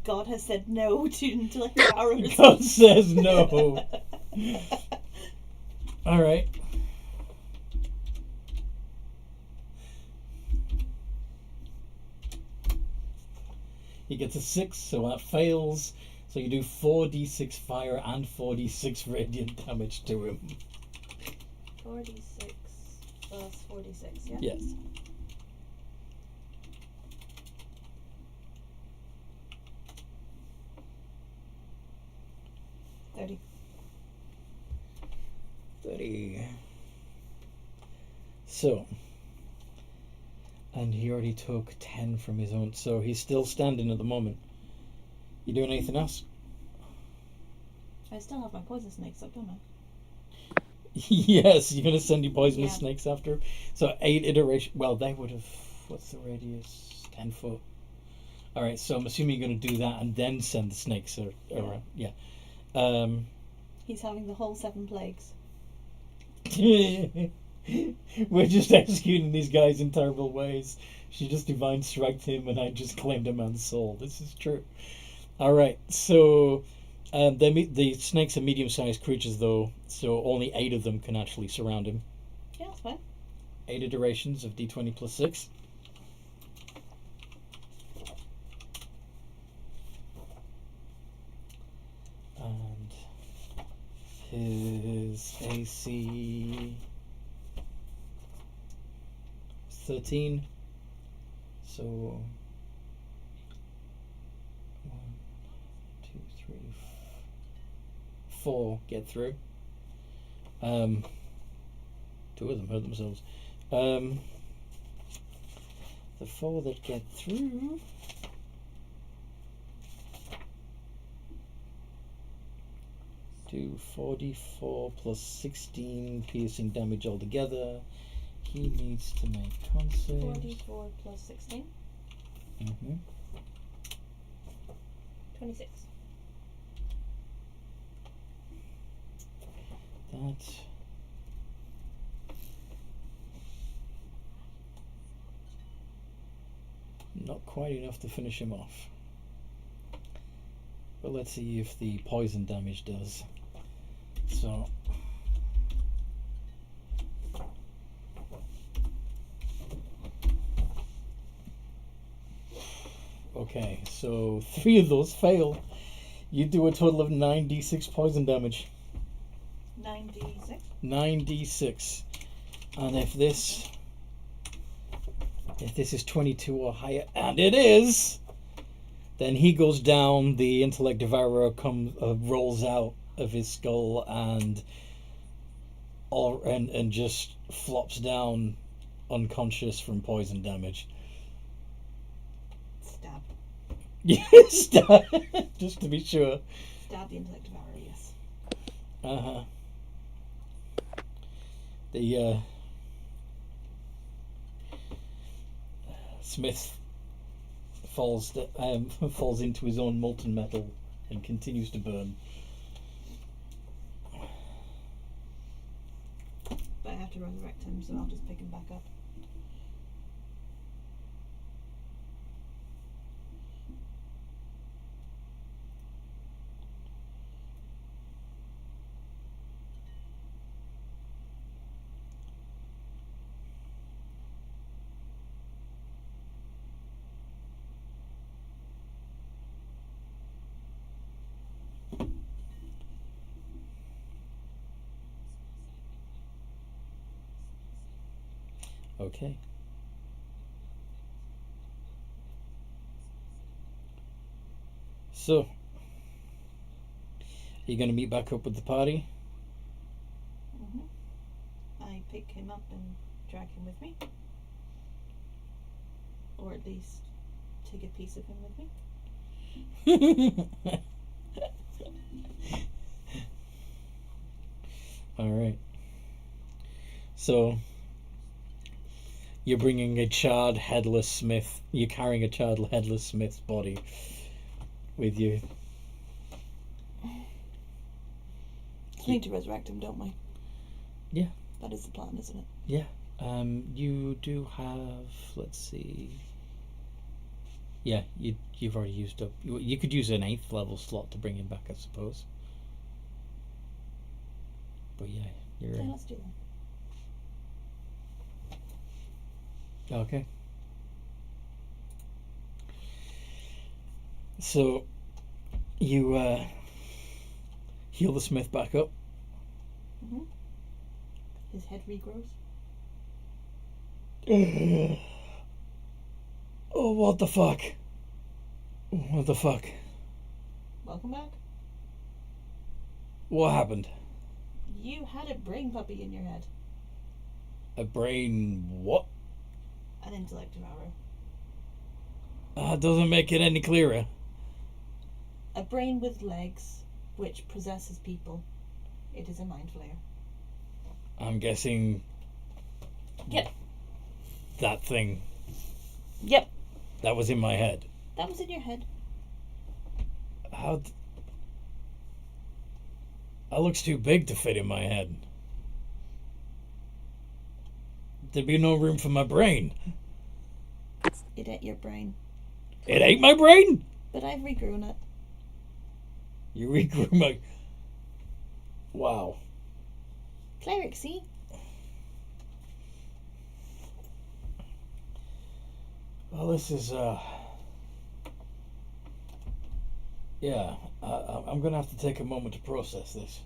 God has said no to intellect devourers. God says no. All right. He gets a 6, so that fails. So you do 4d6 fire and 4d6 radiant damage to him. 4d6 plus 4d6, yeah? Yes. $30. 30. So, and he already took 10 from his own, so he's still standing at the moment. You doing anything else? I still have my poison snakes up, don't I? Yes, you're going to send your poisonous Yeah. snakes after him. So 8 iterations. Well, they would have. What's the radius? 10 foot. Alright, so I'm assuming you're going to do that and then send the snakes around. Yeah. He's having the whole 7 plagues. We're just executing these guys in terrible ways. She just divine striked him and I just claimed a man's soul. This is true. Alright, so the snakes are medium-sized creatures though, so only 8 of them can actually surround him. Yeah, that's fine. 8 iterations of d20 plus 6. And his AC 13. So 1, 2, 3, 4 get through. 2 of them hurt themselves. The 4 that get through do 44 plus 16 piercing damage altogether. He needs to make con save. 44 plus 16. 26. That. Not quite enough to finish him off. But let's see if the poison damage does. So. Okay, so 3 of those fail. You do a total of 9d6 poison damage. 9d6. 9d6. And if this is 22 or higher, and it is, then he goes down. The intellect devourer rolls out of his skull and just flops down unconscious from poison damage. Stab. Yes, just to be sure. Stab the intellect devourer, yes. The Smith falls into his own molten metal and continues to burn. But I have to resurrect him, so I'll just pick him back up. Okay. So, are you going to meet back up with the party? I pick him up and drag him with me. Or at least take a piece of him with me. All right. So you're bringing a charred headless smith. You're carrying a charred headless smith's body with you. We need to resurrect him, don't we? Yeah. That is the plan, isn't it? Yeah. You do have. Let's see. Yeah, you've already used up. You could use an 8th level slot to bring him back, I suppose. But yeah, you're. Yeah, let's do that. Okay. So, you heal the smith back up. His head regrows. Oh, what the fuck? What the fuck? Welcome back. What happened? You had a brain puppy in your head. A brain what? An intellect devourer. Doesn't make it any clearer. A brain with legs, which possesses people. It is a mind flayer. I'm guessing. Yep. That thing. Yep. That was in my head. That was in your head. How? That looks too big to fit in my head. There'd be no room for my brain. It ate your brain. It ate my brain? But I've regrown it. You regrew my... Wow. Cleric, see? Well, this is, yeah, I'm gonna have to take a moment to process this.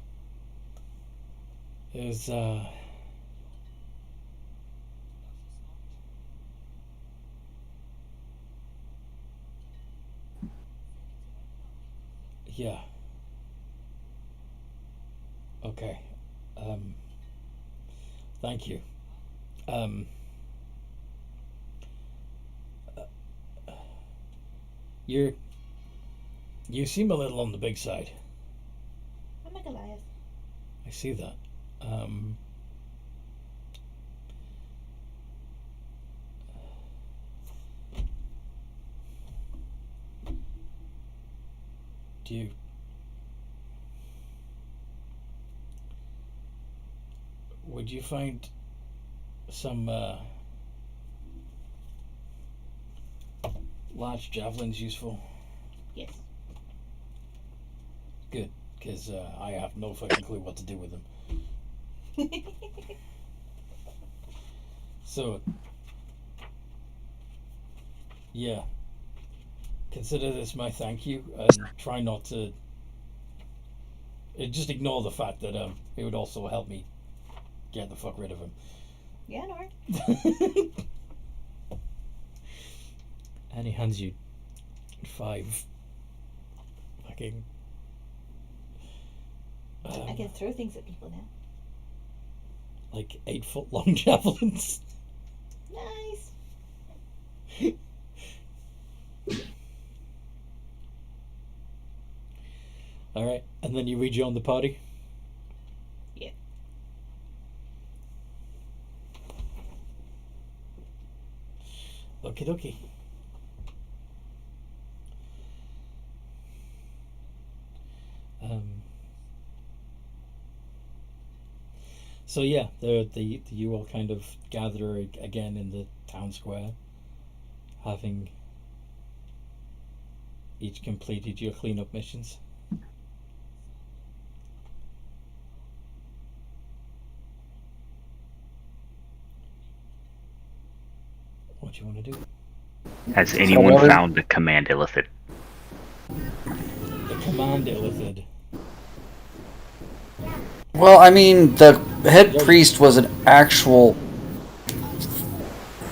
Yeah. Okay. Thank you. You seem a little on the big side. I'm a Goliath. I see that. Would you find some large javelins useful? Yes. Good, because I have no fucking clue what to do with them. So, yeah. Consider this my thank you, and try not to... just ignore the fact that it would also help me get the fuck rid of him. Yeah, no. And he hands you 5 fucking... I can throw things at people now. like 8-foot long javelins. Nice. Alright, and then you rejoin the party? Yeah. Okie dokie. So yeah, you all kind of gather again in the town square, having each completed your cleanup missions. What do you want to do? Has anyone found the command Illithid? The command Illithid. Well, I mean, the head priest was an actual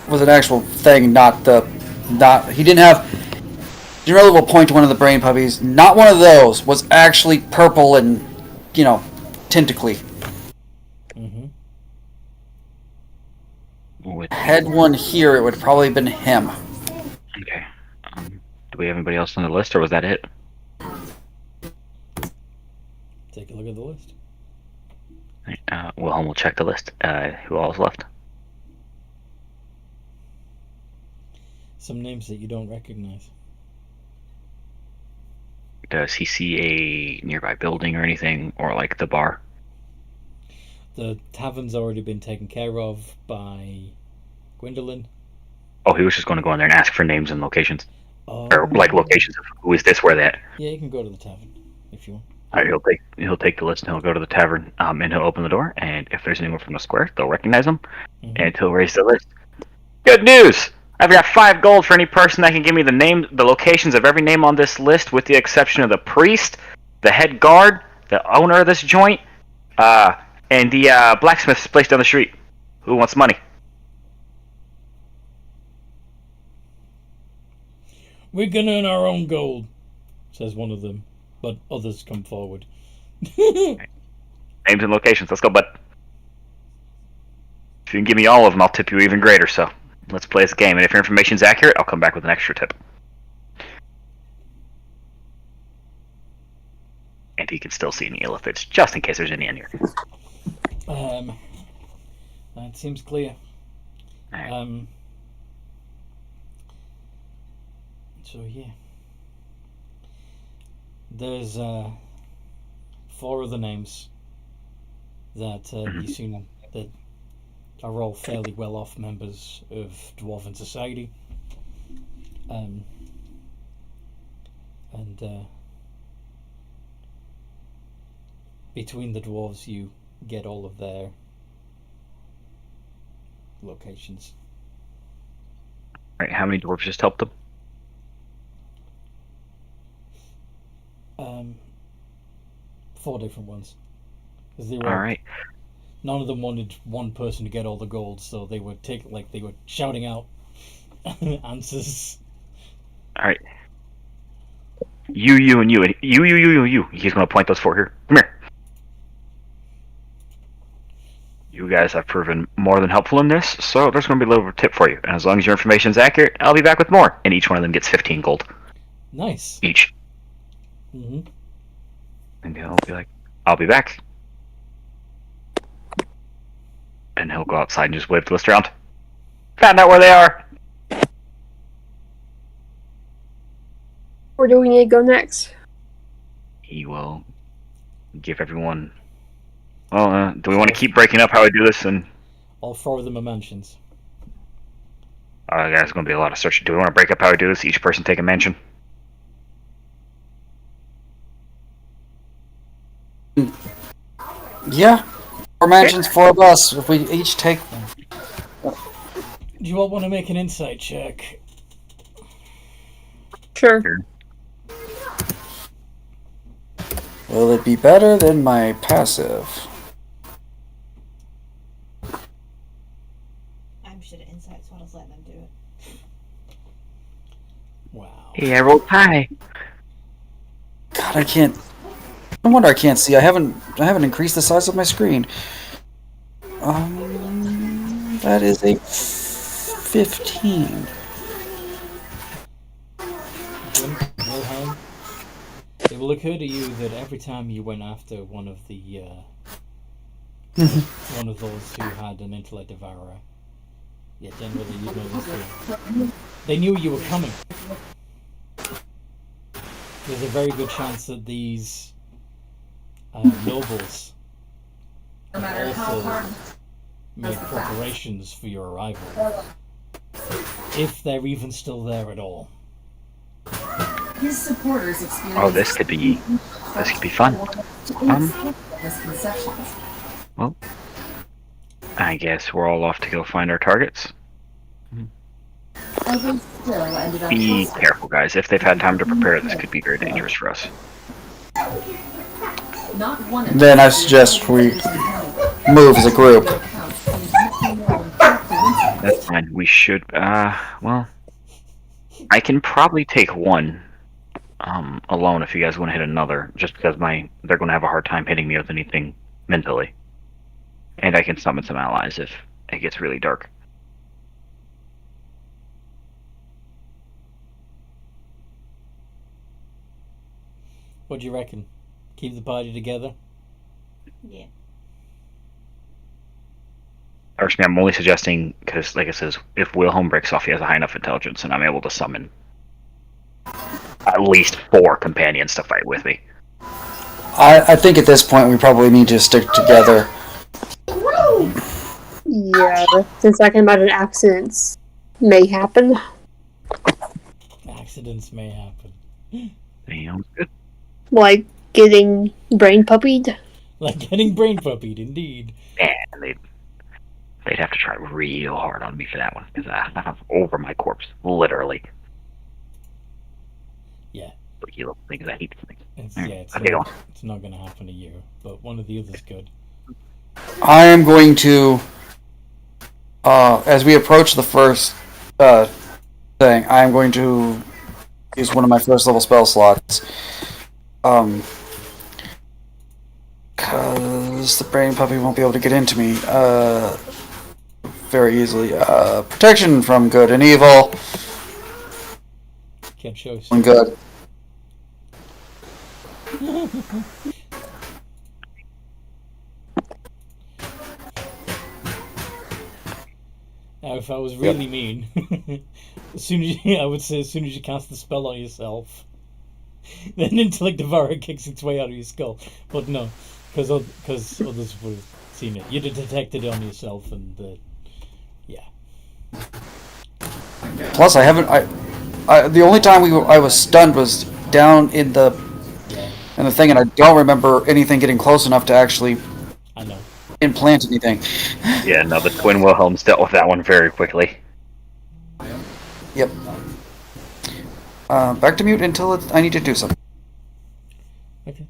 thing, he didn't have. Generally, will point to one of the brain puppies. Not one of those. Was actually purple and, tentacly. Mm-hmm. Had one here, it would have probably been him. Okay. Do we have anybody else on the list, or was that it? Take a look at the list. Wilhelm will check the list. Who all is left? Some names that you don't recognize. Does he see a nearby building or anything, or like the bar? The tavern's already been taken care of by Gwendolyn. Oh, he was just going to go in there and ask for names and locations, Oh, or like locations of who is this, where that. yeah, you can go to the tavern if you want. All right, he'll take the list and he'll go to the tavern, and he'll open the door. And if there's anyone from the square, they'll recognize him, and he'll raise the list. Good news! I've got 5 gold for any person that can give me the locations of every name on this list, with the exception of the priest, the head guard, the owner of this joint, and the blacksmith's place down the street. Who wants money? We can earn our own gold, says one of them, but others come forward. Names and locations. Let's go, bud. If you can give me all of them, I'll tip you even greater, so let's play this game. And if your information's accurate, I'll come back with an extra tip. And he can still see any illithids, just in case there's any in here. That seems clear. Right. So yeah, there's 4 other names that you seen that are all fairly well-off members of Dwarven society, and between the dwarves you get all of their locations. Right, how many dwarves just helped them? 4 different ones. 'Cause they were, All right. none of them wanted one person to get all the gold, so they were they were shouting out answers. All right. You, and you, and you. He's going to point those 4 here. Come here. You guys have proven more than helpful in this, so there's going to be a little tip for you. And as long as your information's accurate, I'll be back with more. And each one of them gets 15 gold. Nice. Each. Mm-hmm. And he'll be like, I'll be back. And he'll go outside and just wave the list around. Found out where they are. Where do we need to go next? He will give everyone... Well, do we want to keep breaking up how we do this? And All 4 of them are mansions. there's going to be a lot of searching. Do we want to break up how we do this? Each person take a mansion? Yeah. 4 mansions, 4 of us. If we each take one. Do you all want to make an insight check? Sure. Will it be better than my passive? I'm shit at insight, so I'll just let them do it. Wow. Hey, I rolled high. God, I can't. No wonder I can't see. I haven't increased the size of my screen. That is a 15. Wilhelm, it will occur to you that every time you went after one of the one of those who had an intellect devourer, yeah, generally you know this too. They knew you were coming. There's a very good chance that these nobles have also made preparations for your arrival, if they're even still there at all. His supporters experience. Oh, this could be fun. Misconceptions. Well, I guess we're all off to go find our targets. Others still ended up Be hostile. careful, guys. If they've had time to prepare, this could be very dangerous for us. Not one of Then I suggest we move as a group. That's fine. We should, well, I can probably take one, alone if you guys want to hit another, just because they're going to have a hard time hitting me with anything mentally. And I can summon some allies if it gets really dark. What do you reckon? Keep the party together? Yeah. Actually, I'm only suggesting because, like it says, if Wilhelm breaks off, he has a high enough intelligence, and I'm able to summon at least 4 companions to fight with me. I think at this point we probably need to stick together. Yeah, since I can imagine accidents may happen. Accidents may happen. Sounds good. Like getting brain puppied. Like getting brain puppied, indeed. And they'd have to try real hard on me for that one, because I'm over my corpse, literally. Yeah. Like, you little things, I hate these things. It's not going to happen to you, but one of the others could. I am going to, as we approach the first thing, I am going to use one of my first level spell slots. Because the brain puppy won't be able to get into me very easily. Protection from good and evil. Can't show us. And good. Now, if I was really mean, I would say as soon as you cast the spell on yourself, then Intellect Devourer kicks its way out of your skull. But no, because others would have seen it. You'd have detected it on yourself, and yeah. Plus, I haven't. The only time I was stunned was down in the thing, and I don't remember anything getting close enough to actually. I know. Implant anything. Yeah, no, the twin Wilhelms dealt with that one very quickly. Yep. Back to mute until I need to do something. Okay.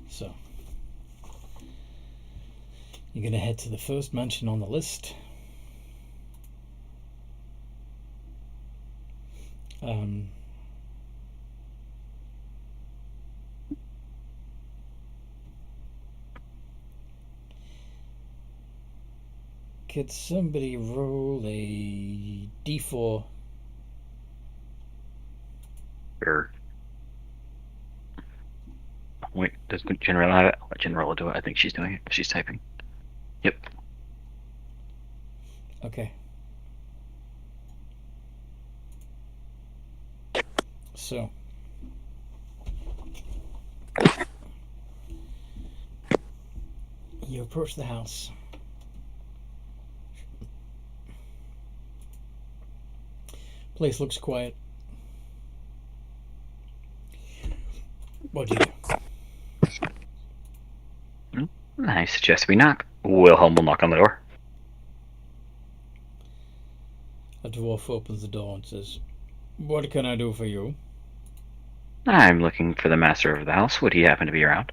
So, you're going to head to the first mansion on the list. Could somebody roll a d4? Sure. Wait, does General have it? I'll let General do it. I think she's doing it. She's typing. Yep. Okay. So. You approach the house. Place looks quiet. What do you do? I suggest we knock. Wilhelm will knock on the door. A dwarf opens the door and says, "What can I do for you?" I'm looking for the master of the house. Would he happen to be around?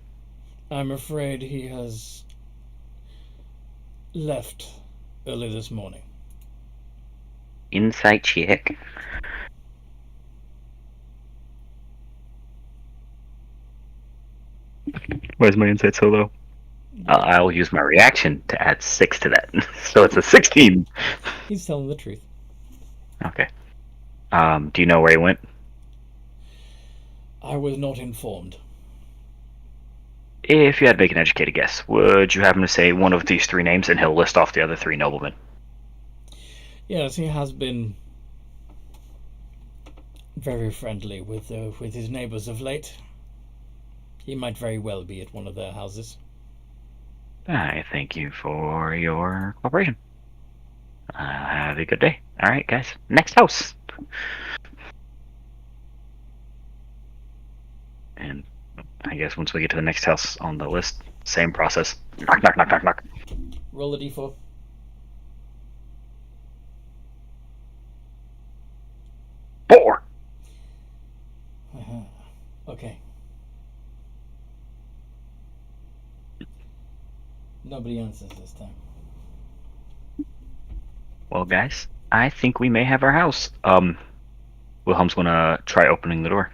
I'm afraid he has left early this morning. Insight check. Why is my insight so low? I'll use my reaction to add 6 to that. So it's a 16. He's telling the truth. Okay. Do you know where he went? I was not informed. If you had to make an educated guess, would you happen to say one of these 3 names and he'll list off the other 3 noblemen? Yes, he has been very friendly with his neighbors of late. He might very well be at one of their houses. I thank you for your cooperation. Have a good day. Alright, guys. Next house! And I guess once we get to the next house on the list, same process. Knock, knock, knock, knock, knock. Roll a d4. 4. Okay. Nobody answers this time. Well, guys, I think we may have our house. Wilhelm's gonna try opening the door.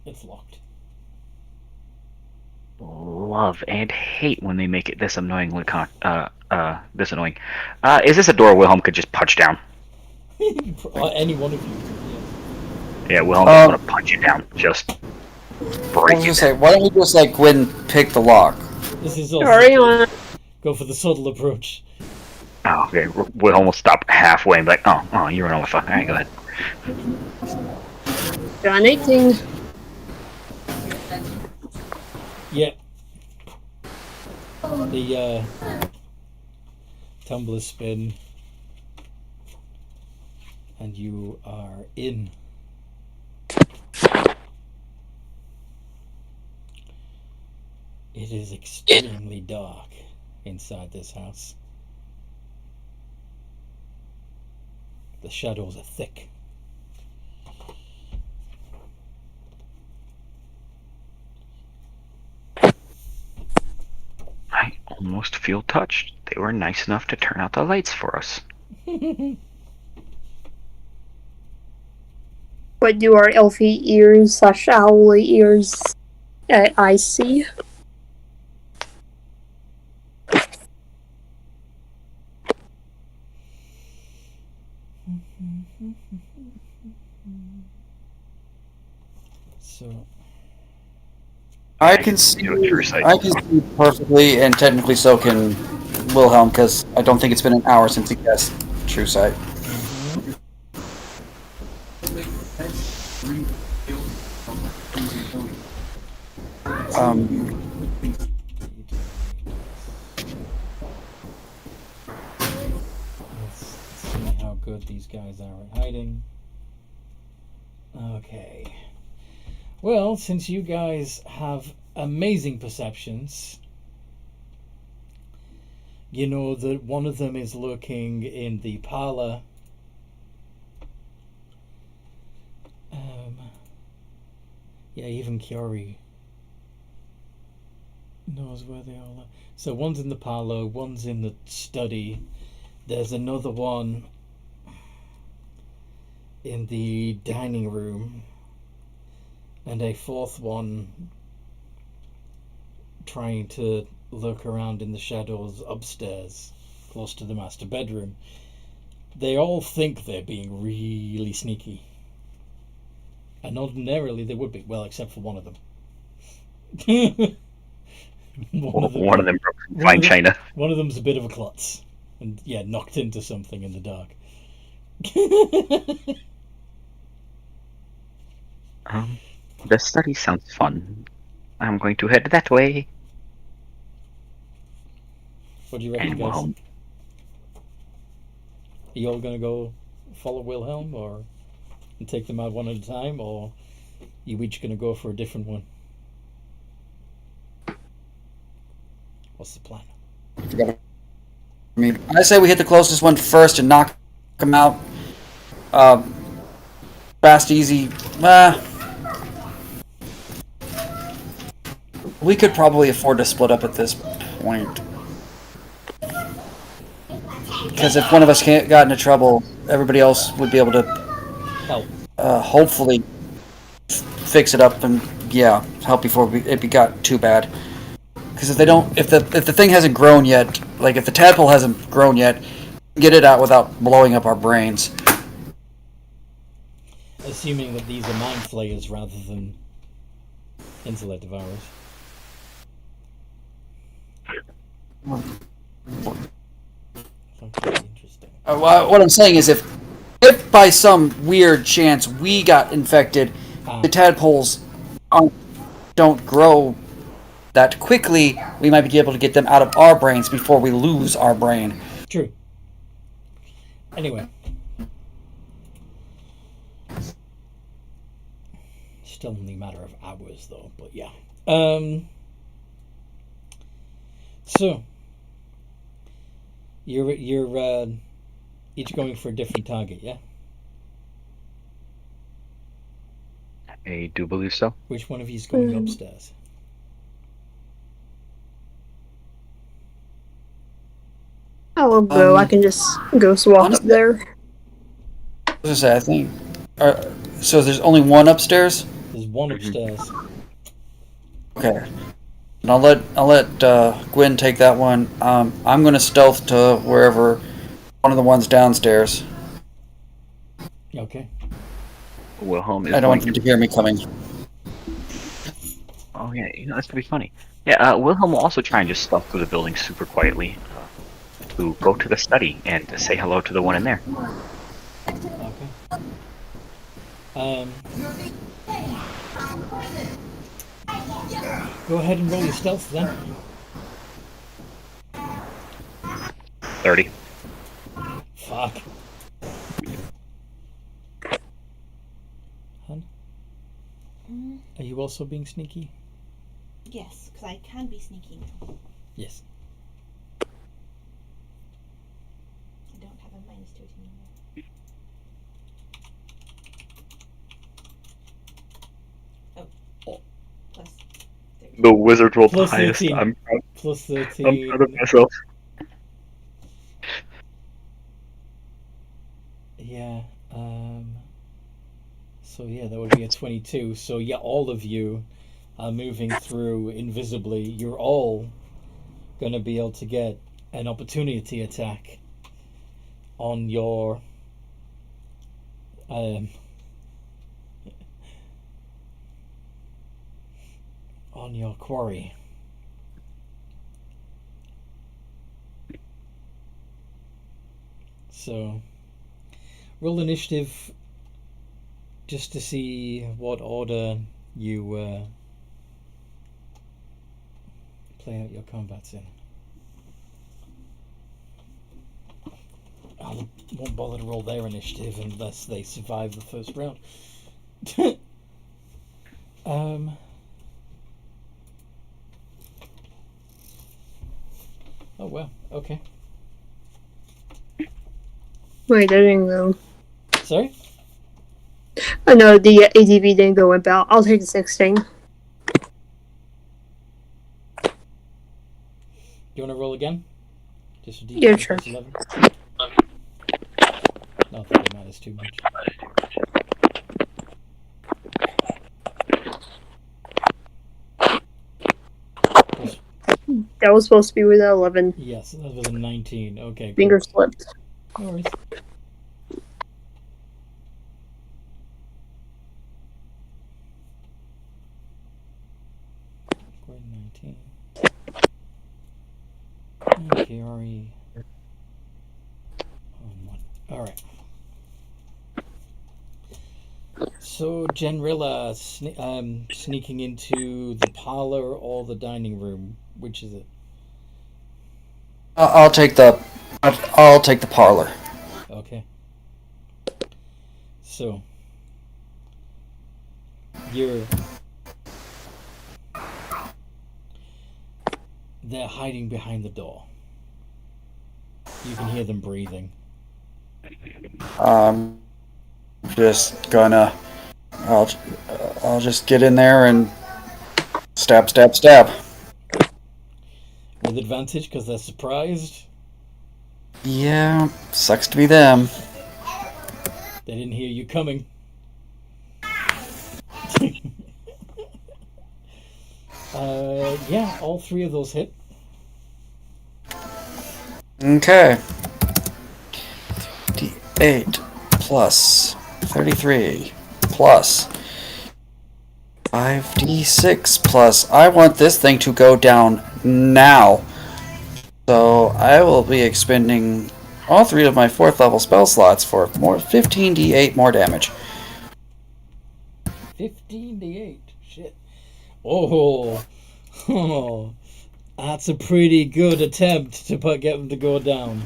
It's locked. Love and hate when they make it this annoyingly this annoying. Is this a door Wilhelm could just punch down? Any one of you. Yeah, Wilhelm just want to punch it down. Just I break was it. gonna say, why don't we just like go and pick the lock? This is also Carry on. go for the subtle approach. Oh, okay. Wilhelm will stop halfway and be like, oh, you're an alpha. Alright, go ahead. John 18. Yep. The tumblers spin, and you are in. It is extremely dark inside this house. The shadows are thick. I almost feel touched. They were nice enough to turn out the lights for us. What do our elfie ears / owly ears I see? So I can see. True sight. I can see perfectly, and technically so can Wilhelm, because I don't think it's been an hour since he cast True Sight. let's see how good these guys are at hiding. Okay. Well, since you guys have amazing perceptions, you know that one of them is lurking in the parlor. Yeah, even Kiori knows where they all are. So one's in the parlor, one's in the study. There's another one in the dining room, and a fourth one trying to lurk around in the shadows upstairs, close to the master bedroom. They all think they're being really sneaky. And ordinarily they would be, well, except for one of them. One of them broke some fine china. One of them's a bit of a klutz. And, yeah, knocked into something in the dark. The study sounds fun. I'm going to head that way. What do you reckon, And guys? Wilhelm. Are you all going to go follow Wilhelm, or and take them out one at a time, or you each going to go for a different one? What's the plan? I mean, I say we hit the closest one first and knock him out. Fast, easy. We could probably afford to split up at this point. Because if one of us got into trouble, everybody else would be able to Help. hopefully fix it up and help before it got too bad. Because if they don't, if the thing hasn't grown yet, like if the tadpole hasn't grown yet, get it out without blowing up our brains. Assuming that these are mind flayers rather than intellect devourers. Something interesting. What I'm saying is, if by some weird chance we got infected, the tadpoles don't grow that quickly, we might be able to get them out of our brains before we lose our brain. True. Anyway. Still only a matter of hours, though, but yeah. So, you're each going for a different target, yeah? I do believe so. Which one of you's going Mm. upstairs? I will go. I can just ghost walk up honestly- there. I was gonna say, I think. So there's only one upstairs. There's one upstairs. Okay. And I'll let Gwen take that one. I'm gonna stealth to wherever one of the ones downstairs. Okay. Wilhelm is I don't want going them to hear me coming. Oh yeah, that's gonna be funny. Yeah, Wilhelm will also try and just stealth through the building super quietly to go to the study and to say hello to the one in there. Okay. Go ahead and roll your stealth then. 30. Fuck. Hun? Mm, Are you also being sneaky? yes, because I can be sneaky now. Yes. I don't have a -2 anymore. Oh. Plus 13. The wizard rolled Plus the highest. 13. I'm Plus 13. proud of myself. Yeah. So yeah, that would be a 22. So yeah, all of you are moving through invisibly. You're all gonna be able to get an opportunity attack on your on your quarry. So roll initiative just to see what order you play out your combats in. I won't bother to roll their initiative unless they survive the first round. Oh well, okay. Wait, I didn't go. Sorry? Oh no, the ADV didn't go about. I'll take the 16. Do you want to roll again? Just a D4 Yeah, sure. plus 11? Not that it matters too much. Plus- That was supposed to be with 11. yes, that was a 19. Okay, cool. Finger slipped. No worries. Square 19. Okay, RE. Alright. So, Genrilla sneaking into the parlor or the dining room. Which is it? I'll take the parlor. Okay. So, they're hiding behind the door. You can hear them breathing. Just gonna. I'll just get in there and stab. With advantage because they're surprised. Yeah, sucks to be them. They didn't hear you coming. Yeah, all three of those hit. Okay. D8 plus 33 plus 5d6 plus. I want this thing to go down now. So I will be expending all three of my 4th level spell slots for more 15d8 more damage. 15d8. Shit. Oh, that's a pretty good attempt to get them to go down.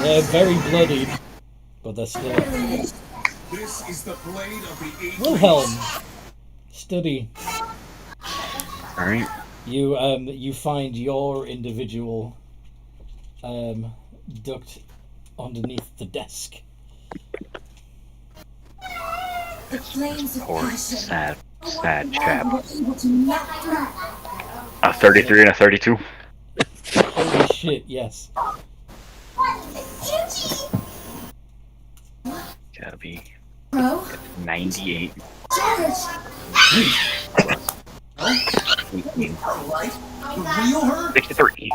They're very bloodied, but they're still. This is the blade of the age. Wilhelm, study. All right. You find your individual ducked underneath the desk. The flames of Poor, passion. sad You chap. were able to melt through. A 33 and a 32. Holy shit, yes. Gotta be Bro, 98 George. plus 18. Right? The real her? 63.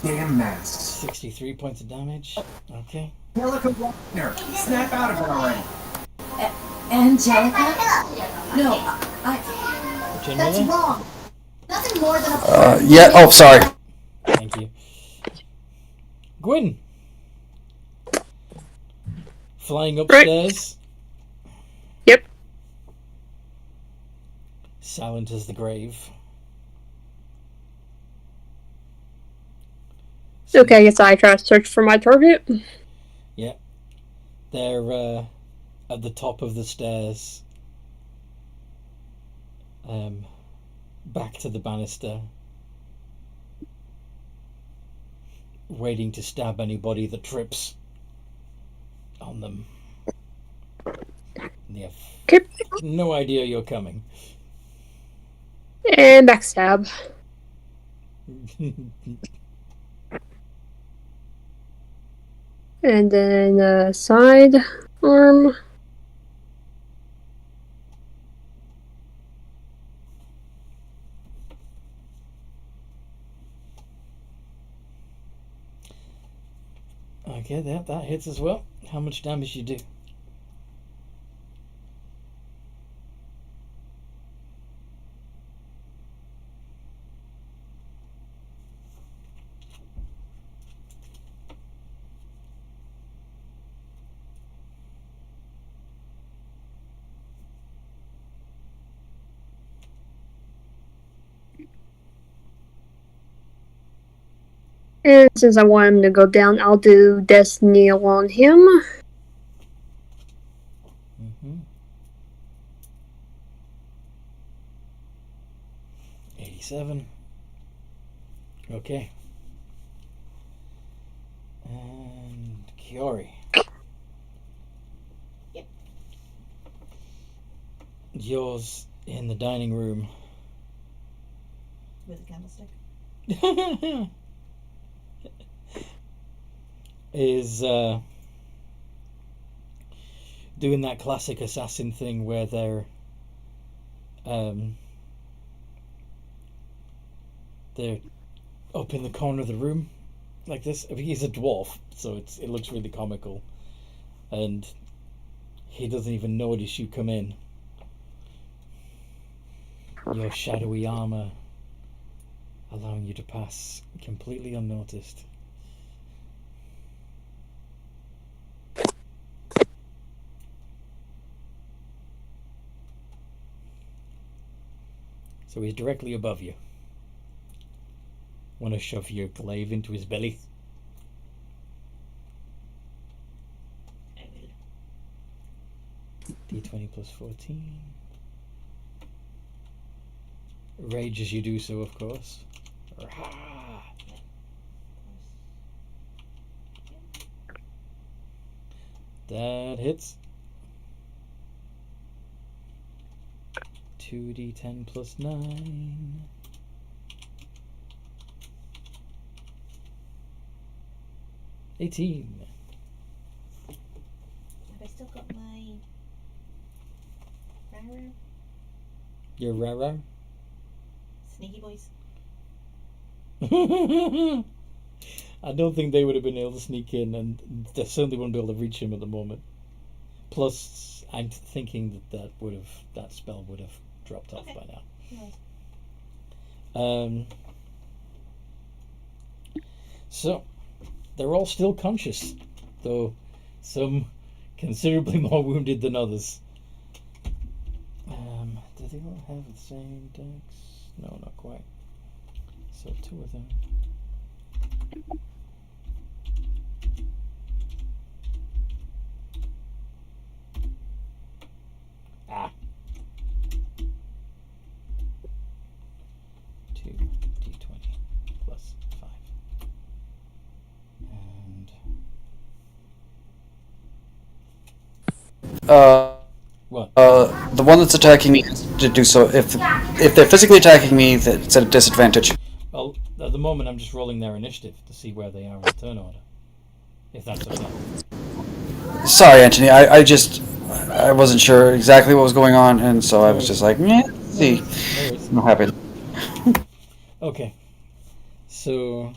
Damn masks. 63 points of damage. Okay. Angelica Wagner. Snap out of it already. Angelica? No, that's Generally? wrong. Nothing more than a Yeah. Oh, sorry. Thank you. Gwyn! Flying upstairs. Yep. Silent as the grave. Okay, I guess I try to search for my target. Yeah. They're at the top of the stairs. Back to the banister. Waiting to stab anybody that trips on them. They have Okay. no idea you're coming. And backstab. And then side arm. Okay, that hits as well. How much damage you do? And since I want him to go down, I'll do Death Kneel on him. Mm-hmm. 87. Okay. And Kiori. Yep. Yours in the dining room. With a candlestick. Is doing that classic assassin thing where they're up in the corner of the room like this. I mean, he's a dwarf, so it looks really comical, and he doesn't even notice you come in. Your shadowy armor allowing you to pass completely unnoticed. So he's directly above you. Want to shove your glaive into his belly? I will. D20 plus 14. Rage as you do so, of course. Rah! That hits. 2d10 plus 9. 18. Have I still got my rara? Your rara? Sneaky boys. I don't think they would have been able to sneak in, and they certainly wouldn't be able to reach him at the moment. Plus, I'm thinking that spell would have dropped off by now. Nice. So they're all still conscious, though some considerably more wounded than others. Do they all have the same dex? No, not quite. So 2 of them. Ah. 2d20 plus 5. And Uh, what? the one that's attacking me has to do so. If they're physically attacking me, it's at a disadvantage. Well, at the moment, I'm just rolling their initiative to see where they are in turn order. If that's okay. Sorry, Anthony. I wasn't sure exactly what was going on, and so I was just like, let's see. What happened? Okay. So,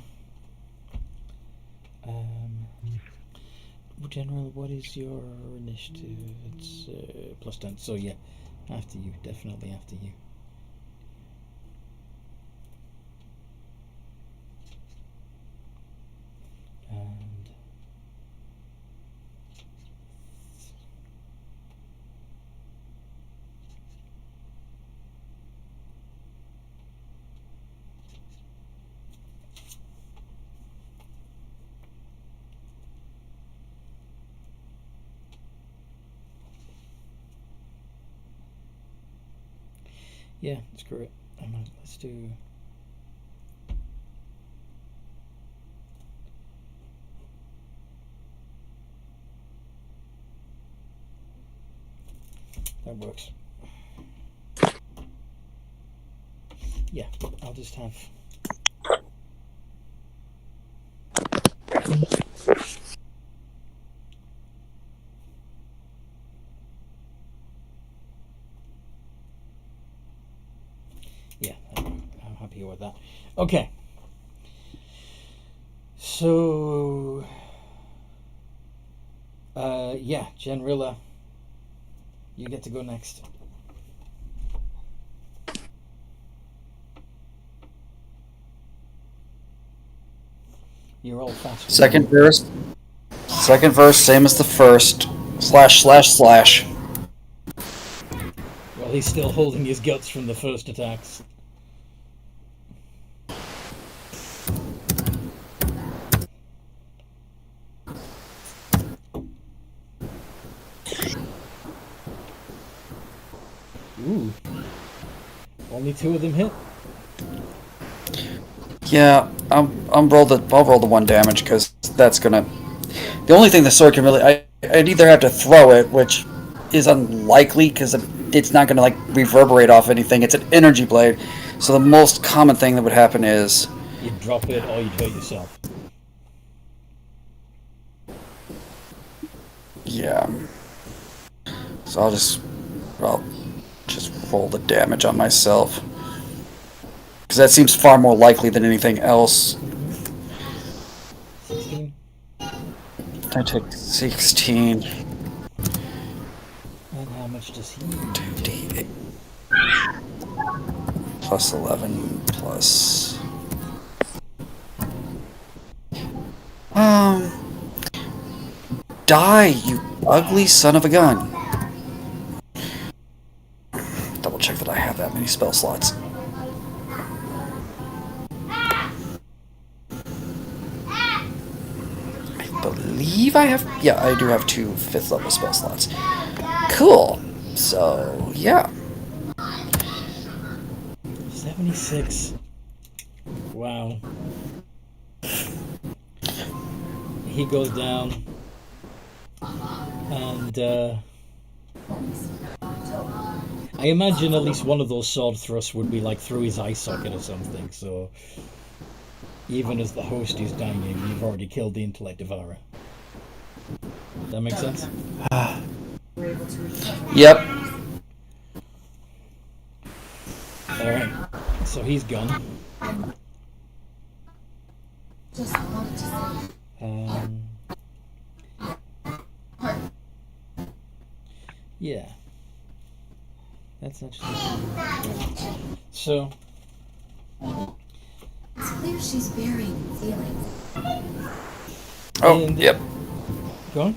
General, what is your initiative? It's plus 10. So yeah, after you, definitely after you. And yeah, screw it. Let's do. That works. Yeah, I'll just have. Yeah, I'm happy with that. Okay. So, yeah, Genrilla, you get to go next. You're all fast. Second verse, same as the first. ///. Well, he's still holding his guts from the first attacks. Ooh. Only 2 of them hit. Yeah, I'll roll the 1 damage because that's gonna. The only thing the sword can really, I'd either have to throw it, which is unlikely because it's not gonna like reverberate off anything. It's an energy blade, so the most common thing that would happen is you'd drop it or you'd hurt yourself. Yeah. So I'll just roll the damage on myself. Because that seems far more likely than anything else. 16. I take 16. And how much does he? 2d8. Plus 11 plus. Die, you ugly son of a gun. Double check that I have that many spell slots. I believe I have. Yeah, I do have 2 5th level spell slots. Cool. So, yeah. 76. Wow. He goes down. And, I imagine at least one of those sword thrusts would be like through his eye socket or something, so even as the host is dying, you've already killed the intellect devourer. Does that make sense? Yep. Alright, so he's gone. Yeah. That's actually so. It's clear she's burying feelings. Oh, And- yep. Go on.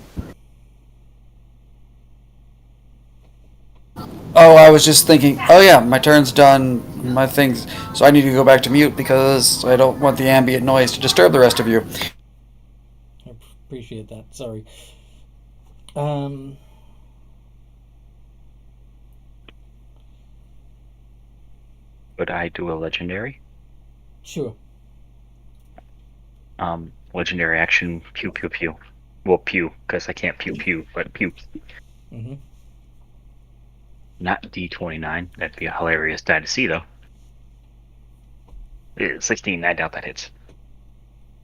Oh, I was just thinking, oh yeah, my turn's done, my things, so I need to go back to mute because I don't want the ambient noise to disturb the rest of you. I appreciate that. Sorry. Would I do a legendary? Sure. Legendary action, pew pew pew. Well, pew, because I can't pew pew, but pew. Mm-hmm. Not D29. That'd be a hilarious die to see, though. 16. I doubt that hits.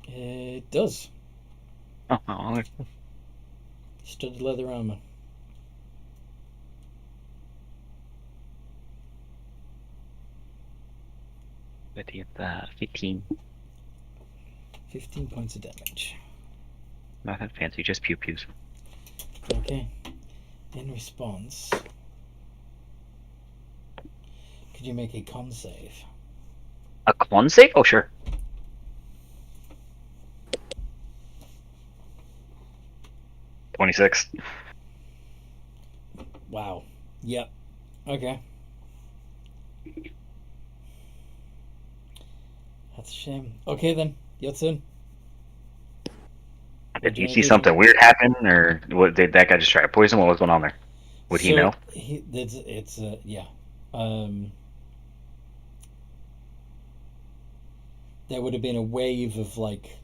It does. Oh, Studded leather armor. but it's 15. 15 points of damage. Not that fancy, just pew pews. Okay. In response, could you make a con save? A con save? Oh, sure. $26. Wow. Yep. Okay. That's a shame. Okay then, your turn. Did you see something weird happen, or what? Did that guy just try to poison? What was going on there? Would he know? Yeah. There would have been a wave of like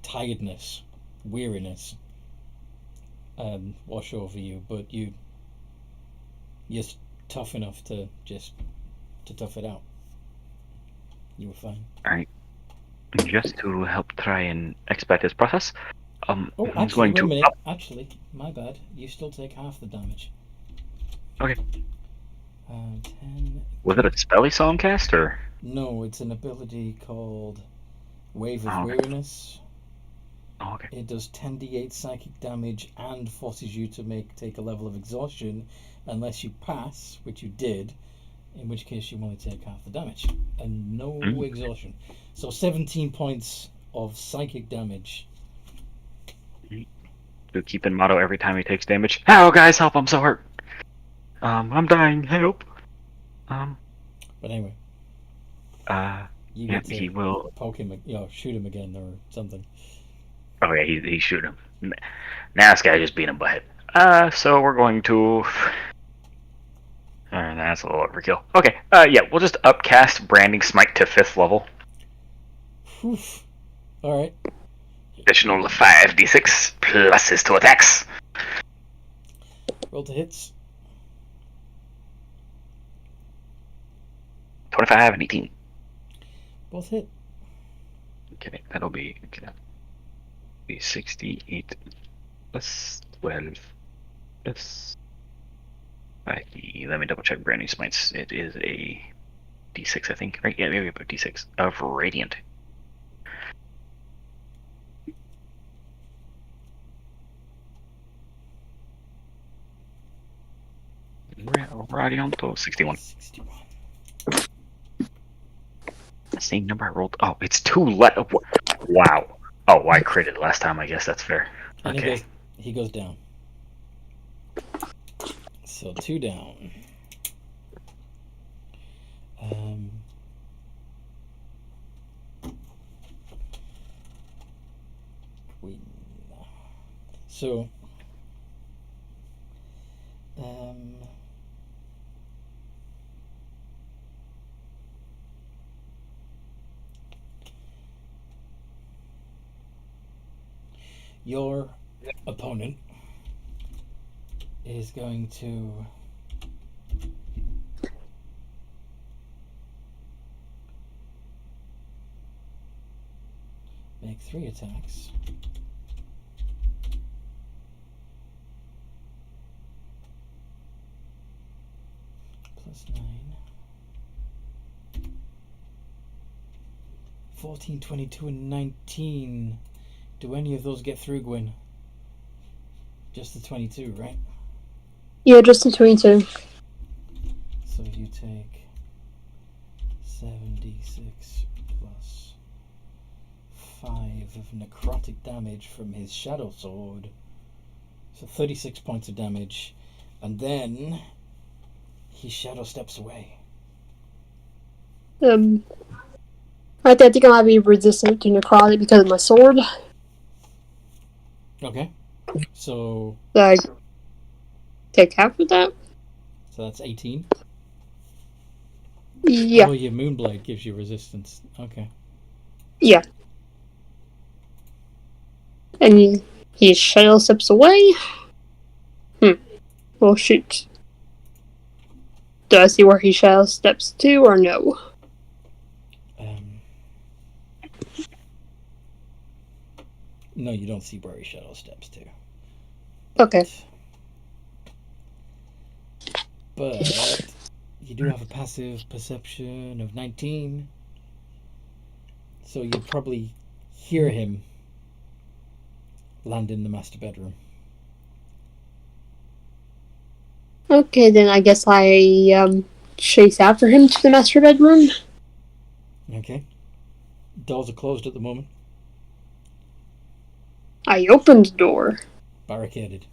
tiredness, weariness, wash over you, but you're tough enough to tough it out. You were fine. All right. Just to help try and expedite this process, Oh, I'm actually, going wait a to minute. up. Actually, my bad. You still take half the damage. Okay. 10. Was it a spell he saw him cast, or? No, it's an ability called Wave of Oh, okay. Weariness. Oh, okay. It does 10d8 psychic damage and forces you to take a level of exhaustion unless you pass, which you did, in which case you only take half the damage and no exhaustion. So 17 points of psychic damage. To keep in motto every time he takes damage. Oh, guys, help! I'm so hurt. I'm dying. Help. But anyway, you yeah, get to he will poke him, shoot him again or something. Oh yeah, he shoot him. Now this guy just beat him by it. So we're going to. That's a little overkill. Okay. Yeah, we'll just upcast Branding Smite to 5th level. Oof. All right. Additional 5d6 plus his 2 attacks. Roll to hits. 25 and 18. Both hit. Okay, that'll be 68 plus 12 plus 5d. Let me double check Branding Smites. It is a d6, I think. Right? Yeah, maybe about d6 of Radiant. Radiant 61. 61. The same number I rolled. Oh, it's 2 left. Wow. Oh, I critted last time. I guess that's fair. And Okay. he goes down. So 2 down. So your opponent is going to make 3 attacks. Plus 9. 14, 22, and 19. Do any of those get through, Gwyn? Just the 22, right? Yeah, just the 22. So you take 7d6 plus 5 of necrotic damage from his shadow sword. So 36 points of damage. And then he shadow steps away. I think I might be resistant to necrotic because of my sword. Okay. So I take half of that. So that's 18. Yeah. Oh, your Moonblade gives you resistance. Okay. Yeah. And he shadow steps away. Oh shoot. Do I see where he shadow steps to, or no? No, you don't see where he shadow steps to. Okay. But you do have a passive perception of 19. So you'd probably hear him land in the master bedroom. Okay, then I guess I chase after him to the master bedroom. Okay. Doors are closed at the moment. I opened the door. Barricaded.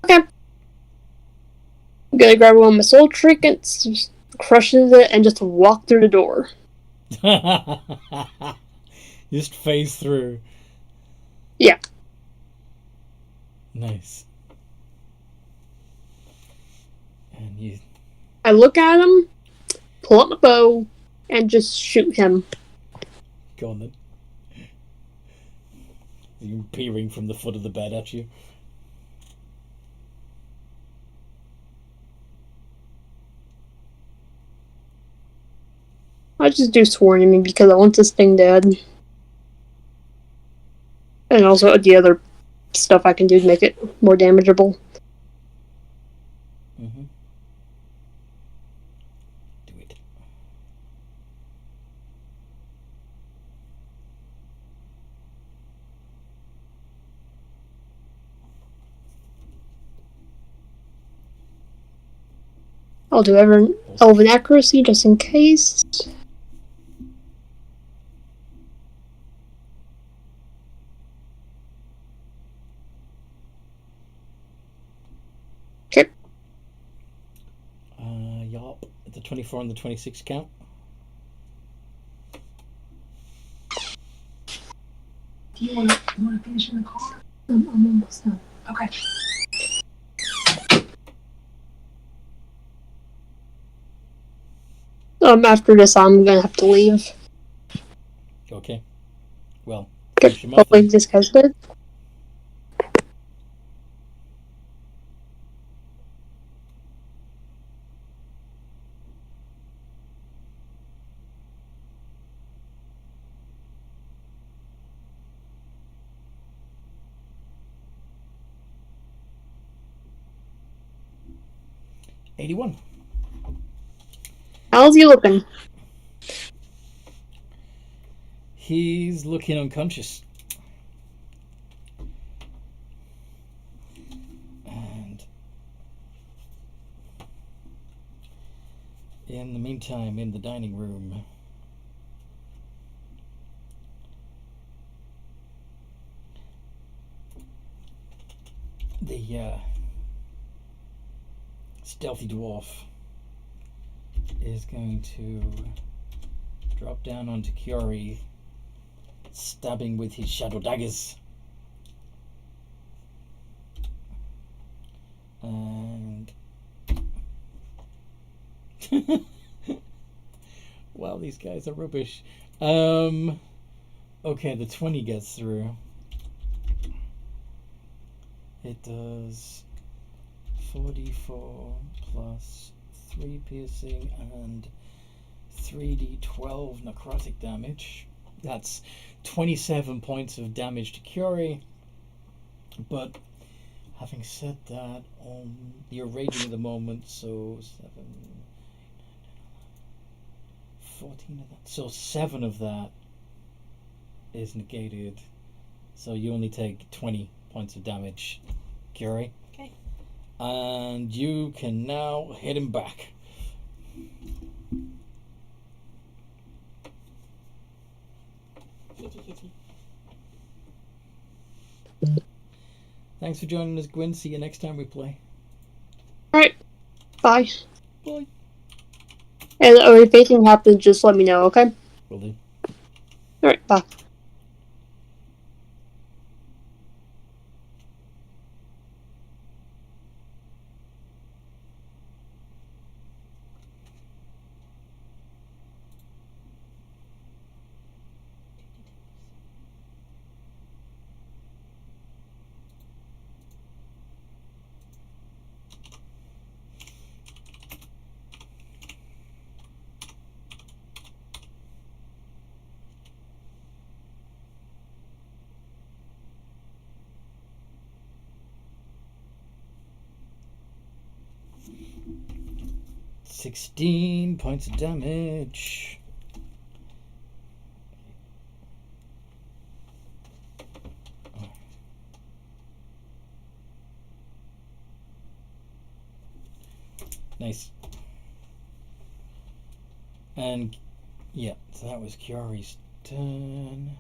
Okay. I'm gonna grab one of my soul trinkets, crushes it, and just walk through the door. Just phase through. Yeah. Nice. And you I look at him, pull up my bow, and just shoot him. go on then. You peering from the foot of the bed at you. I just do sworn to me because I want this thing dead. And also the other stuff I can do to make it more damageable. Mm-hmm. Do it. I'll do elven accuracy just in case. Okay. Yup. The 24 and the 26 count. Do you want to finish in the car? I'm almost done. Okay. After this, I'm gonna have to leave. Okay. Well, Okay, finish him off hopefully then. this guy's dead. $81. How's he looking? He's looking unconscious. And in the meantime, in the dining room, the stealthy dwarf is going to drop down onto Kiori, stabbing with his shadow daggers. And wow, these guys are rubbish. Okay, the 20 gets through. It does 4d4 plus 3 piercing and 3d12 necrotic damage. That's 27 points of damage to Curie. But having said that, you're raging at the moment, so 7, 14 of that. So 7 of that is negated. So you only take 20 points of damage, Curie. Okay. And you can now hit him back. Hitty hitty. Thanks for joining us, Gwyn. See you next time we play. Alright. Bye. Bye. And if anything happens, just let me know, okay? Will do. Alright, bye. 16 points of damage. Nice. And yeah, so that was Kiari's turn.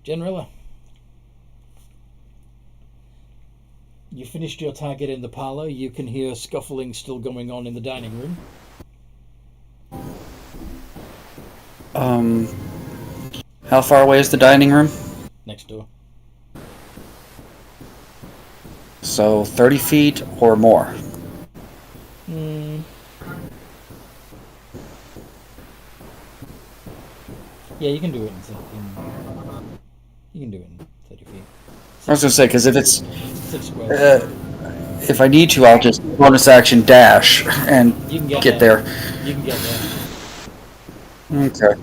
Generilla, you finished your target in the parlor. You can hear scuffling still going on in the dining room. How far away is the dining room? Next door. So 30 feet or more. Yeah, you can do it you can do it in 30 feet. I was gonna say, because if it's 6 squares. if I need to, I'll just bonus action dash and You can get there. You can get there. Okay.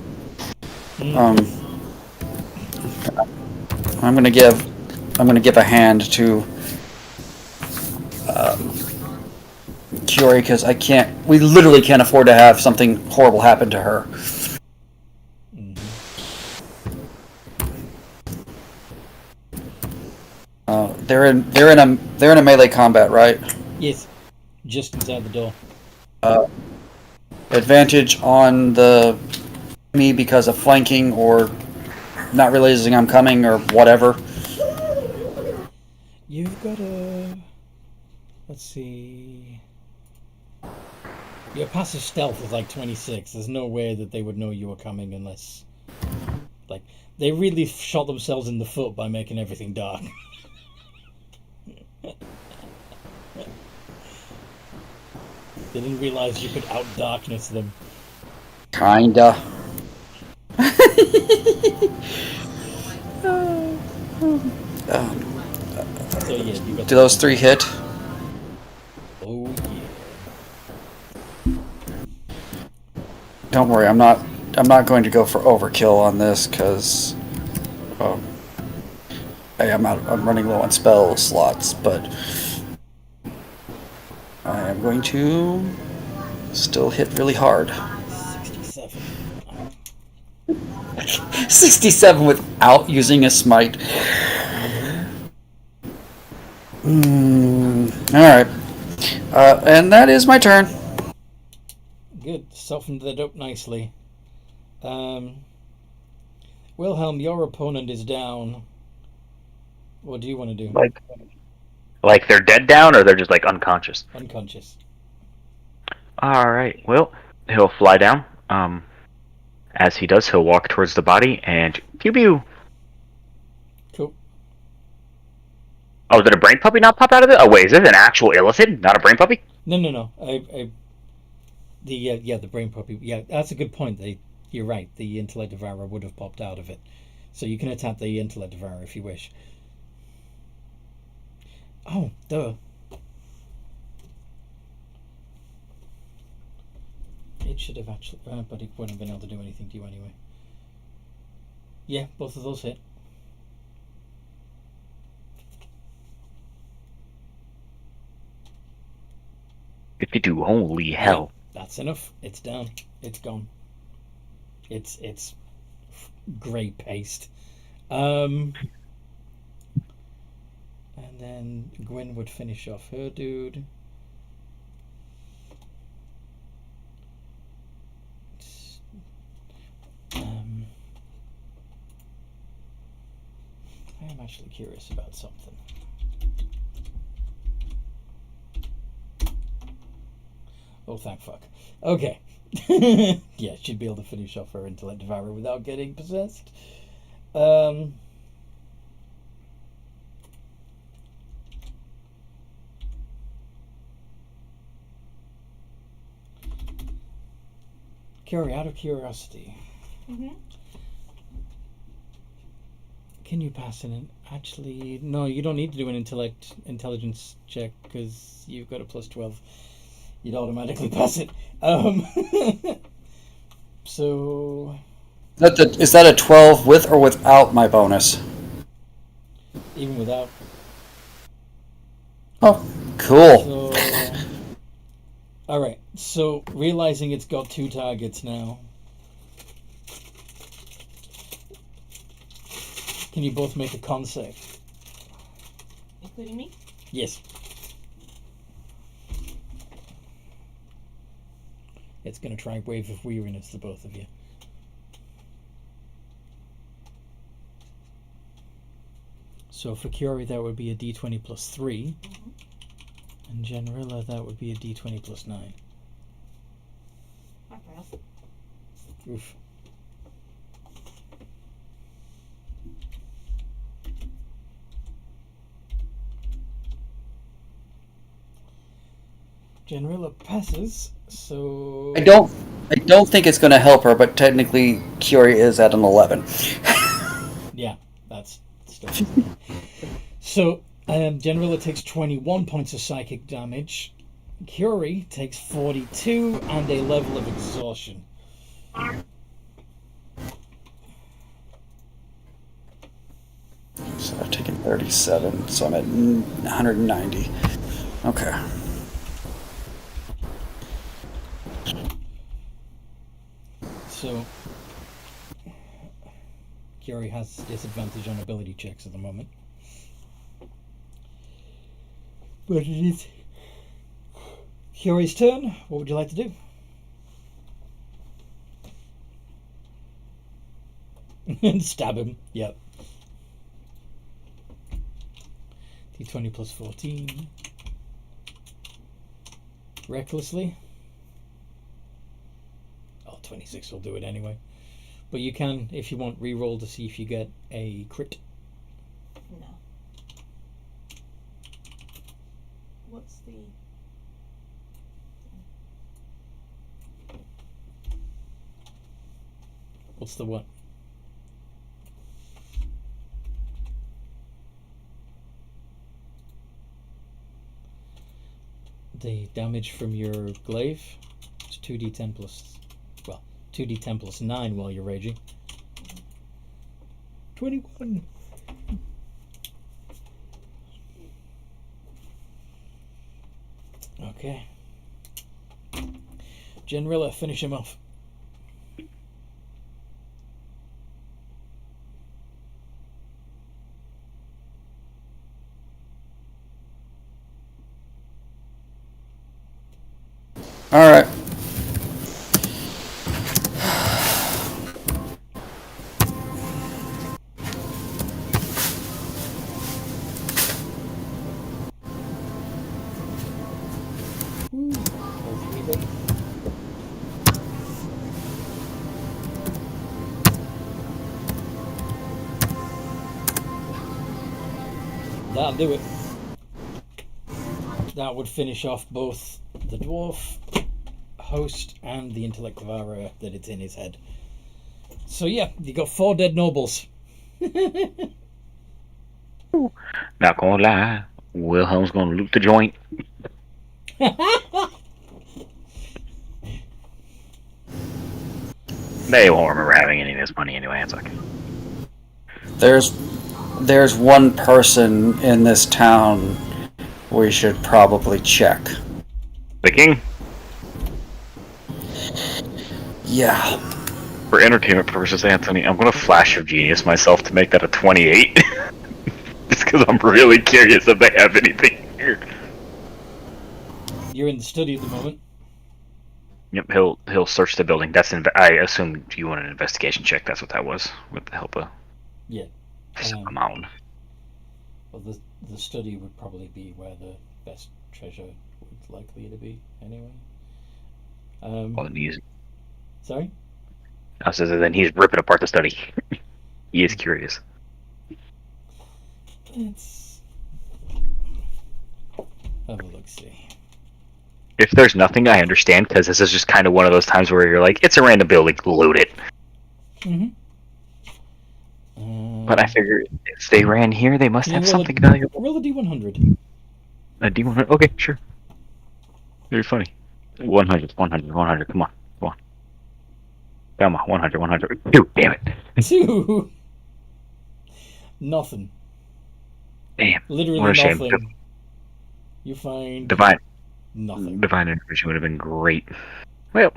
I'm gonna give a hand to Kiori, because we literally can't afford to have something horrible happen to her. They're in a melee combat, right? Yes, just inside the door. Advantage on me because of flanking or not realizing I'm coming or whatever. You've got a... Let's see... Your passive stealth is like 26. There's no way that they would know you were coming unless... Like, they really shot themselves in the foot by making everything dark. They didn't realize you could out-darkness them. Kinda. So yeah, you got Do those 3 hit? Oh yeah. Don't worry, I'm not going to go for overkill on this because I'm running low on spell slots, but I am going to still hit really hard. 67. 67 without using a smite. Alright. And that is my turn. Good. Softened that up nicely. Wilhelm, your opponent is down. What do you want to do? Like they're dead down, or they're just like unconscious? Unconscious. Alright, well, he'll fly down. As he does, he'll walk towards the body and pew pew. Cool. Oh, did a brain puppy not pop out of it? Oh wait, is this an actual Illithid, not a brain puppy? No. The brain puppy. Yeah, that's a good point. You're right. The intellect devourer would have popped out of it, so you can attack the intellect devourer if you wish. Oh, duh. It should have actually, but it wouldn't have been able to do anything to you anyway. Yeah, both of those hit. If you do, holy hell. That's enough. It's down. It's gone. It's grey paste. And then Gwen would finish off her dude. I am actually curious about something. Oh, thank fuck. Okay. Yeah, she'd be able to finish off her intellect devourer without getting possessed. Carrie, out of curiosity, can you pass an... Actually, no, you don't need to do an intelligence check because you've got a plus 12. You'd automatically pass it. So... Is that a 12 with or without my bonus? Even without. Oh, cool. So, Alright, so realizing it's got 2 targets now. Can you both make a con save? Including me? Yes. It's going to try Wave of Weariness, the both of you. So for Curie, that would be a d20 plus 3. Mm-hmm. And Generilla, that would be a d20 plus 9. I failed. Oof. Generilla passes, so... I don't think it's going to help her, but technically Curie is at an 11. Yeah, that's still... So, Generilla takes 21 points of psychic damage. Curie takes 42 and a level of exhaustion. So I've taken 37, so I'm at 190. Okay. So, Curie has disadvantage on ability checks at the moment. But it is Curie's turn. What would you like to do? Stab him. Yep. D20 plus 14. Recklessly. Oh, 26 will do it anyway. But you can, if you want, re-roll to see if you get a crit. No. What's the... What's the what? The damage from your glaive is 2d10 plus... Well, 2d10 plus 9 while you're raging. 21! Okay. Generilla, finish him off. All right. That'll do it. That would finish off both the dwarf, host, and the intellect devourer that it's in his head. So yeah, you got 4 dead nobles. Not gonna lie, Wilhelm's gonna loot the joint. They won't remember having any of this money anyway. It's okay. There's one person in this town we should probably check. The king, Yeah. for entertainment purposes, Anthony, I'm gonna flash of genius myself to make that a 28. Just because I'm really curious if they have anything here. You're in the study at the moment. Yep, he'll search the building. I assume you want an investigation check. That's what that was, with the help of Yeah. a mound. Well, the study would probably be where the best treasure would likely to be, anyway. Well, then he's Sorry? then he's ripping apart the study. He is curious. Let's have a look. See. If there's nothing, I understand, because this is just kind of one of those times where you're like, it's a random building, loot it. Mm-hmm. But I figure if they ran here, they must Can you have roll something valuable. Roll a d100. A D100? Okay, sure. Very funny. 100, 100, 100. Come on. Come on, 100, 100. Dude, damn it. 2. Nothing. Damn. Literally What a shame. nothing. You find Divine. Nothing. Divine intervention would have been great. Well,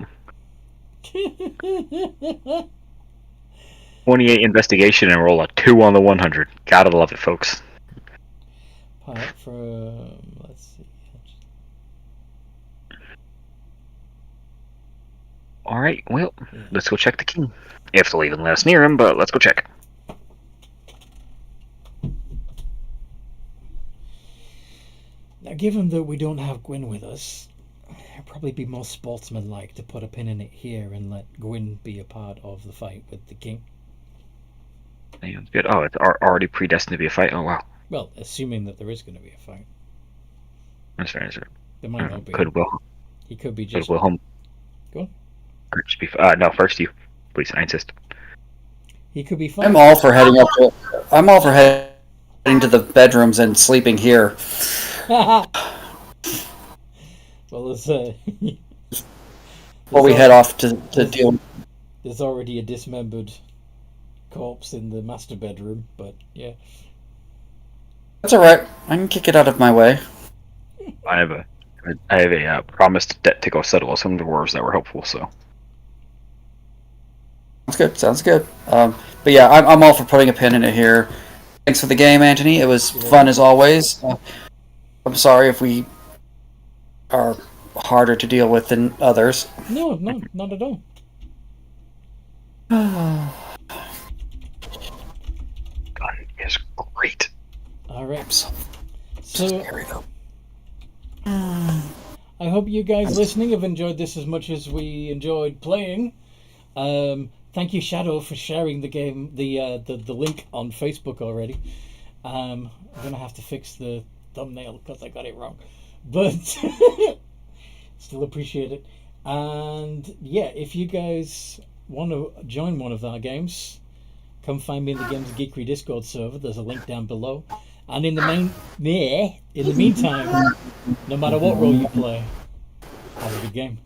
28 investigation and roll a 2 on the 100. Gotta love it, folks. Apart from, let's see. Alright, well, let's go check the king. If they'll even let us near him, but let's go check. Now, given that we don't have Gwyn with us, it'd probably be more sportsmanlike to put a pin in it here and let Gwyn be a part of the fight with the king. Sounds good. Oh, it's already predestined to be a fight? Oh, wow. Well, assuming that there is going to be a fight. That's fair, that's fair. There might not be. He could be just... Goodwill home. Go on. Could just be... no, first you. Please, I insist. He could be fine. I'm all for heading to the bedrooms and sleeping here. Well, there's Before we head off to deal. There's already a dismembered corpse in the master bedroom, but yeah. That's alright. I can kick it out of my way. I have a promised debt to go settle with some dwarves that were helpful, so... Sounds good. But yeah, I'm all for putting a pin in it here. Thanks for the game, Anthony. It was fun as always. I'm sorry if we are harder to deal with than others. No, not at all. God, is great. Alright. So scary, though. I hope you guys listening have enjoyed this as much as we enjoyed playing. Thank you, Shadow, for sharing the game, the link on Facebook already. I'm gonna have to fix the thumbnail because I got it wrong, but still appreciate it. And yeah, if you guys want to join one of our games, come find me in the Games of Geekery Discord server. There's a link down below. And in the meantime, no matter what role you play, have a good game.